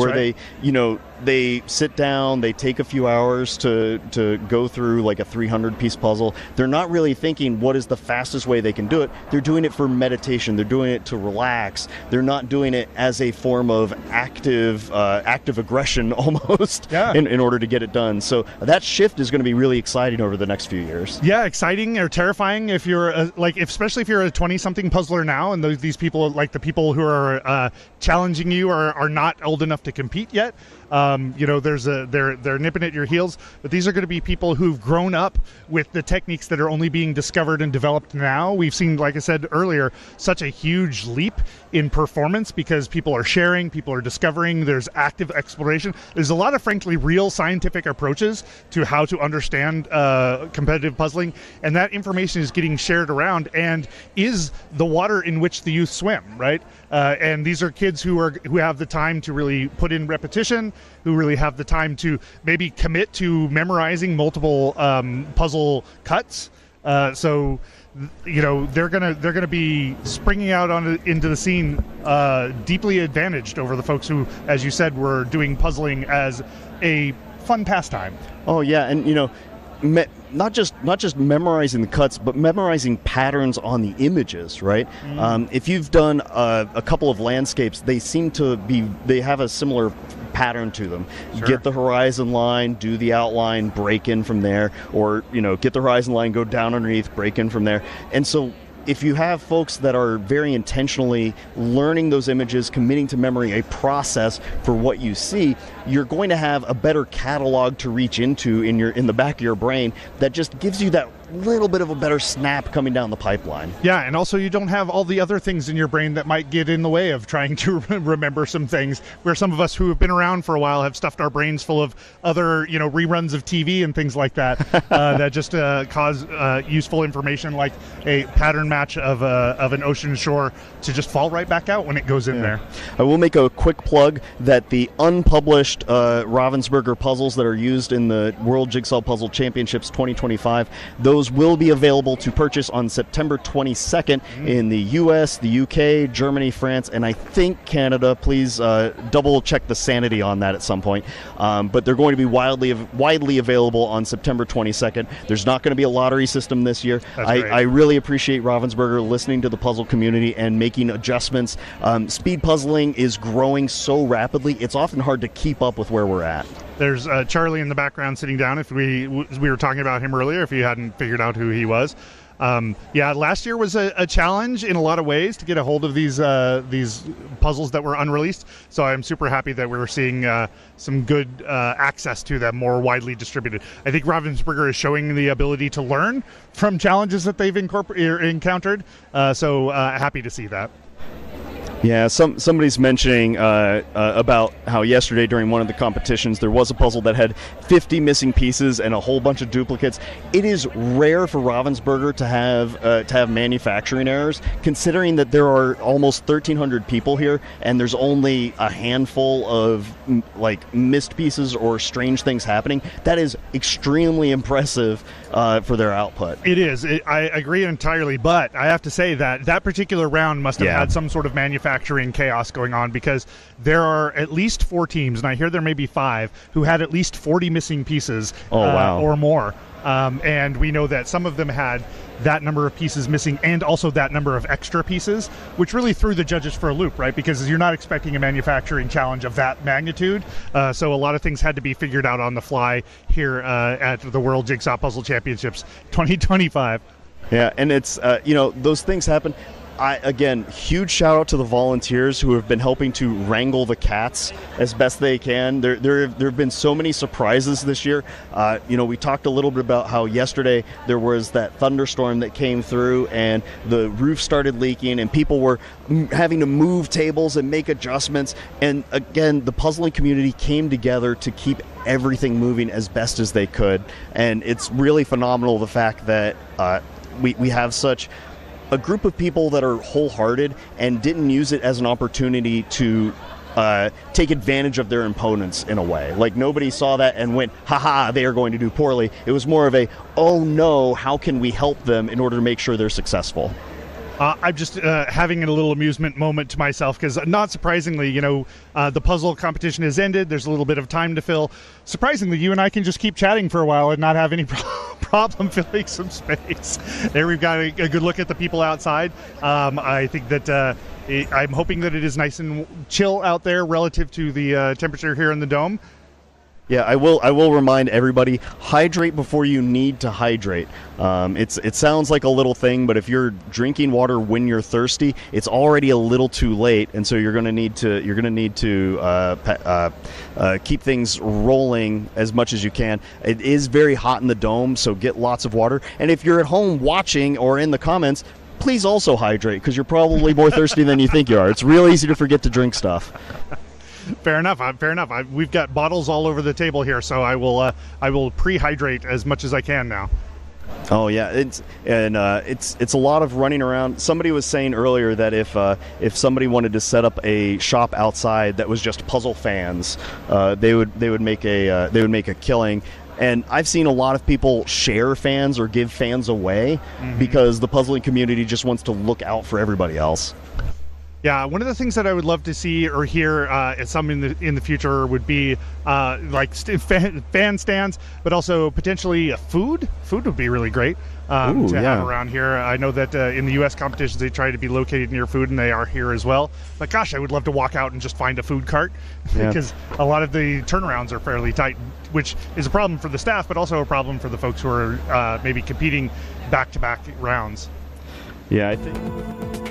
Speaker 4: they sit down, they take a few hours to go through like a 300-piece puzzle. They're not really thinking what is the fastest way they can do it. They're doing it for meditation. They're doing it to relax. They're not doing it as a form of active aggression almost in order to get it done. So that shift is going to be really exciting over the next few years.
Speaker 5: Yeah, exciting or terrifying if you're especially if you're a 20-something puzzler now, and these people, like the people who are challenging you, are not old enough to compete yet. You know, they're nipping at your heels, but these are going to be people who've grown up with the techniques that are only being discovered and developed now. We've seen, like I said earlier, such a huge leap in performance because people are sharing, people are discovering, there's active exploration. There's a lot of, frankly, real scientific approaches to how to understand competitive puzzling, and that information is getting shared around and is the water in which the youth swim, right? And these are kids who have the time to really put in repetition, who really have the time to maybe commit to memorizing multiple puzzle cuts. So, you know, they're gonna be springing out into the scene deeply advantaged over the folks who, as you said, were doing puzzling as a fun pastime.
Speaker 4: Oh yeah, and you know, not just memorizing the cuts, but memorizing patterns on the images, right? If you've done a couple of landscapes, they have a similar pattern to them.
Speaker 5: Sure.
Speaker 4: Get the horizon line, do the outline, break in from there, or, you know, get the horizon line, go down underneath, break in from there. And so if you have folks that are very intentionally learning those images, committing to memory a process for what you see, you're going to have a better catalog to reach into in the back of your brain that just gives you that little bit of a better snap coming down the pipeline.
Speaker 5: Yeah, and also you don't have all the other things in your brain that might get in the way of trying to remember some things, where some of us who have been around for a while have stuffed our brains full of other, you know, reruns of TV and things like that that just cause useful information like a pattern match of an ocean shore to just fall right back out when it goes in there.
Speaker 4: I will make a quick plug that the unpublished Ravensburger puzzles that are used in the World Jigsaw Puzzle Championships 2025, those will be available to purchase on September 22nd in the US, the UK, Germany, France, and I think Canada. Please double check the sanity on that at some point. But they're going to be widely available on September 22nd. There's not going to be a lottery system this year. I really appreciate Ravensburger listening to the puzzle community and making adjustments. Speed puzzling is growing so rapidly, it's often hard to keep up with where we're at.
Speaker 5: There's Charlie in the background sitting down. If we were talking about him earlier, if you hadn't figured out who he was. Yeah, last year was a challenge in a lot of ways to get a hold of these puzzles that were unreleased. So I'm super happy that we're seeing some good access to them, more widely distributed. I think Ravensburger is showing the ability to learn from challenges that they've encountered. So happy to see that.
Speaker 4: Yeah, somebody's mentioning about how yesterday during one of the competitions there was a puzzle that had 50 missing pieces and a whole bunch of duplicates. It is rare for Ravensburger to have manufacturing errors, considering that there are almost 1,300 people here and there's only a handful of like missed pieces or strange things happening. That is extremely impressive for their output.
Speaker 5: It is. I agree entirely, but I have to say that particular round must have had some sort of manufacturing chaos going on, because there are at least 4 teams, and I hear there may be 5, who had at least 40 missing pieces or more. And we know that some of them had that number of pieces missing and also that number of extra pieces, which really threw the judges for a loop, right? Because you're not expecting a manufacturing challenge of that magnitude. So a lot of things had to be figured out on the fly here at the World Jigsaw Puzzle Championships 2025.
Speaker 4: Yeah, and it's, you know, those things happen. Again, huge shout out to the volunteers who have been helping to wrangle the cats as best they can. There have been so many surprises this year. You know, we talked a little bit about how yesterday there was that thunderstorm that came through and the roof started leaking and people were having to move tables and make adjustments. And again, the puzzling community came together to keep everything moving as best as they could. And it's really phenomenal, the fact that we have such a group of people that are wholehearted and didn't use it as an opportunity to take advantage of their opponents in a way. Like, nobody saw that and went, haha, they are going to do poorly. It was more of a, oh no, how can we help them in order to make sure they're successful?
Speaker 5: I'm just having a little amusement moment to myself, because not surprisingly, you know, the puzzle competition has ended. There's a little bit of time to fill. Surprisingly, you and I can just keep chatting for a while and not have any problem filling some space. There we've got a good look at the people outside. I think that I'm hoping that it is nice and chill out there relative to the temperature here in the dome.
Speaker 4: Yeah, I will remind everybody, hydrate before you need to hydrate. It sounds like a little thing, but if you're drinking water when you're thirsty, it's already a little too late, and so you're going to need to keep things rolling as much as you can. It is very hot in the dome, so get lots of water. And if you're at home watching or in the comments, please also hydrate, because you're probably more thirsty than you think you are. It's real easy to forget to drink stuff.
Speaker 5: Fair enough. We've got bottles all over the table here, so I will pre-hydrate as much as I can now.
Speaker 4: Oh yeah, it's a lot of running around. Somebody was saying earlier that if somebody wanted to set up a shop outside that was just puzzle fans, they would make a killing. And I've seen a lot of people share fans or give fans away because the puzzling community just wants to look out for everybody else.
Speaker 5: Yeah, one of the things that I would love to see or hear at some in the future would be like fan stands, but also potentially food. Food would be really great to have around here. I know that in the U.S. competitions they try to be located near food, and they are here as well. But gosh, I would love to walk out and just find a food cart because a lot of the turnarounds are fairly tight, which is a problem for the staff, but also a problem for the folks who are maybe competing back-to-back rounds.
Speaker 4: Yeah, I think.